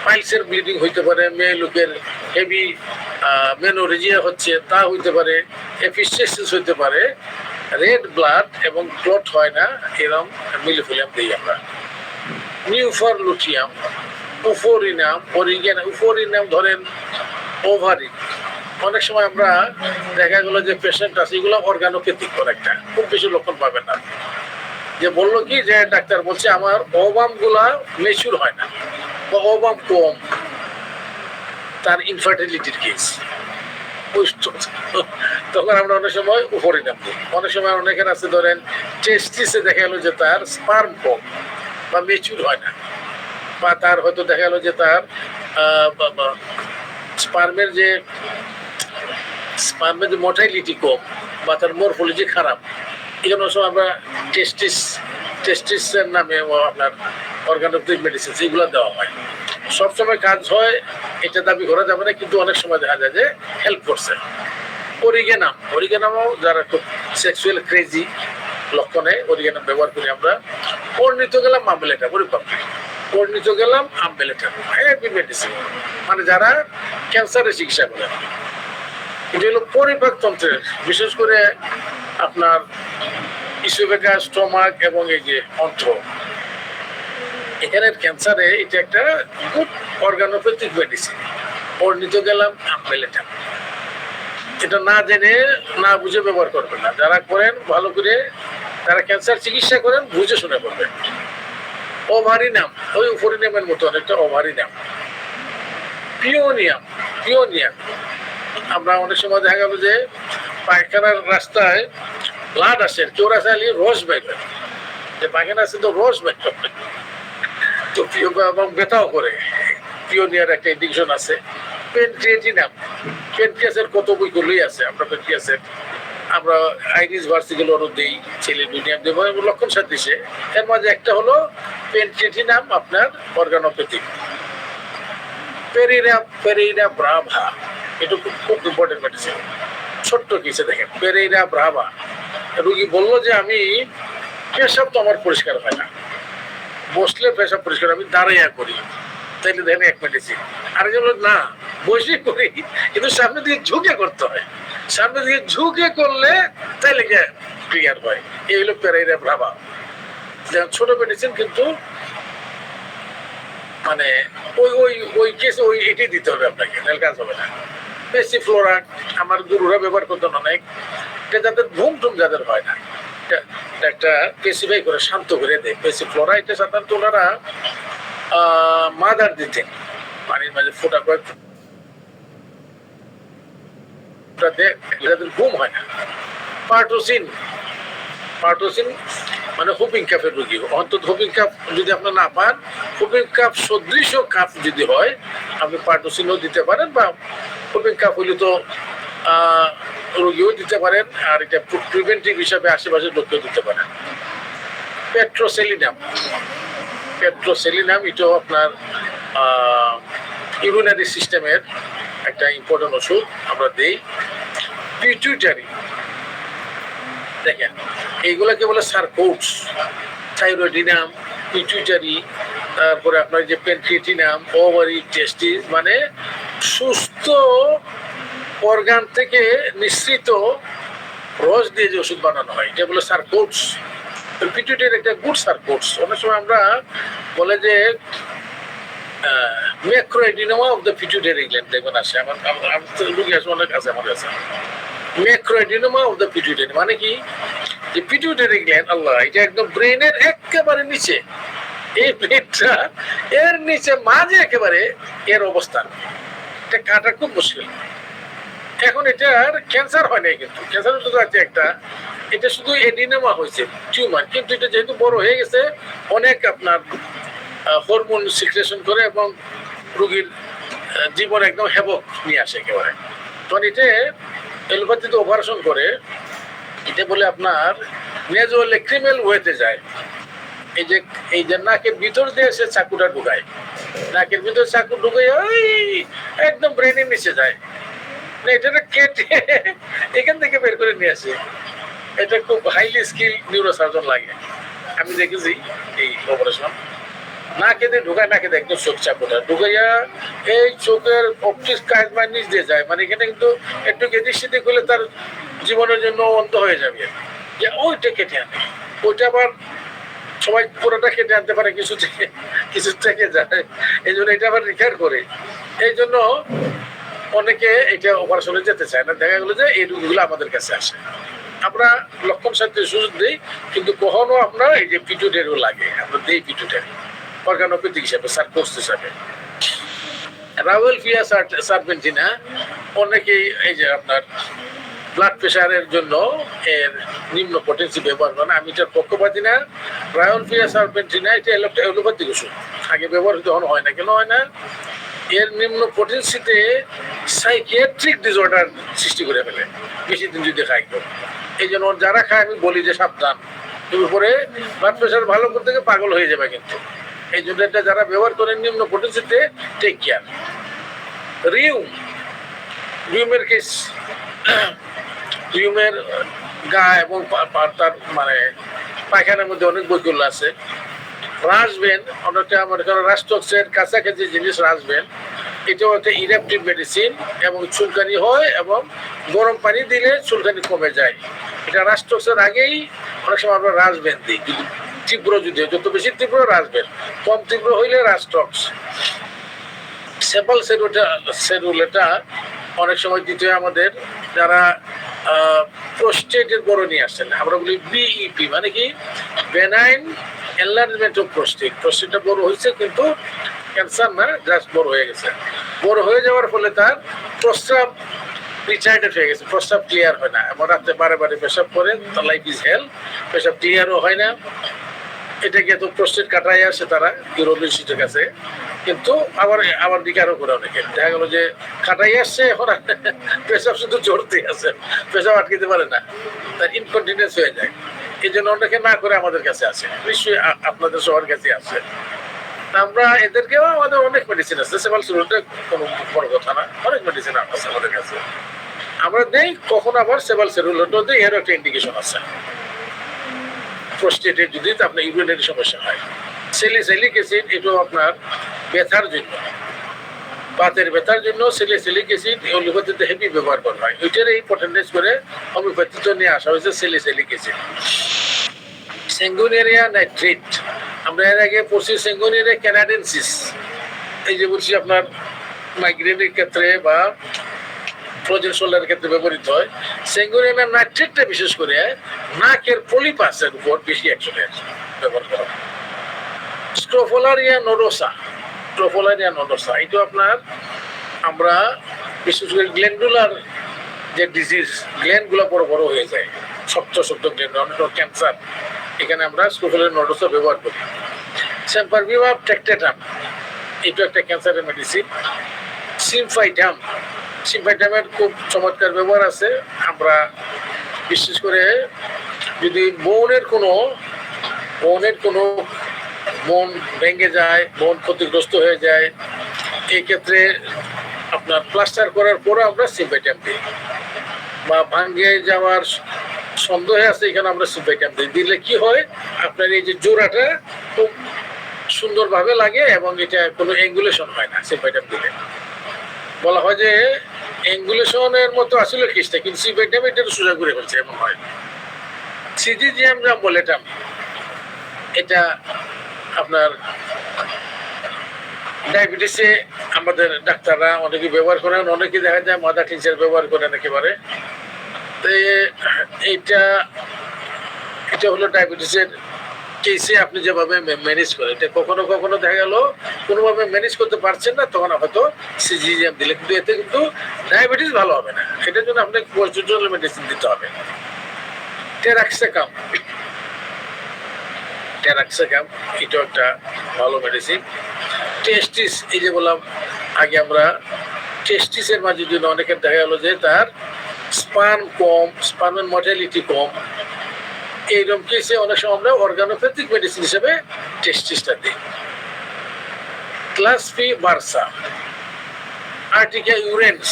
পাইলসের ব্লিডিং হইতে পারে, মেয়ে লোকের হেভি মেনোরেজিয়া হচ্ছে তা হইতে পারে, এপিস্টেসিস হইতে পারে, রেড ব্লাড এবং ক্লট হয় না, এরকম মিলিফোলিয়াম দিই আমরা। নিউফারলুটিয়াম, উফোরিনাম, উফোরিনাম ধরেন ওভারি, অনেক সময় আমরা দেখা গেল যে পেশেন্ট আছে এগুলো অর্গানোপ্যাথিক একটা, খুব বেশি লক্ষণ পাবেন না, যে বললো কি যে ডাক্তার বলছে আমার ওভাম গুলা মেচুর হয় না বা ওভাম কম, তার ইনফার্টিলিটির কেস, তখন আমরা অনেক সময় উপরে নাম দিই। অনেক সময় অনেকের আছে ধরেন টেস্টিসে দেখা গেলো যে তার স্পার্ম কম বা মেচুর হয় না, বা তার হয়তো দেখা গেলো যে তার স্পার্মের যে মোর্টালিটি কম বা তার মরফোলজি খারাপ, এই জন্য সময় আমরা টেস্টিসের নামে আপনার অর্গানোপ্যাথিক মেডিসিন এগুলো দেওয়া হয়। সবসময় কাজ হয় এটা দাবি করা যাবে না, কিন্তু অনেক সময় দেখা যায় যে হেল্প করছে। অরিগেনাম, অরিগেনামও যারা খুব সেক্সুয়াল ক্রেজি লক্ষণে অরিগেনাম ব্যবহার করি আমরা। পরিণত গেলাম আমবেলেটা, পরিণত গেলাম আমবেলেটা হেভি মেডিসিন, মানে যারা ক্যান্সারের চিকিৎসা করেন। এটা হলো পরিপাকতন্ত্রের, বিশেষ করে আপনার ইসোফেগাস, স্টমাক এবং এই যে অন্ত্র, এখানের ক্যান্সারে এটা একটা গুড অর্গানোপ্যাথিক মেডিসিন। পরিণত গেলাম আমবেলেটা, এটা না জেনে না বুঝে ব্যবহার করবেন না, যারা করেন ভালো করে, যারা ক্যান্সার চিকিৎসা করেন বুঝে শুনে করবেন। ওভারিনাম, ওই উপরিনামের মতো অনেকটা ওভারিনাম। পিওনিয়াম, পিওনিয়াম আমরা অনেক সময় দেখা গেল যে পায়খানার রাস্তায় ব্লাড আসে, কেউ রাস্তায় রস বের, যে পায়খানা আছে তো রস বের, তো এবং ব্যথাও করে, পিওনিয়ার একটা ইন্ডিকেশন আছে। পেনক্রিয়েটিনাম, পেনক্রিয়াসের কত বই গুলোই আছে, আমরা পেনক্রিয়াসের আমরা আইরিস ভার্সিগুলোরও দিই, ছেলেডুনিয়াম দেবো এবং লক্ষণ সাদৃশ্যে। এর মাঝে একটা হলো পেনক্রিয়েটিনাম আপনার অর্গানোপ্যাথিক। পেরেইরা ব্রাভা, এটা খুব ইম্পর্টেন্ট মেডিসিন। ছোট্ট কিছু দেখেন, পেরেইরা ব্রাভা, রুগী বললো যে আমি পেশাব তো আমার পরিষ্কার হয় না, বসলে পেশাব পরিষ্কার, আমি দাঁড়াইয়া করি, তাইলে দেখেন এক মেডিসিন। আরেকজন বলে না বসে করি, কিন্তু সামনে দিকে ঝুঁকে করতে হয়, সামনে দিকে ঝুঁকে করলে তাইলে ক্লিয়ার হয়। এই হলো প্যারাইরা ভাবা। ছোট মেডিসিন কিন্তু মানে ওই ওই ওই কেসে ওই এটাই দিতে হবে আপনাকে, নাহলে কাজ হবে না। বেশি ফ্লোরাইড আমার গুরুরা ব্যবহার করতেন অনেক, এটা যাদের ঘুম টুম যাদের হয় না, একটা পেসিফাই করে শান্ত করে দেয়। বেশি ফ্লোরাইডে সাধারণত ওনারা মাদার দিতেন, পানির মাঝে ফোটা কয়েক যাদের ঘুম হয় না। পার্টোসিন মানে হুপিং কাফের রোগী, অন্তত হুপিং কাফ যদি আপনার না পান, হুপিং কাফ সদৃশ কাফ যদি হয় আপনি পার্টোসিনও দিতে পারেন, বা হুপিং কাফ হইলে তো রোগীও দিতে পারেন, আর এটা প্রিভেন্টিভ হিসাবে আশেপাশের লোককেও দিতে পারেন। পেট্রোসেলিনাম এটাও আপনার ইউরিনারি সিস্টেমের একটা ইম্পর্টেন্ট ওষুধ আমরা দিই। পিটুইটারি দেখেন এইগুলাকে বলে সার্কোটস, থাইরয়েডিনাম, পিটুইটারি, তারপরে আপনার যে প্যানক্রিয়েটিনাম, ওভারি, টেস্টিস, মানে সুস্থ অর্গান থেকে নিঃসৃত রস দিয়ে যে ওষুধ বানানো হয় এটা বলে সার্কোটস। পিটুইটারি একটা গুড সার্কোটস। অনেক সময় আমরা বলে যে ম্যাক্রোএডিনোমা অফ দ্য পিটুইটারি গ্ল্যান্ড দেখবেন আসে, আমার রুগী আছে অনেক আছে আমার কাছে। ম্যাক্রোএডিনোমা অফ দ্য পিটুইটারি মানে কি, যে পিটুইটারি গ্ল্যান্ড আল্লাহ এটা একদম ব্রেনের একেবারে নিচে, এই ব্রেনটা এর নিচে মাঝে একেবারে এর অবস্থান, এটা কাটা খুব মুশকিল। এখন এটার ক্যান্সার হয় নাই, কিন্তু ক্যান্সার শুধু আছে একটা, এটা শুধু এডিনোমা হয়েছে, টিউমার। কিন্তু এটা যেহেতু বড় হয়ে গেছে, অনেক আপনার হরমোন সিক্রেশন করে এবং রোগীর জীবন একদম হ্যাবক নিয়ে আসে একেবারে। তখন এটা এলোপ্যাথিতে অপারেশন করে, এটা বলে আপনার নেজোলেক্রিমেল ওয়েতে যায়। এই যে নাকের ভিতর দিয়ে সে চাকুটা ঢুকায়, নাকের ভিতর চাকু ঢুকে একদম ব্রেনের নিচে যায়, এটা কেটে এখান থেকে বের করে নিয়ে আসে। এটা খুব হাইলি স্কিল নিউরোসার্জন লাগে, আমি দেখেছি এই অপারেশন। নাকে দিয়ে ঢুকায়, নাকে দিয়ে একদম চোখ চাকুটা ঢুকাইয়া এই চোখের অপটিক্স কাজমার নিচ দিয়ে যায়, মানে এখানে কিন্তু একটু এদিক সেদিক হলে তার জীবনের জন্য অন্ধ হয়ে যাবে। যে ওইটা কেটে আনে, ওইটা আবার সবাই পুরোটা কেটে আনতে পারে, কিছু থেকে যায়, এই জন্য এটা আবার রিপেয়ার করে। এই জন্য অনেকে এটা অপারেশনে যেতে চায় না। দেখা গেলো যে এই রোগীগুলো আমাদের কাছে আসে, আমরা লক্ষণ সাথে সুযোগ দিই, কিন্তু কখনো আমরা এই যে পিটুইটারিও লাগে, আমরা দিই পিটুইটারি অর্গানোপ্যাথিক হিসাবে, সার্কোস হিসাবে। রাওয়েলফিয়া সার্পেন্টিনা অনেকেই এই যে আপনার ব্লাড প্রেশারের জন্য এর নিম্ন পটেন্সি ব্যবহার করেন, আমি এটার পক্ষপাতী না। রাওয়েলফিয়া সার্পেন্টিনা এটা এলোপ্যাথিক ওষুধ, আগে ব্যবহৃত হয় না। কেন হয় না? এর নিম্ন পটেন্সিতে সাইকিয়াট্রিক ডিসঅর্ডার সৃষ্টি করে ফেলে বেশি দিন যদি খাই কেউ। এই জন্য যারা খায় আমি বলি যে সাবধান, তুমি পরে ব্লাড প্রেশার ভালো করতে গিয়ে পাগল হয়ে যাবে। কিন্তু এই জন্য এটা যারা ব্যবহার করেন নিম্ন পটেন্সিতে, টেক কেয়ার। রিউমের কেস, রিউমের গা এবং তার মানে পায়খানার মধ্যে অনেক বৈকল্য আছে। রাসবেন অনেকটা আমার এখানে রাস্টক্সের কাছাকাছি জিনিস। রাসবেন এটাও একটা ইরাপটিভ মেডিসিন এবং চুলকানি হয়, এবং গরম পানি দিলে চুলকানি কমে যায়। এটা রাস্টক্সের আগেই অনেক সময় আমরা রাসবেন দিই, যদি তীব্র, যদি যত বেশি তীব্র রাসবেন, কম তীব্র হইলে রাস্টক্স। সেপাল সেরুলেটা অনেক সময় দিতে হয় আমাদের যারা প্রোস্টেটের বড় নিয়ে আসছেন, আমরা বলি বিইপি, মানে কি বেনাইন এনলার্জমেন্ট অফ প্রোস্টেট। প্রোস্টেটটা বড় হয়েছে কিন্তু ক্যান্সার না, জাস্ট বড় হয়ে গেছে। বড় হয়ে যাওয়ার ফলে তার প্রস্রাব রিচার্ডেড হয়ে গেছে, প্রস্রাব ক্লিয়ার হয় না, এমন রাতে বারে বারে পেশাব করে, তার লাইফ ইজ হেল, পেশাব ক্লিয়ারও হয় না। এটাকে তো প্রস্টেট কাটাই আসে তারা ইউরোলজিস্টের কাছে, কিন্তু আবার বিকারও করে অনেকে। দেখা গেল যে কাটাই আসছে, এখন পেশাব শুধু জড়তে আছে, পেশাব আটকিতে পারে না, তার ইনকন্টিনিউস হয়ে যায়। এই জন্য অনেকে না করে আমাদের কাছে আসে, নিশ্চয়ই আপনাদের সবার কাছে আসে। আমরা এদেরকেও আমাদের অনেক মেডিসিন আছে, সেভাল সুরুলটা কোনো বড় কথা না, অনেক মেডিসিন আছে আমাদের কাছে, আমরা দেই। কখন আবার সেভাল সেরুলটাও দিই, এর একটা ইন্ডিকেশন আছে। প্রোস্টেটের যদি আপনার ইউরিনারি সমস্যা হয়, সেলিক অ্যাসিড এটাও আপনার ব্যথার জন্য, বাতের ব্যথার জন্য স্যালিসিলিক অ্যাসিড হোমিওপ্যাথিতে হেভি ব্যবহার করা হয়। ওইটার এই পটেন্ডেজ করে হোমিওপ্যাথিতে নিয়ে আসা হয়েছে স্যালিসিলিক অ্যাসিড। সেঙ্গুনেরিয়া নাইট্রেট, আমরা এর আগে পড়ছি সেঙ্গুনেরিয়া ক্যানাডেন্সিস, এই যে বলছি আপনার মাইগ্রেনের ক্ষেত্রে বা ফ্রোজেন শোল্ডারের ক্ষেত্রে ব্যবহৃত হয়। সেঙ্গুনেরিয়া নাইট্রেটটা বিশেষ করে নাকের পলিপাসের উপর বেশি অ্যাকশন ব্যবহার করা হয়। স্ট্রোফোলারিয়া নোডোসা, স্ট্রোফোলারিয়া নোডোসা এটা আপনার আমরা বিশেষ করে গ্ল্যান্ডুলার যে ডিজিজ, গ্ল্যান্ডগুলো বড় বড় হয়ে যায়, শক্ত শক্ত গ্ল্যান্ড, অনেক ক্যান্সার, এখানে আমরা স্ট্রোফোলারিয়া নোডোসা ব্যবহার করি। সেম্পারভিমা ট্যাকটেটাম, এটা একটা ক্যান্সারের মেডিসিন। সিমফাইটাম, সিমফাইটামের খুব চমৎকার ব্যবহার আছে। আমরা বিশেষ করে যদি বোনের কোনো মন ভেঙে যায়, মন ক্ষতিগ্রস্ত হয়ে যায়, এই ক্ষেত্রে আপনার প্লাস্টার করার পরে আমরা সিমফাইটাম দিই, বা ভাঙ্গে যাওয়ার সন্দেহ আছে এখানে আমরা সিমফাইটাম দিই। দিলে কি হয়, আপনার এই যে জোড়াটা খুব সুন্দরভাবে লাগে এবং এটা কোনো অ্যাঙ্গুলেশন হয় না সিমফাইটাম দিলে। বলা হয় যে অ্যাঙ্গুলেশনের মতো আসলে কেসটা, কিন্তু সিমফাইটাম এটা সোজা করে ফেলছে এমন হয়। সিজিজিএম যা বলেটাম, এটা আপনার ডায়াবেটিসে আমাদের ডাক্তাররা অনেকে ব্যবহার করেন, অনেকে দেখা যায় মাদার টিচার ব্যবহার করেন একেবারে। তো এটা হলো ডায়াবেটিসের কেসে আপনি যেভাবে ম্যানেজ করেন, এটা কখনো কখনো দেখা গেল কোনোভাবে ম্যানেজ করতে পারছেন না, তখন হয়তো সিজিজিএম দিলে, কিন্তু এতে কিন্তু ডায়াবেটিস ভালো হবে না, এটার জন্য আপনাকে কোর্টিজল মেডিসিন দিতে হবে। টেরাক্সাকাম, এটাও একটা ভালো মেডিসিন। টেস্টিস, এই যে বললাম আগে আমরা, টেস্টিসের মাঝে জন্য অনেকের দেখা গেল যে তার স্পার্ম কম, স্পার্মের মর্টালিটি কম, এইরকম কেসে অনেক সময় আমরা অর্গানোপ্যাথিক মেডিসিন হিসেবে টেস্টিসটা দিই। Thlaspi bursa, urtica urens,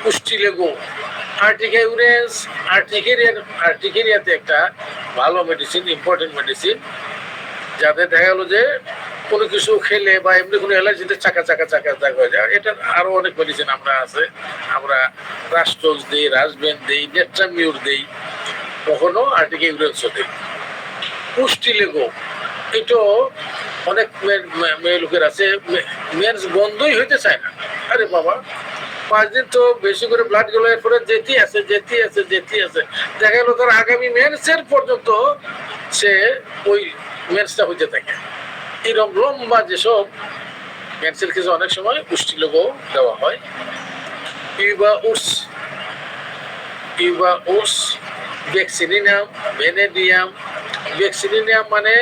ustilago, urtica urens, আর্টিকেরিয়াতে একটা ভালো মেডিসিন, ইম্পর্টেন্ট মেডিসিন, যাতে দেখা গেলো যে কোনো কিছু খেলে বা এমনি কোনো অ্যালার্জিতে চাকা হয়ে যায়। এটা আরো অনেক মেডিসিন আমরা আছে, আমরা রাস্টোক্স দিই, রাসবেন দিই, নেট্রামিউর দিই, কখনো আর্টিকা ইউরেন্সও দিই। পুষ্টিলেগো, এটাও অনেক মেয়ে লোকের আছে, মেন্স বন্ধই হইতে চায় না। আরে বাবা, 5 দিন তো বেশি করে ব্লাড গেল, এরপরে যেতেই আছে, দেখা গেল তার আগামী মেন্সের পর্যন্ত সে ওই মেন্সটা হইতে থাকে। এরকম লম্বা যেসব মেন্সের কিছু অনেক সময় পুষ্টিলেগো দেওয়া হয়। ইউবাউস, ভ্যাকসিনিনাম, ভেনেডিয়াম। ভ্যাকসিনিনাম মানে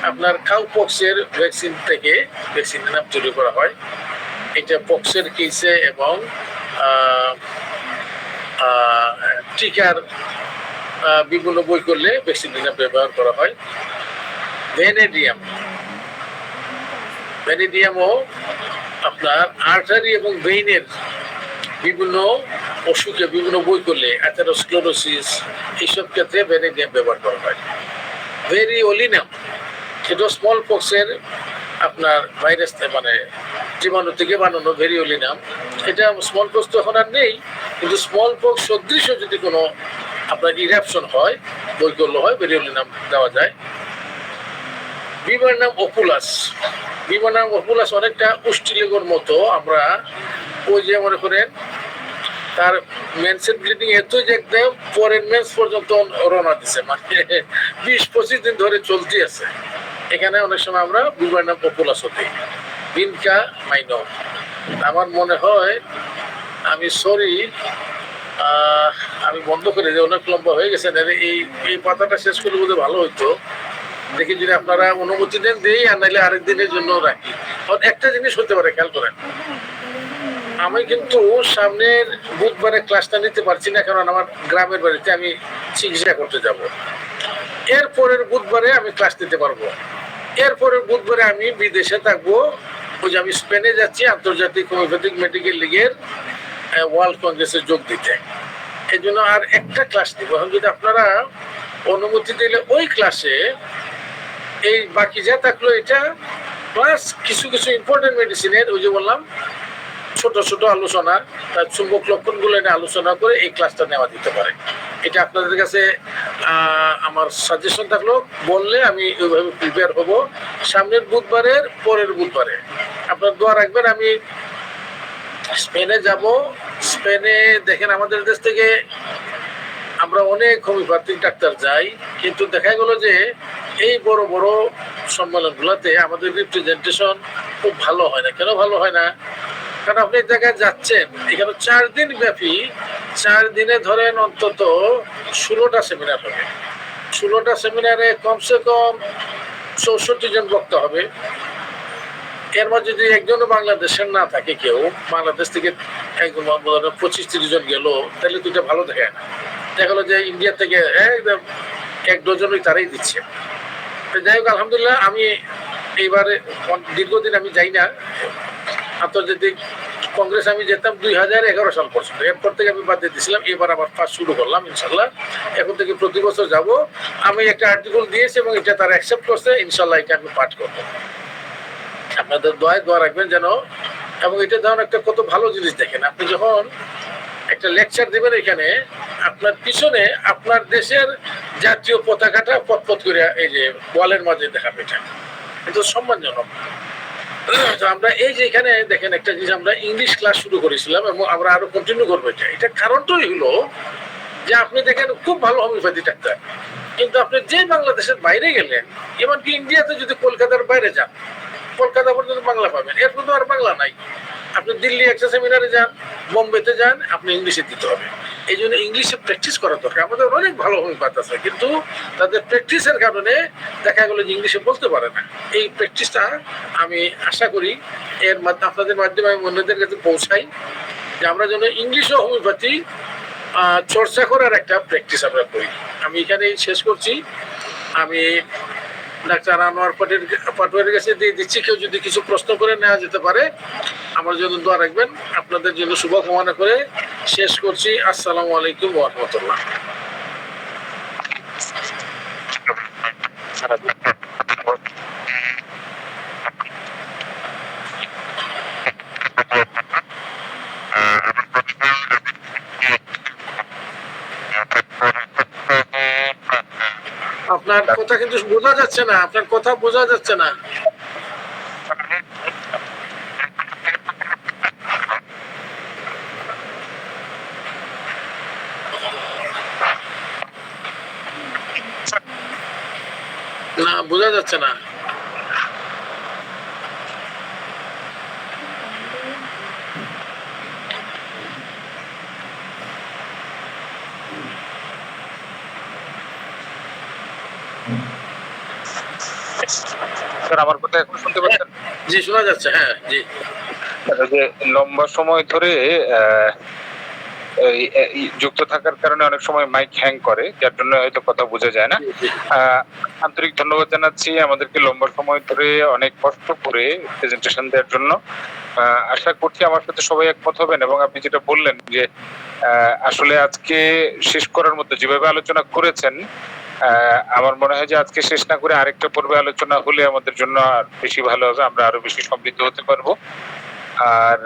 আপনার কাউপক্সের ভ্যাকসিন থেকে ভ্যাকসিনিনাম তৈরি করা হয়। এটা পক্সের কেসে এবং টিকার বিভিন্ন বই করলে ভ্যাকসিনিনাম ব্যবহার করা হয়। ভ্যানেডিয়ামও আপনার আর্টারি এবং ভেইনের বিভিন্ন অসুখে বিভিন্ন বই করলে, অ্যাথেরোস্ক্লেরোসিস, এইসব ক্ষেত্রে ভ্যানেডিয়াম ব্যবহার করা হয়। ভেরিওলিনাম, সেটা স্মল পক্সের আপনার ভাইরাস মানে জীবাণু থেকে বানানো ভেরিওলিনাম। এটা স্মল পক্স তো এখন আর নেই, কিন্তু স্মল পক্স সদৃশ যদি কোনো আপনার ইরাপশন হয়, বৈকল্য হয়, ভেরিওলিনাম দেওয়া যায়। বিমার নাম অপুলাস অনেকটা পুষ্টিলেগোর মতো। আমরা ওই যে মনে করেন তার মেন্সের ব্লিডিং এতই যে একদম পরের মেন্স পর্যন্ত রওনা দিছে, মানে 20-25 দিন ধরে চলতে আছে। এখানে অনেক সময় আমরা বিমার নাম অপুলাস দিই। বিনকা মাইনো, আমার মনে হয় আমি বন্ধ করে দিই, অনেক লম্বা হয়ে গেছে। এই পাতাটা শেষ করে বোধহয় ভালো হইতো। দেখি যদি আপনারা অনুমতি দেন দেই, আর নাইলে আরেকদিনের জন্য রাখি। একটা জিনিস হতে পারে, খেয়াল করেন, আমি কিন্তু সামনের বুধবারে ক্লাসটা নিতে পারছি না, কারণ আমার গ্রামের বাড়িতে আমি চিকিৎসা করতে যাব। এরপরের বুধবারে আমি ক্লাস নিতে পারবো। এরপরের বুধবারে আমি বিদেশে থাকবো, ওই যে আমি স্পেনে যাচ্ছি আন্তর্জাতিক হোমিওপ্যাথিক মেডিকেল লিগের ওয়ার্ল্ড কংগ্রেসে যোগ দিতে। এই জন্য আর একটা ক্লাস নিব। এখন যদি আপনারা অনুমতি দিলে ওই ক্লাসে এই বাকি যা থাকলো এটা প্লাস কিছু কিছু ইম্পর্টেন্ট মেডিসিনের ওই যে বললাম ছোট ছোট আলোচনা, তার চুম্বক লক্ষণগুলো নিয়ে আলোচনা করে এই ক্লাসটা নেওয়া দিতে পারে। এটা আপনাদের কাছে আমার সাজেশন থাকলো, বললে আমি ওইভাবে প্রিপেয়ার হব। সামনের বুধবারের পরের বুধবারে আপনার দোয়া রাখবেন। আমি স্পেনে যাব। স্পেনে দেখেন আমাদের দেশ থেকে আমরা অনেক হোমিওপ্যাথিক ডাক্তার যাই, কিন্তু দেখা গেল যে এই বড় বড় সম্মেলনগুলোতে আমাদের রিপ্রেজেন্টেশন খুব ভালো হয় না। কেন ভালো হয় না? কারণ আপনি এই জায়গায় যাচ্ছেন, এখানে 4 দিন ব্যাপী, 4 দিনে ধরেন অন্তত 16টা সেমিনার হবে। 16টা সেমিনারে কমসে কম 64 জন বক্তা হবে। এর মধ্যে যদি একজনও বাংলাদেশের না থাকে, কেউ বাংলাদেশ থেকে একদম 25-30 জন গেল, তাহলে দুইটা ভালো দেখে না। দেখা গেলো যে ইন্ডিয়া থেকে একদম 1 ডজনই তারাই দিচ্ছে। যাই হোক, আলহামদুলিল্লাহ আমি এইবারে দীর্ঘদিন আমি যাই না আন্তর্জাতিক কংগ্রেস। আমি যেতাম 2011 সাল পর্যন্ত, এরপর থেকে আমি বাদ দিয়ে দিয়েছিলাম। এবার আবার ফার্স্ট শুরু করলাম ইনশাল্লাহ। এখন থেকে প্রতি বছর যাব। আমি একটা আর্টিকেল দিয়েছি এবং এটা তারা অ্যাকসেপ্ট করছে। ইনশাল্লাহ এটা আমি পাঠ করবো। আপনাদের দোয়া রাখবেন যেন। এবং এটা ধরুন একটা কত ভালো জিনিস, দেখেন আপনি যখন একটা লেকচার দেবেন এখানে, আপনার পিছনে আপনার দেশের জাতীয় পতাকাটা পথ করে এই যে ওয়ালের মাঝে দেখাবে। এটা কিন্তু সম্মানজনক। তো আমরা এই যে এখানে দেখেন একটা জিনিস, আমরা ইংলিশ ক্লাস শুরু করেছিলাম এবং আমরা আরো কন্টিনিউ করবো। এটা কারণটাই হলো যে আপনি দেখেন খুব ভালো হোমিওপ্যাথি ডাক্তার, কিন্তু আপনি যে বাংলাদেশের বাইরে গেলেন, এমনকি ইন্ডিয়াতে যদি কলকাতার বাইরে যান, কলকাতা পর্যন্ত বাংলা পাবেন, এর কিন্তু আর বাংলা নাই। আপনি দিল্লি একটা সেমিনারে যান, বোম্বেতে যান, আপনি ইংলিশে দিতে হবে। এই জন্য ইংলিশে প্র্যাকটিস করা দরকার। আমাদের অনেক ভালো হোমিওপ্যাথ আছে, কিন্তু তাদের প্র্যাকটিসের কারণে দেখা গেলো যে ইংলিশে বলতে পারে না। এই প্র্যাকটিসটা আমি আশা করি এর মাধ্যমে আপনাদের মাধ্যমে আমি অন্যদের কাছে পৌঁছাই, যে আমরা যেন ইংলিশ ও হোমিওপ্যাথি চর্চা করার একটা প্র্যাকটিস আমরা করি। আমি এখানেই শেষ করছি। আমি ডাক্তার আনোয়ার পাটোয়ারির কাছে দিয়ে দিচ্ছি। কেউ যদি কিছু প্রশ্ন করে নেওয়া যেতে পারে, আমার জন্য দোয়া রাখবেন। আপনাদের জন্য শুভ কামনা করে শেষ করছি। আসসালামু আলাইকুম ওয়া রাহমাতুল্লাহ। আপনার কথা কিন্তু বোঝা যাচ্ছে না, আপনার কথা বোঝা যাচ্ছে না। না, বোঝা যাচ্ছে না। স্যার আমার কথা এখন শুনতে পাচ্ছেন? জি, শোনা যাচ্ছে। হ্যাঁ, জি। যে লম্বা সময় ধরে যুক্ত থাকার কারণে অনেক সময় মাইক হ্যাং করে, যার জন্য হয়তো কথা বোঝা যায় না। আন্তরিক ধন্যবাদ জানাচ্ছি আমাদেরকে লম্বা সময় ধরে অনেক কষ্ট করে প্রেজেন্টেশন দেওয়ার জন্য। আশা করছি আমার সাথে সবাই একমত হবেন। এবং আপনি যেটা বললেন যে আসলে আজকে শেষ করার মতো যেভাবে আলোচনা করেছেন, আমার মনে হয় যে আজকে শেষ না করে আরেকটা পর্বে আলোচনা হলে আমাদের জন্য আর বেশি ভালো হবে, আমরা আরো বেশি সমৃদ্ধ হতে পারবো। আর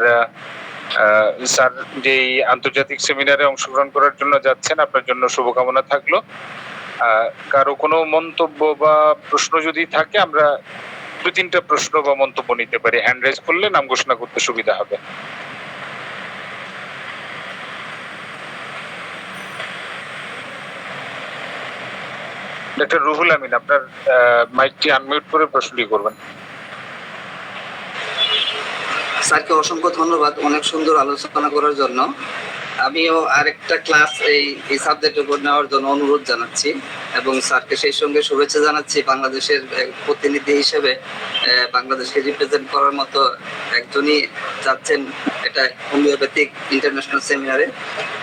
স্যার যে আন্তর্জাতিক সেমিনারে অংশগ্রহণ করার জন্য যাচ্ছেন, আপনার জন্য শুভকামনা থাকলো। কারো কোনো মন্তব্য বা প্রশ্ন যদি থাকে, আমরা 2-3টা প্রশ্ন বা মন্তব্য নিতে পারি। হ্যান্ড রেজ করলে নাম ঘোষণা করতে সুবিধা হবে। ডক্টর রুহুল আমিন, আপনার মাইকটি আনমিউট করে প্রশ্নটি করবেন। স্যারকে অসংখ্য ধন্যবাদ অনেক সুন্দর আলোচনা করার জন্য। আমিও আরেকটা ক্লাস এই সাবজেক্টের উপর নেওয়ার জন্য অনুরোধ জানাচ্ছি এবং স্যারকে সেই সঙ্গে শুভেচ্ছা জানাচ্ছি। বাংলাদেশের প্রতিনিধি হিসেবে বাংলাদেশকে রিপ্রেজেন্ট করার মতো একজনই যাচ্ছেন এটা হোমিওপ্যাথিক ইন্টারন্যাশনাল সেমিনারে।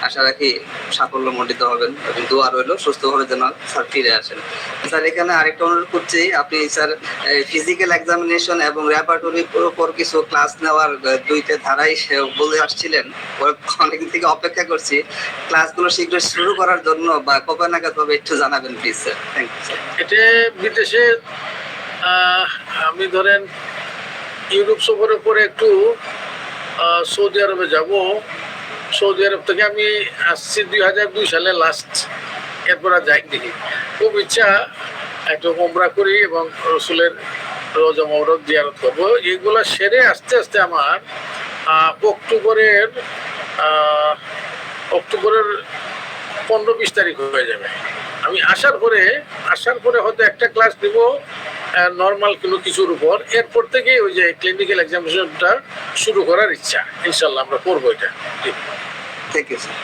আশা রাখি সাফল্যমণ্ডিত হবেন এবং দোয়া রইল সুস্থভাবে যেন স্যার ফিরে আসেন। স্যার এখানে আরেকটা অনুরোধ করছি, আপনি স্যার ফিজিক্যাল এক্সামিনেশন এবং র্যাপাটরির উপর কিছু ক্লাস নেওয়ার 2টা ধারাই বলে আসছিলেন, অনেকদিন থেকে অপেক্ষা করছি। ক্লাসগুলো শীঘ্র শুরু করার জন্য বা কবে নাগাদ হবে একটু জানাবেন please sir. Thank you sir. এটা বিদেশে আমি ধরেন ইউরোপ সফরের পরে একটু সৌদি আরবে যাব। সৌদি আরব থেকে আমি আসছি 2002 সালে লাস্ট, এরপর আর যাইনি। খুব ইচ্ছা একটু ওমরা করি এবং রসুলের রোজা মোবারক জিয়ারত করবো। এগুলো সেরে আস্তে আস্তে আমার অক্টোবরের 15-20 তারিখ হয়ে যাবে। আমি আসার পরে হয়তো একটা ক্লাস দিব নর্মাল কোনো কিছুর উপর, এরপর থেকে ওই যে ক্লিনিক্যাল এক্সামিনেশনটা শুরু করার ইচ্ছা। ইনশাল্লাহ আমরা করবো এটা। Thank you sir.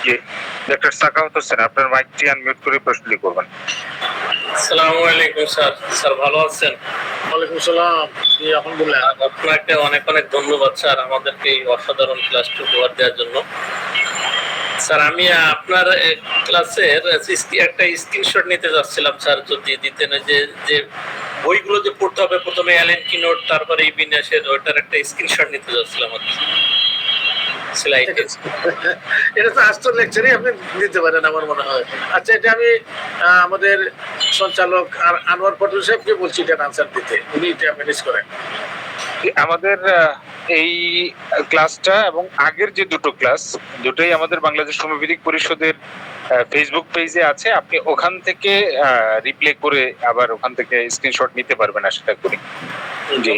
জি, ডক্টর সাখাওয়াত হোসেন, আপনার মাইকটি আনমিউট করে প্রশ্নটি করবেন। আসসালামু আলাইকুম স্যার। স্যার ভালো আছেন? ওয়ালাইকুম সালাম। জি, আলহামদুলিল্লাহ। আপনাকে অনেক অনেক ধন্যবাদ স্যার আমাদেরকে এই অসাধারণ ক্লাসটি উপহার দেওয়ার জন্য। স্যার আমি আপনার ক্লাসের একটা স্ক্রিনশট নিতে যাচ্ছিলাম স্যার, যদি দিতেন। যে বইগুলো যে পড়তে হবে, প্রথমে অ্যালেন কিনোট, তারপরে ইবিনাসের, ওইটার একটা স্ক্রিনশট নিতে যাচ্ছিলাম আর কি। এটা তো আজ তো লেকচারই আপনি দিতে পারেন আমার মনে হয়। আচ্ছা, এটা আমি আমাদের সঞ্চালক আনোয়ার পটেল সাহেবকে বলছি এটা আনসার দিতে, উনি এটা ম্যানেজ করেন। আমাদের এই ক্লাসটা এবং আগের যে দুটো ক্লাস, দুটোই আমাদের বাংলাদেশ হোমিওপ্যাথিক পরিষদের ফেসবুক পেজে আছে। আপনি ওখান থেকে রিপ্লে করে আবার ওখান থেকে স্ক্রিনশট নিতে পারবেন আশা করি। জি,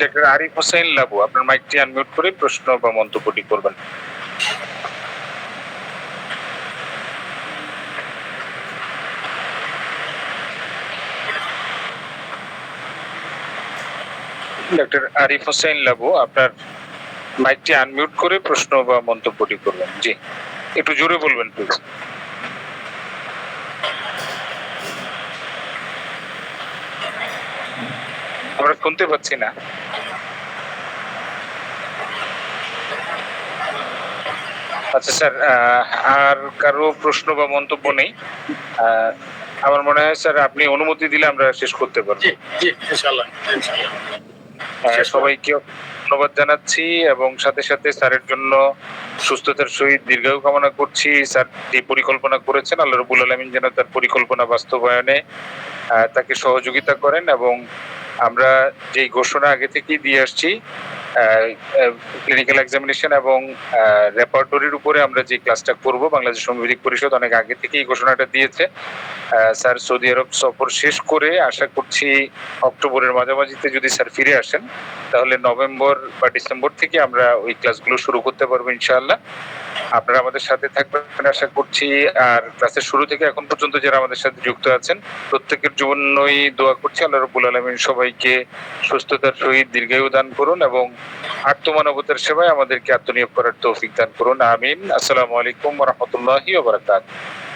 ডক্টর আরিফ হোসেন লাবু, আপনার মাইকটি আনমিউট করে প্রশ্ন বা মন্তব্যটি করবেন। ডক্টর আরিফ হোসেন লাবু, আপনার মাইকটি আনমিউট করে প্রশ্ন বা মন্তব্যটি করবেন। জি, একটু জোরে বলবেন প্লিজ। আমরা শুনতে পাচ্ছি না। আচ্ছা স্যার, আর কারো প্রশ্ন বা মন্তব্য নেই। আমার মনে হয় স্যার আপনি অনুমতি দিলে আমরা শেষ করতে পারবো। জি জি, ইনশাআল্লাহ ইনশাআল্লাহ। সবাইকে ধন্যবাদ জানাচ্ছি এবং সাথে সাথে স্যারের জন্য সুস্থতার সহিত দীর্ঘায়ু কামনা করছি। স্যার যে পরিকল্পনা করেছেন, আল্লাহ রাব্বুল আলামিন যেন তার পরিকল্পনা বাস্তবায়নে তাকে সহযোগিতা করেন। এবং আমরা যেই ঘোষণা আগে থেকেই দিয়ে আসছি, ক্লিনিক্যাল এক্সামিনেশন এবং রেপার্টরির উপরে আমরা যে ক্লাসটা করব, বাংলাদেশ হোমিওপ্যাথিক পরিষদ অনেক আগে থেকেই ঘোষণাটা দিয়েছে। স্যার সৌদি আরব সফর শেষ করে আশা করছি অক্টোবরের মাঝামাঝিতে যদি স্যার ফিরে আসেন, তাহলে নভেম্বর বা ডিসেম্বর থেকে আমরা ওই ক্লাসগুলো শুরু করতে পারবো ইনশাআল্লাহ। আপনারা আমাদের সাথে থাকবেন আশা করছি। আর ক্লাসের শুরু থেকে এখন পর্যন্ত যারা আমাদের সাথে যুক্ত আছেন, প্রত্যেকের জন্যই দোয়া করছি আল্লাহ রাব্বুল আলামিন সবাইকে সুস্থতার সহিত দীর্ঘায়ু দান করুন এবং আত্মমানবতার সেবায় আমাদেরকে আত্মনিয়োগ করার তৌফিক দান করুন। আমিন। আসসালামু আলাইকুম ওয়া রাহমাতুল্লাহি ওয়া বারাকাতুহু।